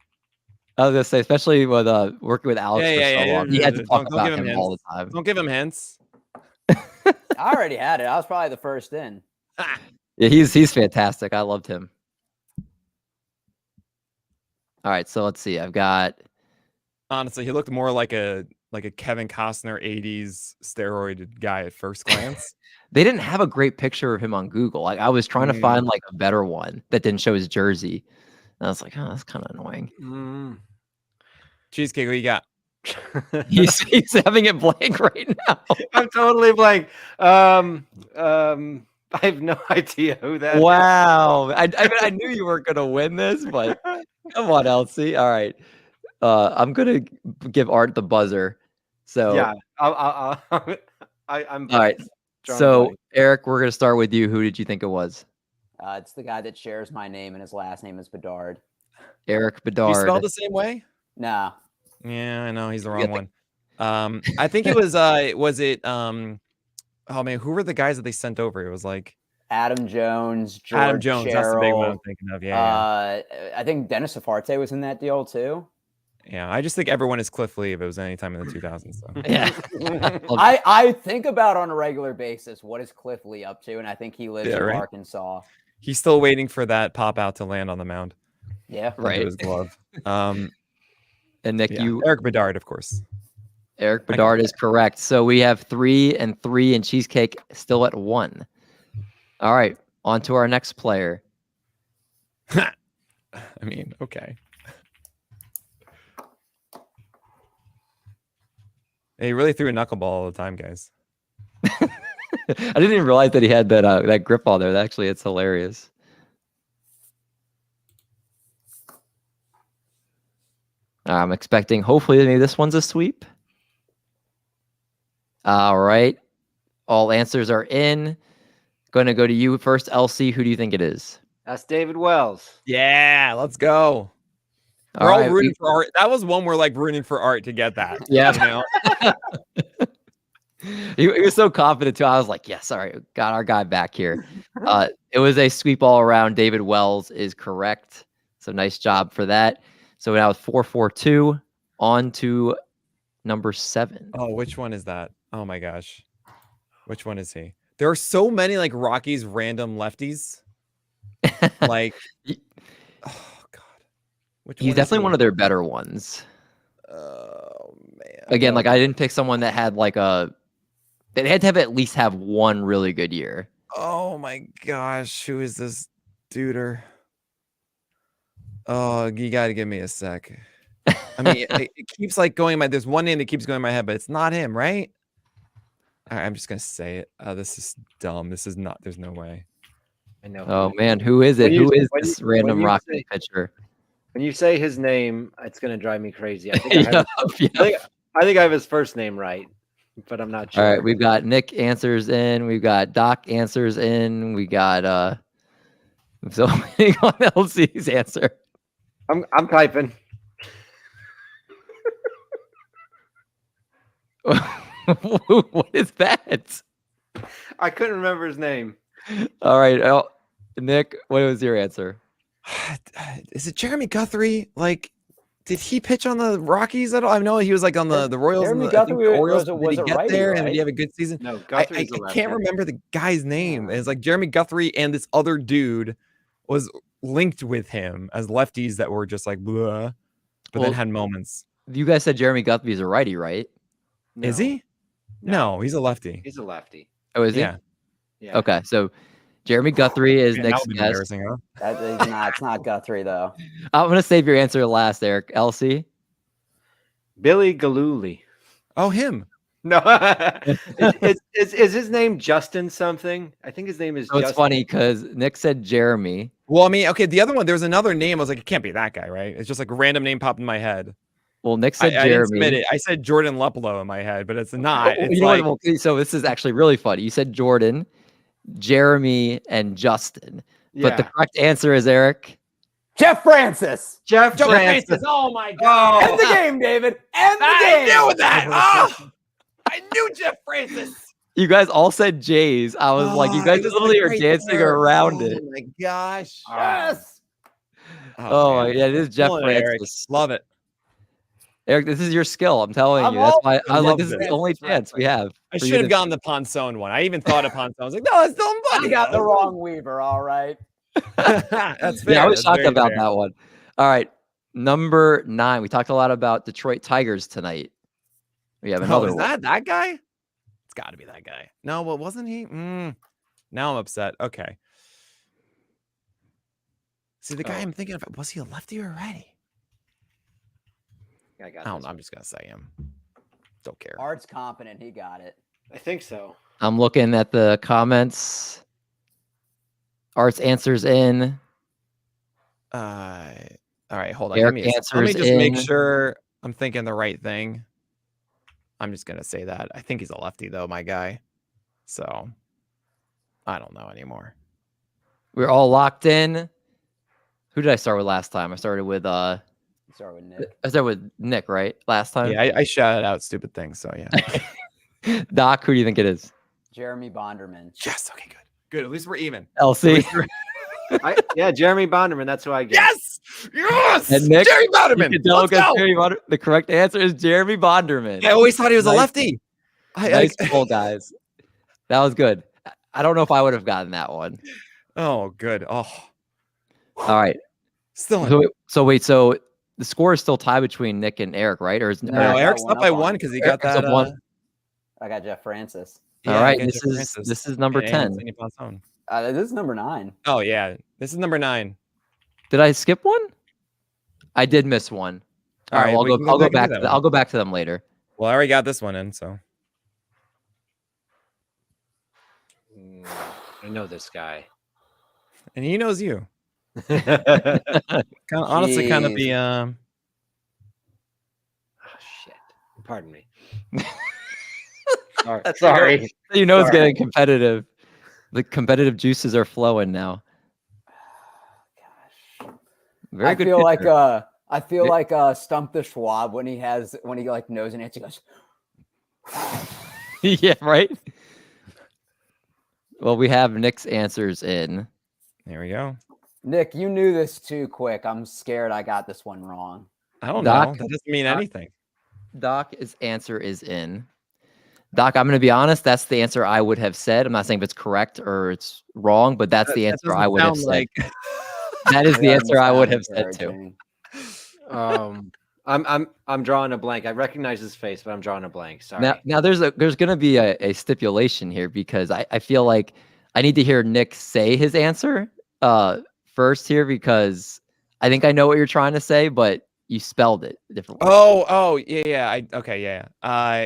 Speaker 1: I was going to say, especially with working with Alex for so long, he had to talk
Speaker 4: Don't give
Speaker 1: about
Speaker 4: him
Speaker 1: him all the
Speaker 4: hints.
Speaker 1: time.
Speaker 4: Don't give him hints.
Speaker 3: I already had it. I was probably the first in.
Speaker 1: Yeah, he's fantastic. I loved him. All right, so let's see. I've got
Speaker 4: Honestly, he looked more like a Kevin Costner 80s steroid guy at first glance.
Speaker 1: they didn't have a great picture of him on Google. Like I was trying to find like a better one that didn't show his jersey. And I was like, oh, that's kind of annoying.
Speaker 4: Cheesecake, what you got?
Speaker 1: He's having it blank right now.
Speaker 2: I'm totally blank. I have no idea who that is.
Speaker 1: Wow. I mean, I knew you weren't gonna win this, but come on, LC. All right. I'm gonna give Art the buzzer. So
Speaker 2: Yeah, I'm
Speaker 1: all right.
Speaker 2: drawing
Speaker 1: So
Speaker 2: blank.
Speaker 1: Eric, we're gonna start with you. Who did you think it was?
Speaker 3: It's the guy that shares my name and his last name is Bedard.
Speaker 1: Eric
Speaker 4: You
Speaker 1: Bedard.
Speaker 4: spelled the same way?
Speaker 3: Nah.
Speaker 4: Yeah, I know he's the
Speaker 1: You
Speaker 4: wrong
Speaker 1: got
Speaker 4: one. I think it was oh man, who were the guys that they sent over? It was like
Speaker 3: Adam Jones, George
Speaker 4: Adam Jones. That's the big one I'm
Speaker 3: Sherrill.
Speaker 4: thinking of. Yeah,
Speaker 3: I think Dennis Safarte was in that deal too.
Speaker 4: yeah. I just think everyone is Cliff Lee if it was any time in the 2000s. So.
Speaker 1: Yeah.
Speaker 3: I think about on a regular basis what is Cliff Lee up to, and I think he lives
Speaker 4: Yeah,
Speaker 3: in
Speaker 4: right.
Speaker 3: Arkansas.
Speaker 4: He's still waiting for that pop out to land on the mound.
Speaker 3: Yeah.
Speaker 4: Under
Speaker 1: Right.
Speaker 4: his glove.
Speaker 1: And Nick,
Speaker 4: Yeah.
Speaker 1: you
Speaker 4: Eric Bedard, of course.
Speaker 1: Eric Bedard is correct. So we have 3 and 3 and Cheesecake still at 1. All right, on to our next player.
Speaker 4: I mean, okay. He really threw a knuckleball all the time, guys.
Speaker 1: I didn't even realize that he had that grip on there. Actually, it's hilarious. I'm expecting, hopefully, maybe this one's a sweep. All right. All answers are in. Going to go to you first, LC. Who do you think it is?
Speaker 2: That's David Wells.
Speaker 4: Yeah, let's go. We're all rooting for Art. That was one we're like rooting for Art to get that.
Speaker 1: Yeah.
Speaker 4: You know?
Speaker 1: He was so confident too. I was like, yes, all right, got our guy back here. It was a sweep all around. David Wells is correct. So nice job for that. So now with 4-4-2, on to number 7.
Speaker 4: Oh, which one is that? Oh my gosh. Which one is he? There are so many like Rockies random lefties. Like,
Speaker 1: He-
Speaker 4: oh god. Which
Speaker 1: He's
Speaker 4: one is
Speaker 1: definitely
Speaker 4: he?
Speaker 1: one of their better ones.
Speaker 4: Oh man.
Speaker 1: Again,
Speaker 4: No.
Speaker 1: like I didn't pick someone that had like they had to have at least have one really good year.
Speaker 4: Oh my gosh, who is this duder? Oh, you got to give me a sec. I mean, it keeps like going in my. There's one name that keeps going in my head, but it's not him, right? All right, I'm just gonna say it. This is dumb. This is not. There's no way.
Speaker 2: I know.
Speaker 1: Oh man, who is it? Who is this random
Speaker 2: you
Speaker 1: Rocky
Speaker 2: say-
Speaker 1: pitcher?
Speaker 2: When you say his name, it's gonna drive me crazy. I think
Speaker 1: Yep, yep.
Speaker 2: I think I have his first name right, but I'm not sure.
Speaker 1: All right, we've got Nick answers in. We've got Doc answers in. We got so waiting on LC's answer.
Speaker 2: I'm typing.
Speaker 1: What is that?
Speaker 2: I couldn't remember his name.
Speaker 1: All right, Nick, what was your answer?
Speaker 4: Is it Jeremy Guthrie? Like, did he pitch on the Rockies at all? I know he was like on the Royals and
Speaker 3: Jeremy
Speaker 4: I think
Speaker 3: Guthrie
Speaker 4: the Orioles.
Speaker 3: was
Speaker 4: Did he
Speaker 3: a
Speaker 4: get
Speaker 3: righty,
Speaker 4: there and
Speaker 3: right?
Speaker 4: did he have a good season?
Speaker 2: No,
Speaker 4: I
Speaker 2: Guthrie's a
Speaker 4: can't remember the guy's name. It's like Jeremy Guthrie and this other dude was linked with him as lefties that were just like blah, but
Speaker 1: Well,
Speaker 4: then had moments.
Speaker 1: You guys said Jeremy Guthrie is a righty, right?
Speaker 4: Is he? No, he's a lefty.
Speaker 2: He's a lefty.
Speaker 1: Oh, is he?
Speaker 4: Yeah.
Speaker 2: Yeah.
Speaker 1: Okay, so Jeremy Guthrie is
Speaker 4: Man, that
Speaker 1: Nick's
Speaker 4: would be
Speaker 1: guess.
Speaker 4: embarrassing, huh?
Speaker 3: That is not. It's not Guthrie though.
Speaker 1: I'm gonna save your answer last, Eric. LC.
Speaker 2: Billy Galooly.
Speaker 4: Oh, him.
Speaker 2: No, is his name Justin something? I think his name is.
Speaker 1: So it's
Speaker 2: Justin.
Speaker 1: funny because Nick said Jeremy.
Speaker 4: Well, I mean, okay, the other one, there was another name. I was like, it can't be that guy, right? It's just like a random name popped in my head.
Speaker 1: Well, Nick said
Speaker 4: I didn't
Speaker 1: Jeremy.
Speaker 4: submit it. I said Jordan Luplow in my head, but it's not.
Speaker 1: Oh,
Speaker 4: It's
Speaker 1: you know
Speaker 4: like,
Speaker 1: what? Well, so this is actually really funny. You said Jordan, Jeremy, and Justin. But the correct answer is Eric.
Speaker 3: Jeff Francis.
Speaker 2: Jeff Francis.
Speaker 3: Oh my God! End the game, David. End the game.
Speaker 4: I knew that. Oh, I knew Jeff Francis.
Speaker 1: You guys all said Jays. I was like, you guys literally are dancing around it.
Speaker 4: Oh my gosh.
Speaker 3: Yes.
Speaker 1: Oh,
Speaker 4: man.
Speaker 1: yeah, it is Jeff
Speaker 4: Killing it, Eric.
Speaker 1: Francis.
Speaker 4: Love it.
Speaker 1: Eric, this is your skill. I'm telling
Speaker 3: I'm
Speaker 1: you. That's
Speaker 3: all-
Speaker 1: why I was like,
Speaker 4: love
Speaker 1: this is the
Speaker 3: this.
Speaker 1: only chance we have.
Speaker 4: I
Speaker 1: for you
Speaker 4: should have
Speaker 1: to-
Speaker 4: gone the Ponzone one. I even thought of Ponzone. I was like, no, it's still
Speaker 3: I got the wrong Weaver. All right.
Speaker 4: That's fair.
Speaker 1: Yeah, I was
Speaker 4: That's
Speaker 1: shocked
Speaker 4: very
Speaker 1: about
Speaker 4: fair.
Speaker 1: that one. All right, number 9. We talked a lot about Detroit Tigers tonight. We have
Speaker 4: Oh,
Speaker 1: another
Speaker 4: is
Speaker 1: one.
Speaker 4: that guy? It's got to be that guy. No, well, wasn't he? Now I'm upset. Okay. See, the guy I'm thinking of, was he a lefty or a righty?
Speaker 2: I got
Speaker 4: I don't
Speaker 2: this.
Speaker 4: know. I'm just going to say him. Don't care.
Speaker 3: Art's confident. He got it.
Speaker 2: I think so.
Speaker 1: I'm looking at the comments. Art's answers in.
Speaker 4: All right, hold on.
Speaker 1: Eric
Speaker 4: Let me
Speaker 1: answers
Speaker 4: just make
Speaker 1: in.
Speaker 4: sure I'm thinking the right thing. I'm just going to say that. I think he's a lefty, though, my guy. So I don't know anymore.
Speaker 1: We're all locked in. Who did I start with last time? I started with
Speaker 3: Start with Nick.
Speaker 1: I started with Nick, right? Last time.
Speaker 4: Yeah, I shouted out stupid things. So, yeah.
Speaker 1: Doc, who do you think it is?
Speaker 3: Jeremy Bonderman.
Speaker 4: Yes. Okay, good. Good. At least we're even.
Speaker 1: LC.
Speaker 2: Yeah, Jeremy Bonderman. That's who I get.
Speaker 4: Yes. Yes.
Speaker 1: And Nick,
Speaker 4: Jerry
Speaker 1: You
Speaker 4: Bonderman.
Speaker 1: can tell
Speaker 4: Let's
Speaker 1: because
Speaker 4: go.
Speaker 1: Jeremy the correct answer is Jeremy Bonderman.
Speaker 4: I always thought he was a
Speaker 1: Nice.
Speaker 4: lefty.
Speaker 1: Nice pull, guys. That was good. I don't know if I would have gotten that one.
Speaker 4: Oh, good. Oh,
Speaker 1: All right.
Speaker 4: still.
Speaker 1: So wait. So the score is still tied between Nick and Eric, right? Or is
Speaker 3: No,
Speaker 4: No,
Speaker 3: I got
Speaker 4: Eric's
Speaker 3: one
Speaker 4: up by
Speaker 3: up on
Speaker 4: one
Speaker 3: it.
Speaker 4: because he
Speaker 1: Eric
Speaker 4: got
Speaker 1: is up
Speaker 4: that.
Speaker 1: one.
Speaker 3: I got Jeff Francis.
Speaker 1: All
Speaker 4: yeah,
Speaker 1: right,
Speaker 4: I got
Speaker 1: this
Speaker 4: Jeff
Speaker 1: is
Speaker 4: Francis
Speaker 1: this is number
Speaker 4: and
Speaker 1: 10.
Speaker 4: Sandy Ponzone.
Speaker 3: This is number 9.
Speaker 4: Oh yeah, this is number 9.
Speaker 1: Did I skip one? I did miss one. All right,
Speaker 4: Alright,
Speaker 1: well,
Speaker 4: we can go
Speaker 1: I'll go
Speaker 4: back
Speaker 1: back.
Speaker 4: and do that
Speaker 1: I'll go back to them later.
Speaker 4: Well, I already got this one in, so
Speaker 2: I know this guy.
Speaker 4: and he knows you.
Speaker 2: Oh,
Speaker 4: Honestly, kind of
Speaker 3: Jeez.
Speaker 4: the
Speaker 2: shit. Pardon me. Sorry.
Speaker 1: That's
Speaker 2: Sorry.
Speaker 1: You know, it's
Speaker 2: Sorry.
Speaker 1: getting competitive. The competitive juices are flowing now.
Speaker 3: Gosh.
Speaker 1: Very
Speaker 3: I
Speaker 1: good.
Speaker 3: feel
Speaker 1: pitcher.
Speaker 3: like Stump the Schwab when he like knows an answer. He goes,
Speaker 1: Yeah, right. Well, we have Nick's answers in.
Speaker 4: there we go.
Speaker 3: Nick, you knew this too quick. I'm scared I got this one wrong.
Speaker 4: I don't
Speaker 1: Doc?
Speaker 4: know. That doesn't mean anything.
Speaker 1: Doc's answer is in. Doc, I'm going to be honest. That's the answer I would have said. I'm not saying if it's correct or it's wrong, but that's the answer I would have said. That is the answer I would have said too.
Speaker 2: I'm drawing a blank. I recognize his face, but I'm drawing a blank. Sorry.
Speaker 1: Now there's going to be a stipulation here because I feel like I need to hear Nick say his answer first here because I think I know what you're trying to say, but you spelled it differently.
Speaker 4: Yeah.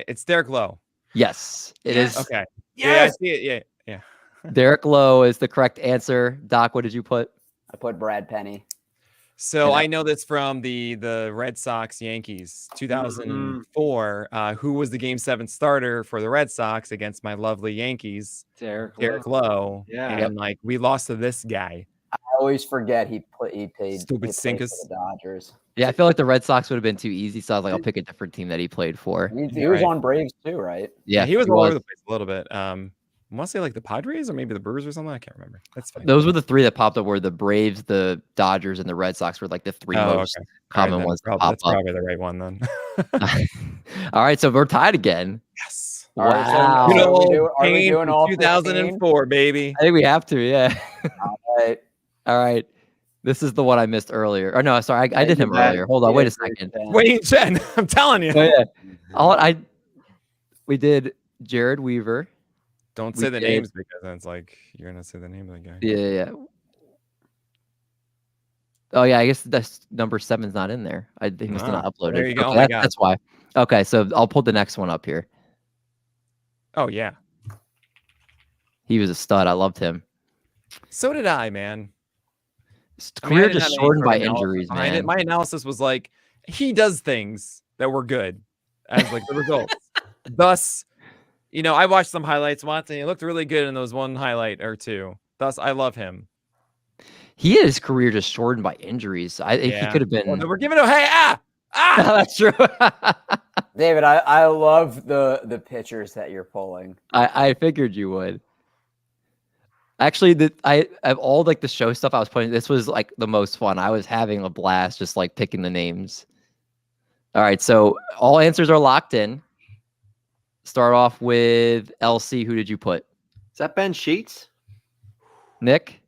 Speaker 4: It's Derek Lowe.
Speaker 1: Yes, it is.
Speaker 4: Okay.
Speaker 2: Yes.
Speaker 4: Yeah, I see it. Yeah.
Speaker 1: Derek Lowe is the correct answer. Doc, what did you put?
Speaker 3: I put Brad Penny.
Speaker 4: So I know this from the Red Sox Yankees 2004. Who was the Game 7 starter for the Red Sox against my lovely Yankees? Derek Lowe.
Speaker 2: Yeah.
Speaker 4: And like we lost to this guy.
Speaker 3: I always forget he played
Speaker 4: Stupid
Speaker 3: for
Speaker 4: sinkers.
Speaker 3: the Dodgers.
Speaker 1: Yeah, I feel like the Red Sox would have been too easy, so I was like, I'll pick a different team that he played for.
Speaker 3: He was on Braves too, right?
Speaker 1: Yeah,
Speaker 4: he was all over the place a little bit. I want to say like the Padres or maybe the Brewers or something. I can't remember. That's fine.
Speaker 1: Those were the three that popped up. Were the Braves, the Dodgers, and the Red Sox were like the three most common ones.
Speaker 4: That's probably the right one then.
Speaker 1: All right, so we're tied again.
Speaker 4: Yes.
Speaker 1: Wow.
Speaker 3: Right, so are we doing all
Speaker 4: 2004, baby?
Speaker 1: I think we have to. Yeah.
Speaker 3: All
Speaker 1: right. This is the one I missed earlier. Or no, sorry, I did him earlier. Hold on, wait a second.
Speaker 4: Wayne Chen, I'm telling you.
Speaker 1: Oh, yeah. We did Jared Weaver.
Speaker 4: Don't say the names because then it's like you're gonna say the name of the guy.
Speaker 1: Yeah. Oh yeah, I guess that's number 7's not in there. He must have not uploaded.
Speaker 4: There you go.
Speaker 1: Okay,
Speaker 4: Oh my God.
Speaker 1: that's why. Okay, so I'll pull the next one up here.
Speaker 4: Oh yeah.
Speaker 1: He was a stud. I loved him.
Speaker 4: So did I, man.
Speaker 1: His career just shortened by injuries, man.
Speaker 4: My analysis was like he does things that were good as like the results. Thus, I watched some highlights once and he looked really good in those one highlight or two. Thus, I love him.
Speaker 1: He had his career just shortened by injuries. I think he could have been.
Speaker 4: Well, we're giving it.
Speaker 1: That's true.
Speaker 3: David, I love the pictures that you're pulling.
Speaker 1: I figured you would. Actually, I of all like the show stuff I was putting, this was like the most fun. I was having a blast just like picking the names. All right, so all answers are locked in. Start off with LC. Who did you put?
Speaker 2: Is that Ben Sheets?
Speaker 1: Nick?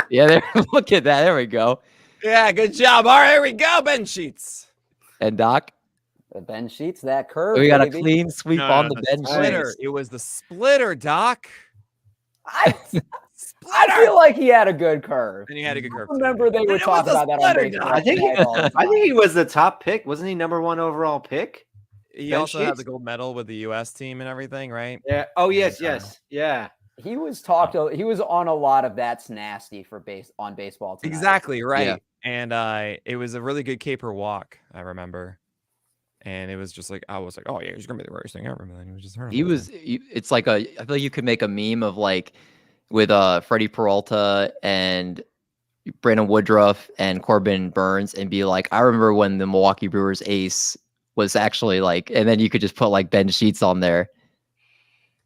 Speaker 1: Yeah, there. Look at that. There we go.
Speaker 4: Yeah, good job. All right, here we go, Ben Sheets.
Speaker 1: And Doc?
Speaker 3: The Ben Sheets, that curve.
Speaker 1: We got
Speaker 3: baby.
Speaker 1: a clean sweep on the Ben
Speaker 4: splitter.
Speaker 1: Sheets.
Speaker 4: It was the splitter, Doc.
Speaker 3: I feel like he had a good curve.
Speaker 4: And he had a good curve.
Speaker 3: I remember they were talking about that on baseball.
Speaker 2: I think he was the top pick. Wasn't he number 1 overall pick?
Speaker 4: He
Speaker 2: Ben
Speaker 4: also had
Speaker 2: Sheets?
Speaker 4: the gold medal with the U.S. team and everything, right?
Speaker 2: Yeah. Oh yes. Yeah.
Speaker 3: He was on a lot of that's nasty on baseball tonight.
Speaker 4: Exactly right.
Speaker 1: Yeah.
Speaker 4: And it was a really good caper walk, I remember. And it was just like I was like, oh yeah, he's gonna be the worst thing ever. And then he was just hurt.
Speaker 1: It's like I feel like you could make a meme of like with Freddie Peralta and Brandon Woodruff and Corbin Burns and be like, I remember when the Milwaukee Brewers ace was actually like, and then you could just put like Ben Sheets on there.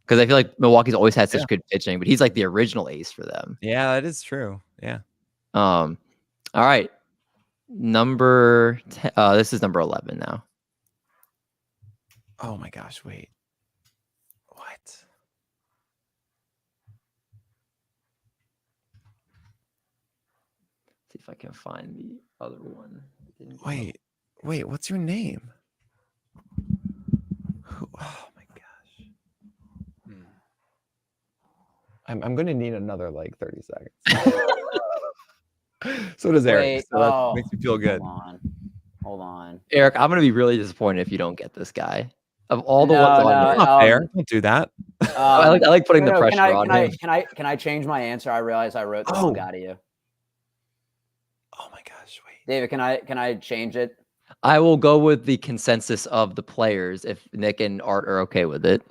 Speaker 1: Because I feel like Milwaukee's always had such good pitching, but he's like the original ace for them.
Speaker 4: Yeah, that is true. Yeah.
Speaker 1: All right. Number 10, this is number 11 now.
Speaker 4: Oh my gosh, wait. What?
Speaker 1: See if I can find the other one.
Speaker 4: Wait, what's your name? Oh my gosh. I'm gonna need another like 30 seconds. So does Eric. So that makes me feel good.
Speaker 3: Hold on.
Speaker 1: Eric, I'm gonna be really disappointed if you don't get this guy. Of all the ones on there.
Speaker 4: Not fair. Don't do that.
Speaker 1: I like putting the pressure on him.
Speaker 3: Can I change my answer? I realize I wrote the wrong guy to you.
Speaker 4: Oh my gosh, wait.
Speaker 3: David, can I change it?
Speaker 1: I will go with the consensus of the players if Nick and Art are okay with it.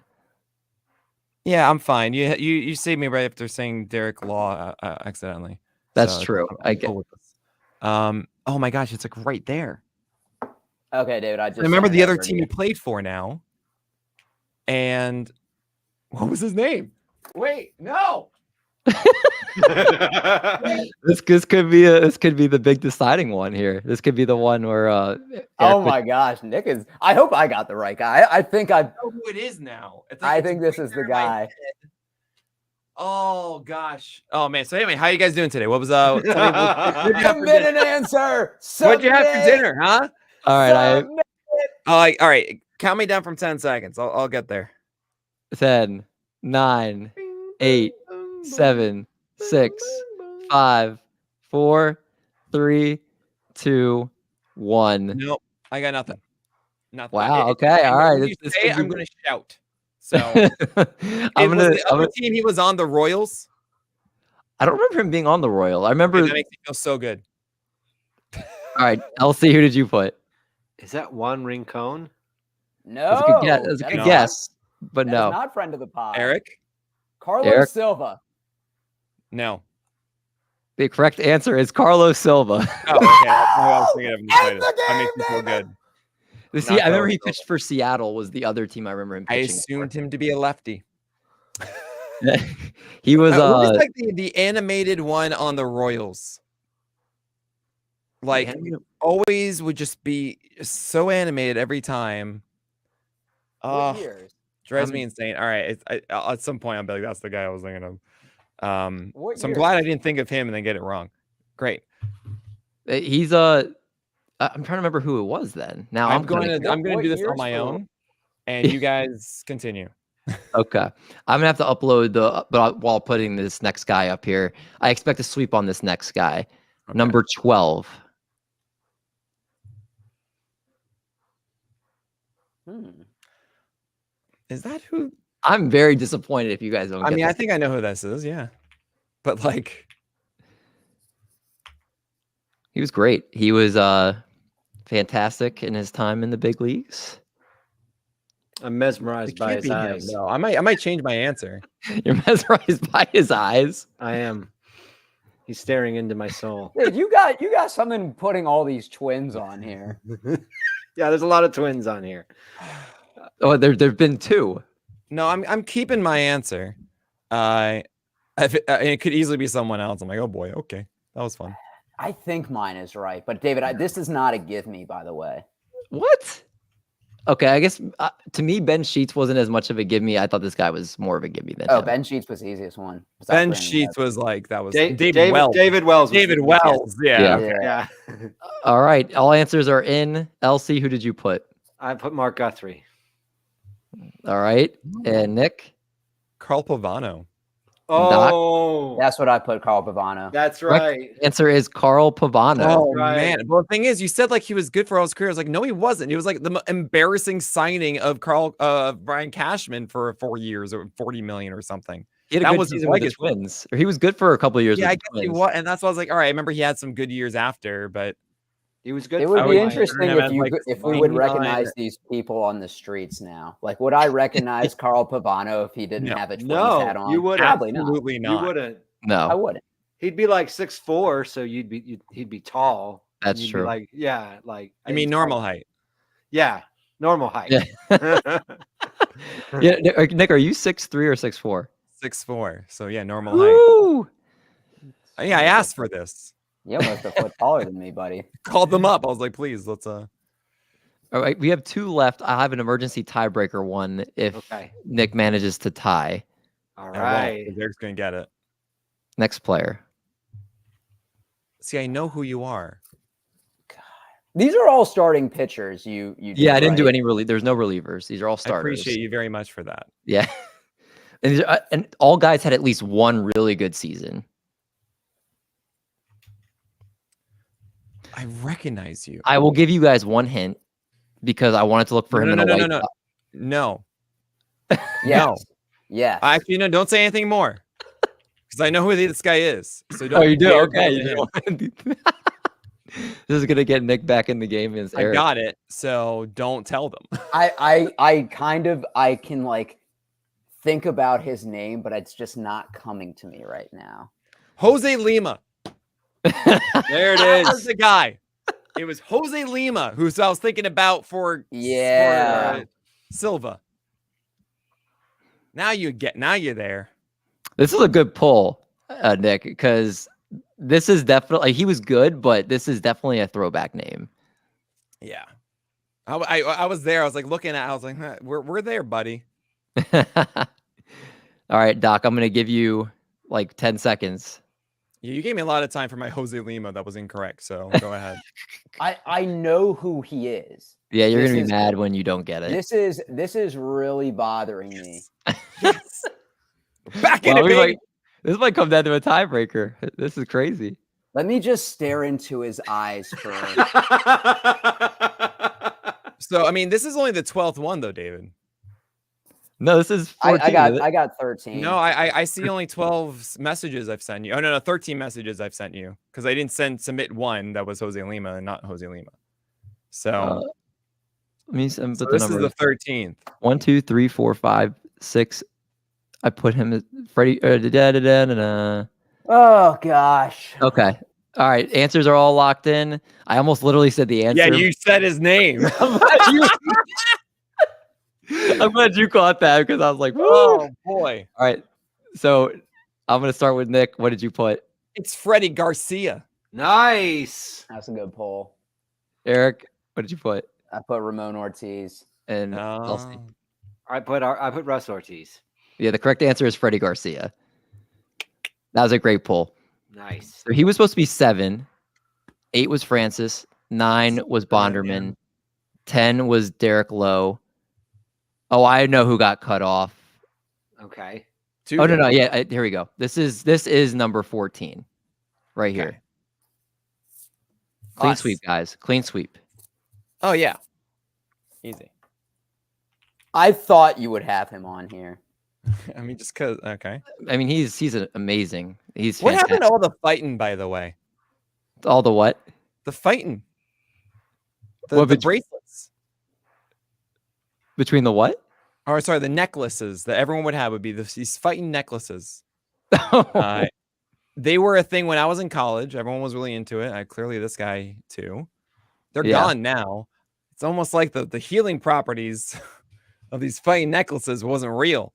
Speaker 4: Yeah, I'm fine. You saved me right after saying Derek Law accidentally.
Speaker 1: That's true. I get.
Speaker 4: With this. Oh my gosh, it's like right there.
Speaker 3: Okay, David. I
Speaker 4: remember the other team he played for now. And what was his name? Wait, no.
Speaker 1: This could be the big deciding one here. This could be the one where
Speaker 3: Oh
Speaker 1: Eric
Speaker 3: my gosh, Nick is. I hope I got the right guy. I think I.
Speaker 4: know who it is now. It's
Speaker 3: I
Speaker 4: it's
Speaker 3: think this
Speaker 4: right
Speaker 3: is the
Speaker 4: there in my
Speaker 3: guy.
Speaker 4: head. Oh gosh. Oh man. So anyway, how you guys doing today? What was tell me what'd you have for
Speaker 3: Submit
Speaker 4: dinner?
Speaker 3: an answer.
Speaker 4: What'd you have for
Speaker 3: Submit.
Speaker 4: dinner, huh?
Speaker 1: all right,
Speaker 3: Submit.
Speaker 4: All right. Count me down from 10 seconds. I'll get there.
Speaker 1: 10, 9, 8, 7, 6, 5, 4, 3, 2, 1.
Speaker 4: Nope. I got nothing. Nothing.
Speaker 1: Wow. Okay. All right.
Speaker 4: When you
Speaker 1: This
Speaker 4: say it,
Speaker 1: could
Speaker 4: I'm
Speaker 1: be-
Speaker 4: gonna shout. So
Speaker 1: I'm
Speaker 4: was
Speaker 1: gonna.
Speaker 4: the other team he was on the Royals.
Speaker 1: I don't remember him being on the Royal. I remember.
Speaker 4: That
Speaker 1: All
Speaker 4: makes me feel so good.
Speaker 1: right, LC. Who did you put?
Speaker 2: Is that Juan Rincon?
Speaker 3: No.
Speaker 1: That's a good guess. That's a
Speaker 3: that
Speaker 1: good
Speaker 3: is
Speaker 1: guess, but
Speaker 3: Not, that is
Speaker 1: no.
Speaker 3: not friend of the pod.
Speaker 4: Eric?
Speaker 3: Carlos
Speaker 1: Eric?
Speaker 3: Silva.
Speaker 4: No.
Speaker 1: The correct answer is Carlos Silva.
Speaker 4: Oh, okay. That's what I was thinking of in the
Speaker 3: End
Speaker 4: slightest.
Speaker 3: the
Speaker 4: That makes me
Speaker 3: game,
Speaker 4: feel
Speaker 3: baby!
Speaker 4: good.
Speaker 1: See, I remember
Speaker 4: Carlos
Speaker 1: he
Speaker 4: Silva.
Speaker 1: pitched for Seattle. Was the other team I remember him
Speaker 4: I
Speaker 1: pitching
Speaker 4: assumed him to be a lefty.
Speaker 1: for. He was.
Speaker 4: Who was like the animated one on the Royals? Like always would just be so animated every time.
Speaker 3: What
Speaker 4: Oh,
Speaker 3: years?
Speaker 4: drives me insane. All right, at some point I'll be like, that's the guy I was thinking of.
Speaker 3: What
Speaker 4: So I'm
Speaker 3: years?
Speaker 4: glad I didn't think of him and then get it wrong. Great.
Speaker 1: He's I'm trying to remember who it was then. Now
Speaker 4: I'm
Speaker 1: kinda
Speaker 4: going to
Speaker 3: What
Speaker 4: do this on
Speaker 3: years
Speaker 4: my
Speaker 3: for-
Speaker 4: own, and you guys continue.
Speaker 1: Okay. I'm gonna have to upload but while putting this next guy up here. I expect a sweep on this next guy.
Speaker 4: Okay.
Speaker 1: Number 12.
Speaker 4: Is that who?
Speaker 1: I'm very disappointed if you guys don't
Speaker 4: I
Speaker 1: get
Speaker 4: mean, I
Speaker 1: this.
Speaker 4: think I know who this is. Yeah, but like,
Speaker 1: He was great. He was fantastic in his time in the big leagues.
Speaker 2: I'm mesmerized
Speaker 4: it
Speaker 2: by
Speaker 4: can't
Speaker 2: his
Speaker 4: be him.
Speaker 2: eyes.
Speaker 4: No, I might change my answer.
Speaker 1: You're mesmerized by his eyes.
Speaker 2: I am. He's staring into my soul.
Speaker 3: Dude, you got something putting all these twins on here.
Speaker 2: Yeah, there's a lot of twins on here.
Speaker 1: Oh, there've been two.
Speaker 4: No, I'm keeping my answer. It could easily be someone else. I'm like, oh boy, okay, that was fun.
Speaker 3: I think mine is right, but David, this is not a give me, by the way.
Speaker 1: What? Okay, I guess to me, Ben Sheets wasn't as much of a give me. I thought this guy was more of a give me than him.
Speaker 3: Ben Sheets was the easiest one. besides
Speaker 4: Ben
Speaker 3: Brandon
Speaker 4: Sheets
Speaker 3: Webb.
Speaker 4: was like that was
Speaker 2: David
Speaker 4: Wells.
Speaker 2: David Wells. was
Speaker 4: David
Speaker 2: the-
Speaker 4: Wells. Yeah.
Speaker 1: Yeah.
Speaker 2: Yeah.
Speaker 1: All right, all answers are in. LC, who did you put?
Speaker 2: I put Mark Guthrie.
Speaker 1: All right, and Nick.
Speaker 4: Carl Pavano.
Speaker 2: Oh,
Speaker 3: That's what I put, Carl Pavano.
Speaker 2: that's
Speaker 1: Correct.
Speaker 2: right.
Speaker 1: Answer is Carl Pavano.
Speaker 4: Oh
Speaker 2: right.
Speaker 4: man! Well, the thing is, you said like he was good for all his career. I was like, no, he wasn't. He was like the embarrassing signing of Brian Cashman for 4 years or 40 million or something.
Speaker 1: He had a
Speaker 4: That
Speaker 1: good
Speaker 4: was his
Speaker 1: season with the
Speaker 4: legacy.
Speaker 1: Twins. Or he was good for a couple of years
Speaker 4: Yeah, I
Speaker 1: with
Speaker 4: guess
Speaker 1: the
Speaker 4: he
Speaker 1: Twins.
Speaker 4: was, and that's why I was like, all right. I remember he had some good years after, but
Speaker 2: He was good.
Speaker 3: It
Speaker 2: for
Speaker 3: would
Speaker 4: I
Speaker 3: be
Speaker 4: would
Speaker 3: interesting
Speaker 4: consider him
Speaker 3: if
Speaker 4: as,
Speaker 3: you
Speaker 4: like,
Speaker 3: if we would
Speaker 4: 29
Speaker 3: recognize these people on the streets now. Like, would I recognize Carl Pavano if he didn't
Speaker 4: No.
Speaker 3: have a Twins
Speaker 2: No,
Speaker 3: hat on?
Speaker 2: you wouldn't.
Speaker 3: Probably not.
Speaker 4: absolutely
Speaker 2: You
Speaker 4: not.
Speaker 2: wouldn't.
Speaker 3: I
Speaker 1: No,
Speaker 3: wouldn't.
Speaker 2: He'd be like 6'4", so he'd be tall. and
Speaker 1: That's
Speaker 2: you'd be
Speaker 1: true.
Speaker 2: Like like
Speaker 4: I mean, normal height.
Speaker 2: Yeah, normal height.
Speaker 1: Yeah. Yeah, Nick, are you 6'3" or 6'4"?
Speaker 4: 6'4". So yeah, normal height.
Speaker 1: Woo!
Speaker 4: Yeah, I asked for this.
Speaker 3: You're almost a foot taller than me, buddy.
Speaker 4: Called them up. I was like, please, let's
Speaker 1: All right, we have two left. I have an emergency tiebreaker one if
Speaker 2: Okay.
Speaker 1: Nick manages to tie.
Speaker 2: All
Speaker 4: I won't,
Speaker 2: right.
Speaker 4: 'cause Eric's gonna get it.
Speaker 1: Next player.
Speaker 4: See, I know who you are.
Speaker 3: These are all starting pitchers. You
Speaker 1: Yeah, I didn't do
Speaker 3: right?
Speaker 1: any There's no relievers. These are all
Speaker 4: I
Speaker 1: starters.
Speaker 4: appreciate you very much for that.
Speaker 1: Yeah. And all guys had at least one really good season.
Speaker 4: I recognize you.
Speaker 1: I will give you guys one hint because I wanted to look for him in a white.
Speaker 4: No.
Speaker 3: Yes. Yes.
Speaker 4: Actually, no, don't say anything more. Because I know who this guy is. So don't
Speaker 1: Oh, you do?
Speaker 4: dare
Speaker 1: Okay.
Speaker 4: tell him.
Speaker 1: This is gonna get Nick back in the game. As
Speaker 4: I
Speaker 1: Eric.
Speaker 4: got it. So don't tell them.
Speaker 3: I can like think about his name, but it's just not coming to me right now.
Speaker 4: Jose Lima.
Speaker 2: There it
Speaker 4: That was
Speaker 2: is.
Speaker 4: the guy. It was Jose Lima who I was thinking about for Silva. Now you're there.
Speaker 1: This is a good pull. Nick, because this is definitely he was good, but this is definitely a throwback name.
Speaker 4: Yeah. I was there. I was like looking at. I was like, huh, we're there, buddy.
Speaker 1: All right, Doc. I'm gonna give you like 10 seconds.
Speaker 4: You gave me a lot of time for my Jose Lima. That was incorrect. So go ahead.
Speaker 3: I know who he is.
Speaker 1: Yeah, you're
Speaker 3: This
Speaker 1: gonna be
Speaker 3: is-
Speaker 1: mad when you don't get it.
Speaker 3: This is really bothering me.
Speaker 4: Yes. Back in
Speaker 1: Well,
Speaker 4: it, baby.
Speaker 1: this might come down to a tiebreaker. This is crazy.
Speaker 3: Let me just stare into his eyes for.
Speaker 4: So I mean, this is only the 12th one, though, David.
Speaker 1: No, this is 14.
Speaker 3: I got 13.
Speaker 4: No, I see only 12 messages I've sent you. Oh no, 13 messages I've sent you because I didn't submit one that was Jose Lima and not Jose Lima. So,
Speaker 1: Let me
Speaker 4: so
Speaker 1: put the
Speaker 4: this is
Speaker 1: number.
Speaker 4: the 13th.
Speaker 1: 1, 2, 3, 4, 5, 6. I put him as Freddie.
Speaker 3: Oh gosh.
Speaker 1: Okay. All right. Answers are all locked in. I almost literally said the answer.
Speaker 4: Yeah, you said his name.
Speaker 1: I'm glad you caught that because I was like, woo.
Speaker 4: Oh boy,
Speaker 1: All right. So I'm going to start with Nick. What did you put?
Speaker 4: it's Freddie Garcia.
Speaker 2: Nice.
Speaker 3: That's a good poll.
Speaker 1: Eric, what did you put?
Speaker 3: I put Ramon Ortiz.
Speaker 1: And Elsie.
Speaker 4: Oh.
Speaker 2: I put Russ Ortiz.
Speaker 1: Yeah, the correct answer is Freddie Garcia. That was a great pull.
Speaker 2: Nice.
Speaker 1: So he was supposed to be 7. 8 was Francis. 9 was Bonderman. 10 was Derek Lowe. Oh, I know who got cut off.
Speaker 2: Okay.
Speaker 1: Oh no, yeah, here we go. This is number 14, right here.
Speaker 4: Okay.
Speaker 1: Clean
Speaker 4: Us.
Speaker 1: sweep, guys. Clean sweep.
Speaker 4: Oh yeah, easy.
Speaker 3: I thought you would have him on here.
Speaker 4: I mean, just cause. Okay.
Speaker 1: I mean, he's amazing. He's
Speaker 4: What
Speaker 1: fantastic.
Speaker 4: happened to all the fighting, by the way?
Speaker 1: All the what?
Speaker 4: The fighting.
Speaker 1: What,
Speaker 4: The
Speaker 1: between-
Speaker 4: bracelets.
Speaker 1: Between the what?
Speaker 4: Or sorry, the necklaces that everyone would have would be these fighting necklaces. They were a thing when I was in college. Everyone was really into it. Clearly this guy too. They're
Speaker 1: Yeah.
Speaker 4: gone now. It's almost like the healing properties of these fighting necklaces wasn't real.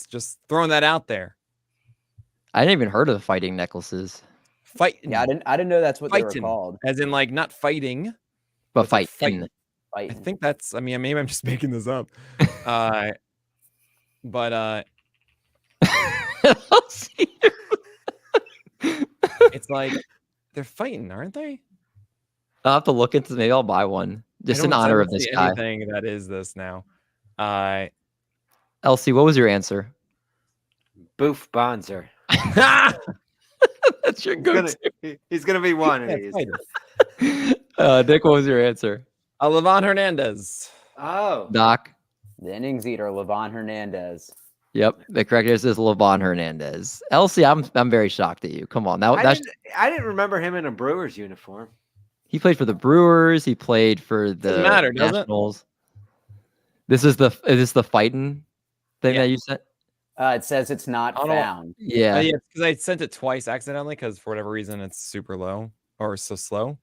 Speaker 4: Just throwing that out there.
Speaker 1: I didn't even heard of the fighting necklaces,
Speaker 4: Fighting.
Speaker 3: Yeah, I didn't know that's what they
Speaker 4: Fighting.
Speaker 3: were called.
Speaker 4: As in like not fighting.
Speaker 1: but
Speaker 4: like
Speaker 1: fighting.
Speaker 4: I think that's, I mean, maybe I'm just making this up. But it's like they're fighting, aren't they?
Speaker 1: I'll have to look into. Maybe I'll buy one just in honor of this guy.
Speaker 4: Anything that is this now.
Speaker 1: Elsie, what was your answer?
Speaker 2: Boof Bonzer.
Speaker 1: That's your
Speaker 2: He's gonna be one of
Speaker 4: Yeah,
Speaker 2: these.
Speaker 4: fighting.
Speaker 1: Nick, what was your answer?
Speaker 4: Levon Hernandez.
Speaker 2: Oh.
Speaker 1: Doc.
Speaker 3: The innings eater, Levon Hernandez.
Speaker 1: Yep, the correct answer is Levon Hernandez. Elsie, I'm very shocked at you. Come on,
Speaker 2: I didn't remember him in a Brewers uniform.
Speaker 1: he played for the Brewers. He played for the
Speaker 4: Doesn't matter, does it?
Speaker 1: Nationals. Is this the fighting thing
Speaker 4: Yeah.
Speaker 1: that you sent?
Speaker 3: It says it's not
Speaker 4: I don't-
Speaker 3: found.
Speaker 1: Yeah.
Speaker 4: Yeah, because I sent it twice accidentally because for whatever reason it's super low or so slow.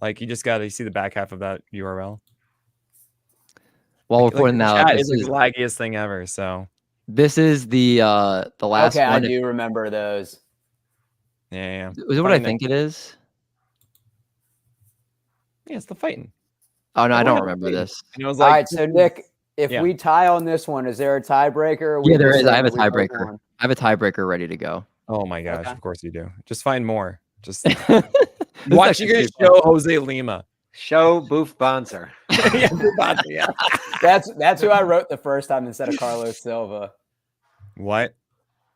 Speaker 4: Like you just gotta see the back half of that URL.
Speaker 1: While we're
Speaker 4: Like,
Speaker 1: pointing
Speaker 4: the
Speaker 1: out,
Speaker 4: chat
Speaker 1: this
Speaker 4: is
Speaker 1: is
Speaker 4: the laggiest thing ever. So
Speaker 1: the last
Speaker 3: Okay, I
Speaker 1: one.
Speaker 3: do remember those.
Speaker 4: yeah.
Speaker 1: Is it what I
Speaker 4: Fighting
Speaker 1: think it is?
Speaker 4: Yeah, it's the fighting.
Speaker 1: Oh no, I
Speaker 4: What
Speaker 1: don't
Speaker 4: happened
Speaker 1: remember
Speaker 4: to you?
Speaker 1: this.
Speaker 4: And it was
Speaker 3: All
Speaker 4: like,
Speaker 3: right, so Nick, if
Speaker 4: Yeah.
Speaker 3: we tie on this one, is there a tiebreaker?
Speaker 1: Yeah, there
Speaker 3: just
Speaker 1: is. I
Speaker 3: saying
Speaker 1: have a
Speaker 3: that we both
Speaker 1: tiebreaker.
Speaker 3: won?
Speaker 1: I have a tiebreaker ready to go.
Speaker 4: oh my gosh,
Speaker 3: Okay.
Speaker 4: of course you do. Just find more. Just
Speaker 1: This is
Speaker 4: watch
Speaker 1: actually
Speaker 4: you gonna
Speaker 1: pretty fun.
Speaker 4: show Jose Lima.
Speaker 2: Show Boof Bonzer.
Speaker 4: Yeah.
Speaker 3: That's who I wrote the first time instead of Carlos Silva.
Speaker 4: What?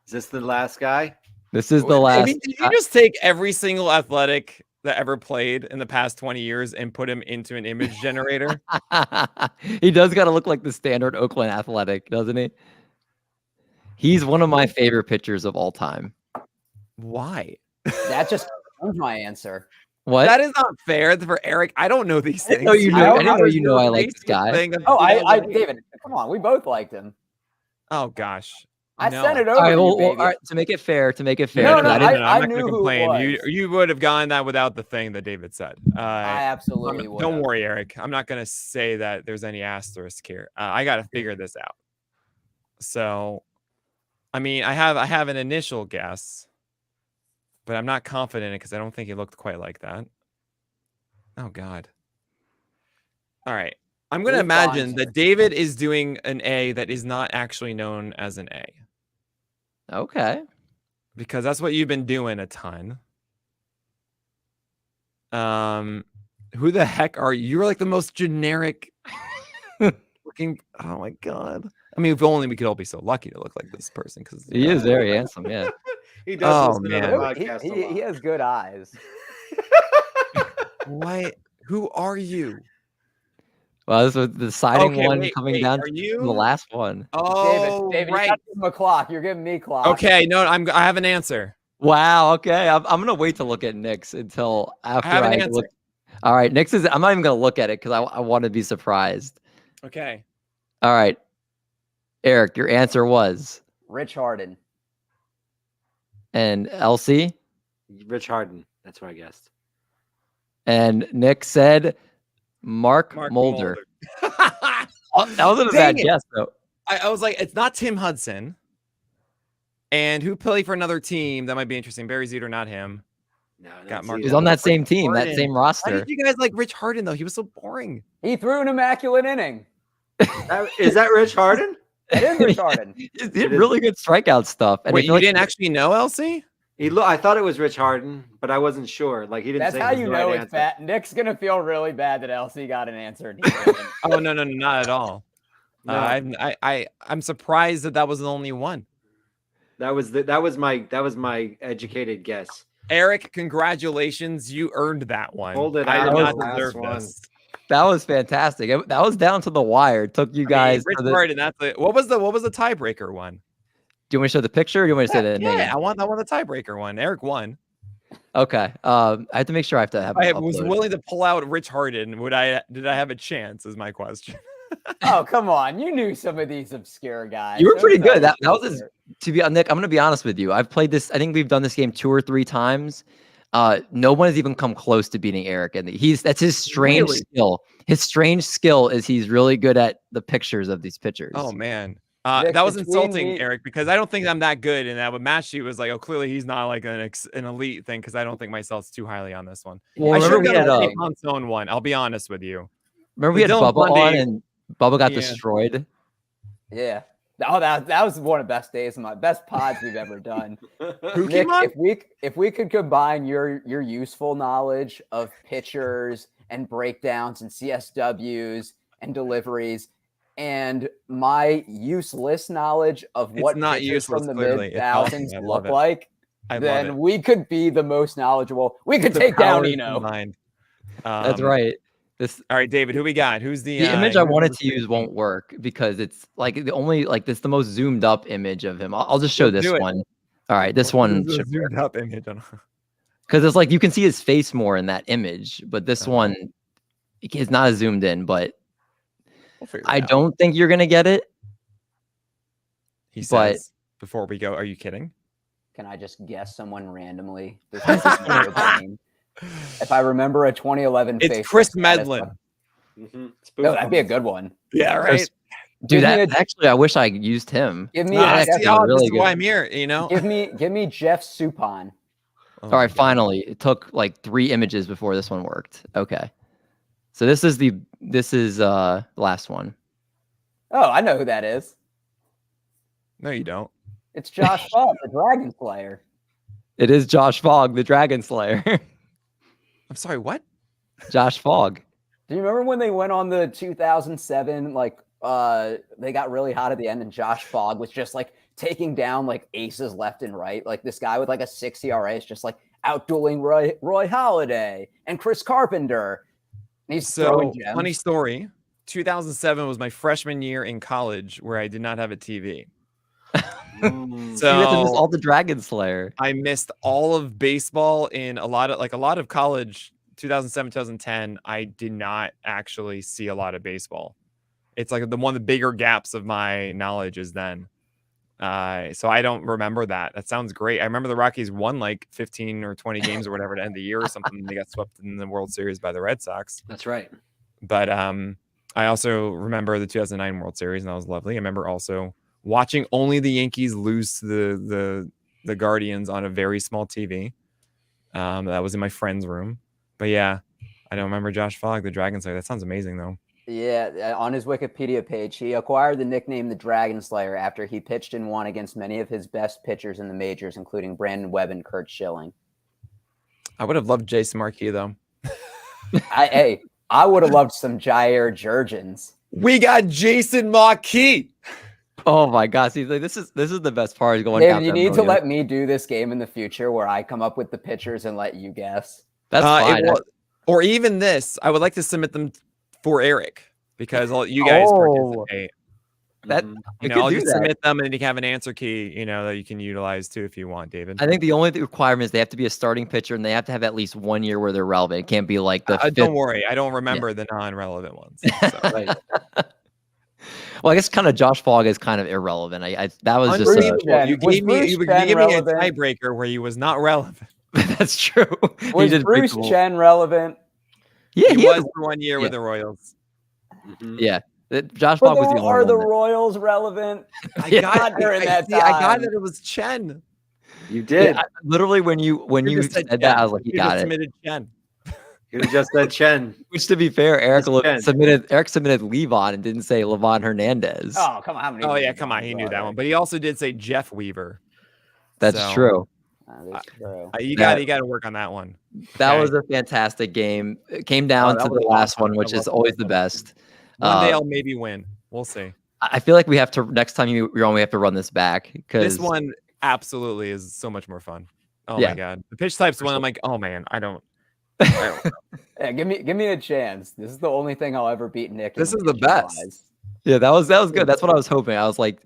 Speaker 2: Is this the last guy?
Speaker 1: This is the
Speaker 4: I
Speaker 1: last.
Speaker 4: mean, did you just take every single athletic that ever played in the past 20 years and put him into an image generator?
Speaker 1: He does got to look like the standard Oakland Athletic, doesn't he? He's one of my favorite pitchers of all time.
Speaker 4: Why?
Speaker 3: That just confirms my answer.
Speaker 1: What?
Speaker 4: That is not fair for Eric. I don't know these
Speaker 1: I didn't
Speaker 4: things.
Speaker 1: know you knew-
Speaker 3: I
Speaker 1: I didn't know you know I like this guy.
Speaker 3: David, come on, we both liked him.
Speaker 4: Oh gosh.
Speaker 3: I
Speaker 4: No.
Speaker 3: sent it over
Speaker 1: All right,
Speaker 3: to you,
Speaker 1: well,
Speaker 3: baby.
Speaker 1: all right, to make it fair,
Speaker 3: No,
Speaker 1: because
Speaker 3: no,
Speaker 1: I didn't.
Speaker 3: I
Speaker 4: I'm not
Speaker 3: knew
Speaker 4: gonna
Speaker 3: who it
Speaker 4: complain.
Speaker 3: was.
Speaker 4: You would have gotten that without the thing that David said.
Speaker 3: I absolutely would.
Speaker 4: Don't worry, Eric. I'm not gonna say that there's any asterisk here. I got to figure this out. So I mean, I have an initial guess, but I'm not confident in it because I don't think he looked quite like that. Oh God. All right. I'm going to imagine that David is doing an A that is not actually known as an A.
Speaker 1: Okay.
Speaker 4: Because that's what you've been doing a ton. Who the heck are you? You're like the most generic looking. Oh my God. I mean, if only we could all be so lucky to look like this person, because
Speaker 1: He is very handsome. Yeah.
Speaker 2: He does
Speaker 4: Oh,
Speaker 2: listen to the
Speaker 4: man.
Speaker 2: podcast a lot.
Speaker 3: He has good eyes.
Speaker 4: What? Who are you?
Speaker 1: Well, this was the deciding one
Speaker 4: wait,
Speaker 1: coming down
Speaker 4: are
Speaker 1: to
Speaker 4: you
Speaker 1: the last one.
Speaker 4: Oh,
Speaker 3: David,
Speaker 4: right.
Speaker 3: you gotta give him a clock. You're giving me clock.
Speaker 4: Okay, no, I have an answer.
Speaker 1: Wow. Okay. I'm gonna wait to look at Nick's until after
Speaker 4: I have an
Speaker 1: I
Speaker 4: answer.
Speaker 1: look. All right. Nick's is. I'm not even gonna look at it because I want to be surprised.
Speaker 4: Okay.
Speaker 1: All right. Eric, your answer was.
Speaker 3: Rich Harden.
Speaker 1: And Elsie.
Speaker 2: Rich Harden. That's what I guessed.
Speaker 1: And Nick said Mark Mulder. Oh, that wasn't a bad guess, though.
Speaker 4: I was like, it's not Tim Hudson. And who played for another team? That might be interesting. Barry Zeter, not him.
Speaker 2: No,
Speaker 4: Got Mark.
Speaker 1: He's on that same team,
Speaker 4: Harden.
Speaker 1: that same
Speaker 4: Why
Speaker 1: roster.
Speaker 4: did you guys like Rich Harden, though? He was so boring.
Speaker 3: He threw an immaculate inning.
Speaker 2: Is that Rich Harden?
Speaker 3: It is Rich Harden.
Speaker 1: He did really good strikeout stuff. And
Speaker 4: Wait,
Speaker 1: I feel
Speaker 4: you
Speaker 1: like
Speaker 4: didn't actually know, Elsie?
Speaker 2: I thought it was Rich Harden, but I wasn't sure. Like he didn't.
Speaker 3: That's
Speaker 2: say
Speaker 3: how
Speaker 2: it was
Speaker 3: you
Speaker 2: the
Speaker 3: know
Speaker 2: right
Speaker 3: it's
Speaker 2: answer.
Speaker 3: bad. Nick's gonna feel really bad that Elsie got an answer. And he didn't.
Speaker 4: Oh no, not at all.
Speaker 2: No.
Speaker 4: I'm surprised that was the only one.
Speaker 2: That was my educated guess.
Speaker 4: Eric, congratulations! You earned that one.
Speaker 2: Hold it
Speaker 4: I
Speaker 2: out.
Speaker 4: did not
Speaker 2: Last
Speaker 4: deserve
Speaker 2: one.
Speaker 4: this.
Speaker 1: that was fantastic. That was down to the wire. It took you guys.
Speaker 4: Rich
Speaker 1: to the,
Speaker 4: Harden. That's it. What was the tiebreaker one?
Speaker 1: do you want me to show the picture or do you want me to say the name?
Speaker 4: Yeah, I want the tiebreaker one. Eric won.
Speaker 1: Okay. I have to make sure I have to have.
Speaker 4: I
Speaker 1: it
Speaker 4: was
Speaker 1: uploaded.
Speaker 4: willing to pull out Rich Harden. Did I have a chance? Is my question.
Speaker 3: Oh, come on. You knew some of these obscure guys.
Speaker 1: You were
Speaker 3: Don't
Speaker 1: pretty
Speaker 3: tell
Speaker 1: good.
Speaker 3: me
Speaker 1: That was
Speaker 3: obscure.
Speaker 1: to be Nick. I'm going to be honest with you. I've played this. I think we've done this game 2 or 3 times. No one has even come close to beating Eric, and that's his strange skill. His strange skill is he's really good at the pictures of these pitchers.
Speaker 4: Oh man.
Speaker 3: Nick,
Speaker 4: That was
Speaker 3: between
Speaker 4: insulting,
Speaker 3: me-
Speaker 4: Eric, because I don't think I'm that good. And that with match sheet was like, oh, clearly he's not like an elite thing because I don't think myself's too highly on this one.
Speaker 1: Well,
Speaker 4: I should have
Speaker 1: remember
Speaker 4: done
Speaker 1: we
Speaker 4: a
Speaker 1: had,
Speaker 4: Monsoon one. I'll be honest with you.
Speaker 1: remember we had
Speaker 4: Dylan
Speaker 1: Bubba
Speaker 4: Bundy-
Speaker 1: on, and Bubba got
Speaker 4: Yeah.
Speaker 1: destroyed.
Speaker 3: Yeah. Oh, that was one of the best days of my best pods we've ever done.
Speaker 4: Who
Speaker 3: Nick,
Speaker 4: came on?
Speaker 3: if we could combine your useful knowledge of pitchers and breakdowns and CSWs and deliveries and my useless knowledge of
Speaker 4: It's
Speaker 3: what
Speaker 4: not
Speaker 3: pitchers
Speaker 4: useless,
Speaker 3: from the
Speaker 4: clearly.
Speaker 3: mid
Speaker 4: It's awesome.
Speaker 3: thousands
Speaker 4: I
Speaker 3: look
Speaker 4: love it.
Speaker 3: like,
Speaker 4: I love
Speaker 3: then
Speaker 4: it.
Speaker 3: we could be the most knowledgeable. We could
Speaker 4: The
Speaker 3: take down
Speaker 4: powers
Speaker 3: Eno.
Speaker 4: combined.
Speaker 1: That's right. This
Speaker 4: All right, David, who we got? Who's the
Speaker 1: image I
Speaker 4: who's
Speaker 1: wanted
Speaker 4: the
Speaker 1: to use
Speaker 4: team?
Speaker 1: won't work because it's like the only this the most zoomed up image of him. I'll just show
Speaker 4: Let's
Speaker 1: this
Speaker 4: do it.
Speaker 1: one. All right, this one
Speaker 4: Who's the
Speaker 1: should
Speaker 4: zoomed up image.
Speaker 1: because it's like you can see his face more in that image, but this
Speaker 4: Uh-huh.
Speaker 1: one is not as zoomed in. But
Speaker 4: We'll figure it
Speaker 1: I
Speaker 4: out.
Speaker 1: don't think you're gonna get it.
Speaker 4: He
Speaker 1: but-
Speaker 4: says before we go, are you kidding?
Speaker 3: Can I just guess someone randomly? This is no game. If I remember a 2011
Speaker 4: It's
Speaker 3: Facebook
Speaker 4: Chris
Speaker 3: status,
Speaker 4: Medlin.
Speaker 3: No, that'd be a good one.
Speaker 4: Yeah,
Speaker 1: Chris- Dude,
Speaker 3: Give me
Speaker 1: that actually I wish I used him.
Speaker 3: Give me
Speaker 1: Yeah,
Speaker 3: a
Speaker 1: that's
Speaker 4: See,
Speaker 3: Jeff,
Speaker 1: a really
Speaker 4: this is why
Speaker 1: good-
Speaker 4: I'm here, you know?
Speaker 3: give me Jeff Suppan.
Speaker 4: Oh
Speaker 1: All
Speaker 4: my
Speaker 1: right,
Speaker 4: God.
Speaker 1: finally, it took like 3 images before this one worked. Okay, so this is the last one.
Speaker 3: Oh, I know who that is.
Speaker 4: No, you don't.
Speaker 3: It's Josh Fogg, the Dragon Slayer.
Speaker 1: It is Josh Fogg, the Dragon Slayer.
Speaker 4: I'm sorry, what?
Speaker 1: Josh Fogg.
Speaker 3: Do you remember when they went on the 2007 they got really hot at the end and Josh Fogg was just like taking down like aces left and right. Like this guy with like a 6 ERA is just like outdueling Roy Halladay and Chris Carpenter. And he's
Speaker 4: So,
Speaker 3: throwing gems.
Speaker 4: funny story. 2007 was my freshman year in college where I did not have a TV.
Speaker 2: Mm.
Speaker 1: So you have to miss
Speaker 4: So
Speaker 1: all the Dragon Slayer.
Speaker 4: I missed all of baseball in a lot of college. 2007, 2010, I did not actually see a lot of baseball. It's like one of the bigger gaps of my knowledge is then. So I don't remember that. That sounds great. I remember the Rockies won like 15 or 20 games or whatever to end the year or something. And they got swept in the World Series by the Red Sox.
Speaker 2: That's right.
Speaker 4: But I also remember the 2009 World Series, and that was lovely. I remember also watching only the Yankees lose to the Guardians on a very small TV. That was in my friend's room. But yeah, I don't remember Josh Pollack, the Dragon Slayer. That sounds amazing, though.
Speaker 3: Yeah, on his Wikipedia page, he acquired the nickname the Dragon Slayer after he pitched and won against many of his best pitchers in the majors, including Brandon Webb and Kurt Schilling.
Speaker 4: I would have loved Jason Marquis, though.
Speaker 3: I would have loved some Jair Jurgens.
Speaker 4: We got Jason Marquis.
Speaker 1: Oh my gosh! See, like, this is the best part. Is going.
Speaker 3: David, you need to let me do this game in the future where I come up with the pitchers and let you guess.
Speaker 1: That's fine.
Speaker 4: Or even this, I would like to submit them for Eric because you guys participate.
Speaker 1: That
Speaker 4: I'll just submit them, and then you can have an answer key, that you can utilize too if you want, David.
Speaker 1: I think the only requirement is they have to be a starting pitcher, and they have to have at least 1 year where they're relevant. It can't be like the.
Speaker 4: Don't worry, I don't remember the non-relevant ones. So.
Speaker 2: Right.
Speaker 1: Well, I guess kind of Josh Fogg is kind of irrelevant. That was just
Speaker 4: you gave me a tiebreaker where he was not relevant.
Speaker 1: That's true.
Speaker 3: Was Bruce Chen relevant?
Speaker 1: Yeah,
Speaker 4: he was for 1 year with the Royals.
Speaker 2: Mm-hmm.
Speaker 1: Yeah, Josh Fogg was the only one.
Speaker 3: Are the Royals relevant? I got
Speaker 4: that it was Chen.
Speaker 2: You did.
Speaker 1: Yeah, literally, when you said that, I was like, you got it.
Speaker 4: Submitted Chen.
Speaker 2: You just said Chen.
Speaker 1: Which, to be fair, Eric submitted Levon and didn't say Levon Hernandez.
Speaker 3: Oh, come on.
Speaker 4: Oh, yeah, come on. He knew that one. But he also did say Jeff Weaver.
Speaker 1: That's true.
Speaker 3: That's true.
Speaker 4: You got to work on that one.
Speaker 1: That was a fantastic game. It came down to the last one, which is always the best.
Speaker 4: One day I'll maybe win. We'll see.
Speaker 1: I feel like we have to, next time you're on, we have to run this back.
Speaker 4: This one absolutely is so much more fun. Oh, my God. The pitch types one, I'm like, oh, man, I don't.
Speaker 3: Yeah, give me a chance. This is the only thing I'll ever beat Nick.
Speaker 4: This is the best.
Speaker 1: Yeah, that was good. That's what I was hoping. I was like,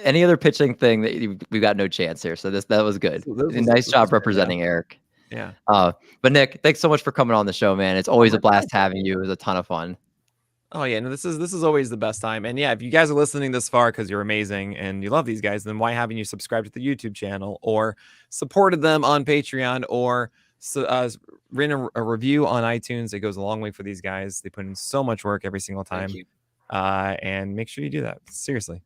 Speaker 1: any other pitching thing we've got no chance here. So that was good. Nice job representing Eric.
Speaker 4: Yeah.
Speaker 1: But Nick, thanks so much for coming on the show, man. It's always a blast having you. It was a ton of fun.
Speaker 4: Oh yeah, no, this is always the best time. And yeah, if you guys are listening this far because you're amazing and you love these guys, then why haven't you subscribed to the YouTube channel or supported them on Patreon or written a review on iTunes? It goes a long way for these guys. They put in so much work every single time.
Speaker 2: Thank you.
Speaker 4: And make sure you do that. Seriously.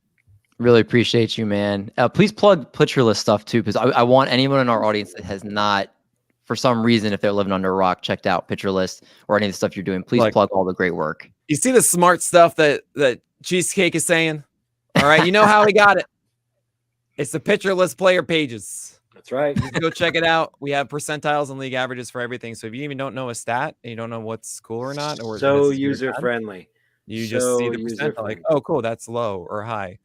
Speaker 1: Really appreciate you, man. Please plug PitcherList stuff too, because I want anyone in our audience that has not, for some reason, if they're living under a rock, checked out PitcherList or any of the stuff you're doing. Please plug all the great work.
Speaker 4: You see the smart stuff that Cheesecake is saying? All right, you know how he got it. It's the PitcherList player pages.
Speaker 2: That's right.
Speaker 4: You can go check it out. We have percentiles and league averages for everything. So if you even don't know a stat and you don't know what's cool or not, or
Speaker 2: so user friendly,
Speaker 4: you just see the percentile like, oh, cool, that's low or high.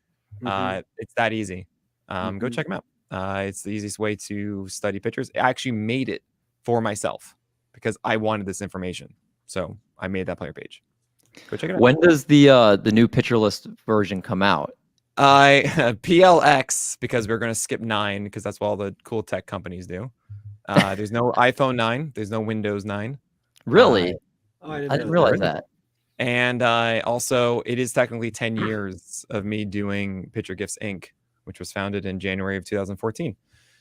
Speaker 4: It's that easy. Go check them out. It's the easiest way to study pitchers. I actually made it for myself because I wanted this information. So I made that player page. Go check it out.
Speaker 1: When does the new PitcherList version come out?
Speaker 4: PLX, because we're going to skip 9 because that's what all the cool tech companies do. There's no iPhone 9. There's no Windows 9.
Speaker 1: Really?
Speaker 2: I
Speaker 1: didn't realize that.
Speaker 4: And also, it is technically 10 years of me doing Pitcher Gifts Inc., which was founded in January of 2014.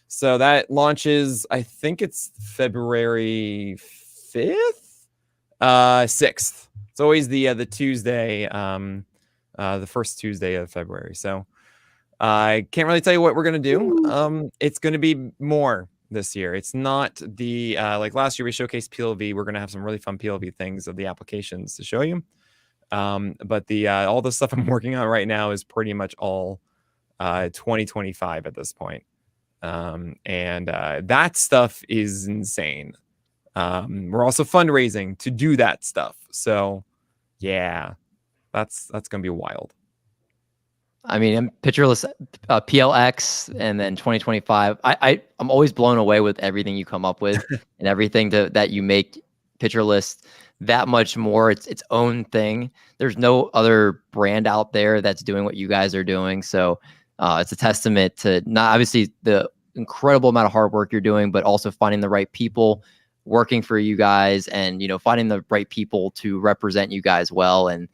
Speaker 4: So that launches, I think it's February 5th? 6th. It's always the Tuesday, the first Tuesday of February. So I can't really tell you what we're going to do. It's going to be more this year. It's not the like last year we showcased PLV. We're going to have some really fun PLV things of the applications to show you. But the all the stuff I'm working on right now is pretty much all 2025 at this point. And that stuff is insane. We're also fundraising to do that stuff. So yeah, that's going to be wild.
Speaker 1: I mean, I'm PitcherList, PLX, and then 2025. I'm always blown away with everything you come up with and everything that you make PitcherList that much more. It's its own thing. There's no other brand out there that's doing what you guys are doing. So it's a testament to not obviously the incredible amount of hard work you're doing, but also finding the right people working for you guys and, finding the right people to represent you guys well. And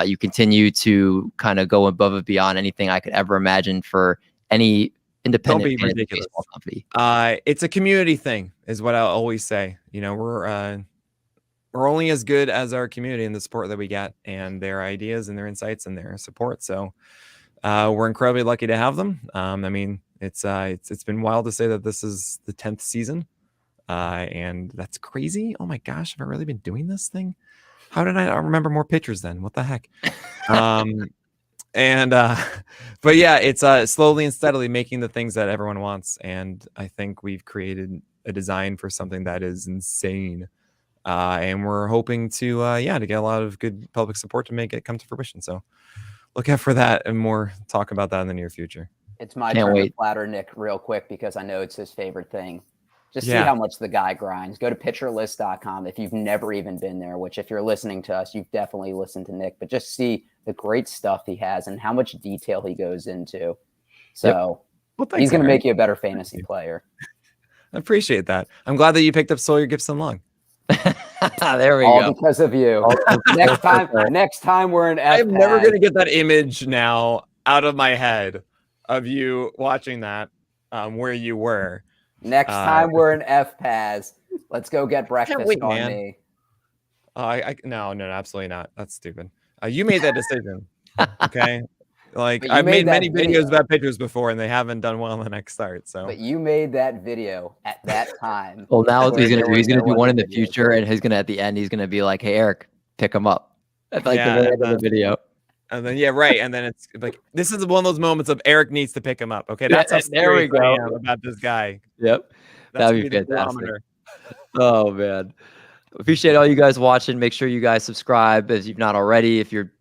Speaker 1: you continue to kind of go above and beyond anything I could ever imagine for any independent baseball company.
Speaker 4: It's a community thing is what I'll always say. We're only as good as our community and the support that we get and their ideas and their insights and their support. So we're incredibly lucky to have them. I mean, it's been wild to say that this is the 10th season, and that's crazy. Oh my gosh, have I really been doing this thing? How did I not remember more pitchers then? What the heck? And but yeah, it's slowly and steadily making the things that everyone wants, and I think we've created a design for something that is insane. And we're hoping to to get a lot of good public support to make it come to fruition. So look out for that and more talk about that in the near future.
Speaker 3: It's my
Speaker 1: Can't
Speaker 3: turn
Speaker 1: wait.
Speaker 3: to flatter Nick real quick because I know it's his favorite thing. Just see
Speaker 4: Yeah.
Speaker 3: how much the guy grinds. Go to PitcherList.com if you've never even been there, which if you're listening to us, you've definitely listened to Nick, but just see the great stuff he has and how much detail he goes into. So
Speaker 4: Well, thanks,
Speaker 3: he's going to
Speaker 4: Eric.
Speaker 3: make you a better fantasy player.
Speaker 4: I appreciate that. I'm glad that you picked up Sawyer Gibson Long.
Speaker 1: There we
Speaker 3: All
Speaker 1: go.
Speaker 3: because of you. Next time we're in F.
Speaker 4: I'm never going to get that image now out of my head of you watching that where you were.
Speaker 3: Next time we're in FPAS, let's go get breakfast
Speaker 4: wait,
Speaker 3: on
Speaker 4: man.
Speaker 3: me.
Speaker 4: No, absolutely not. That's stupid. You made that decision. Okay. Like
Speaker 3: But you
Speaker 4: I've
Speaker 3: made
Speaker 4: made many
Speaker 3: that video.
Speaker 4: videos about pitchers before and they haven't done well in the next start. So
Speaker 3: But you made that video at that time.
Speaker 1: Well, now
Speaker 3: where
Speaker 1: he's gonna
Speaker 3: there
Speaker 1: do.
Speaker 3: were
Speaker 1: He's gonna
Speaker 3: no
Speaker 1: do one
Speaker 3: other
Speaker 1: in the
Speaker 3: videos.
Speaker 1: future, and he's gonna at the end. He's gonna be like, "Hey, Eric, pick him up." At like
Speaker 4: Yeah,
Speaker 1: the very
Speaker 4: and
Speaker 1: end of the video.
Speaker 4: and then right. And then it's like this is one of those moments of Eric needs to pick him up. Okay. That's how
Speaker 1: There we
Speaker 4: serious I
Speaker 1: go.
Speaker 4: am about this guy.
Speaker 1: Yep.
Speaker 4: That's
Speaker 1: That'd be
Speaker 4: gonna the
Speaker 1: fantastic.
Speaker 4: barometer.
Speaker 1: Oh man, appreciate all you guys watching. Make sure you guys subscribe if you've not already. If you're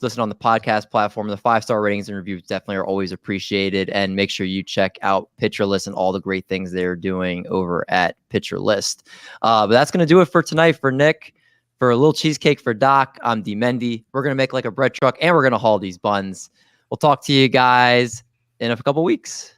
Speaker 1: listening on the podcast platform, the 5-star ratings and reviews definitely are always appreciated. And make sure you check out PitcherList and all the great things they're doing over at PitcherList. But that's gonna do it for tonight. For Nick, for a little cheesecake for Doc, I'm D Mendy. We're gonna make like a bread truck and we're gonna haul these buns. We'll talk to you guys in a couple weeks.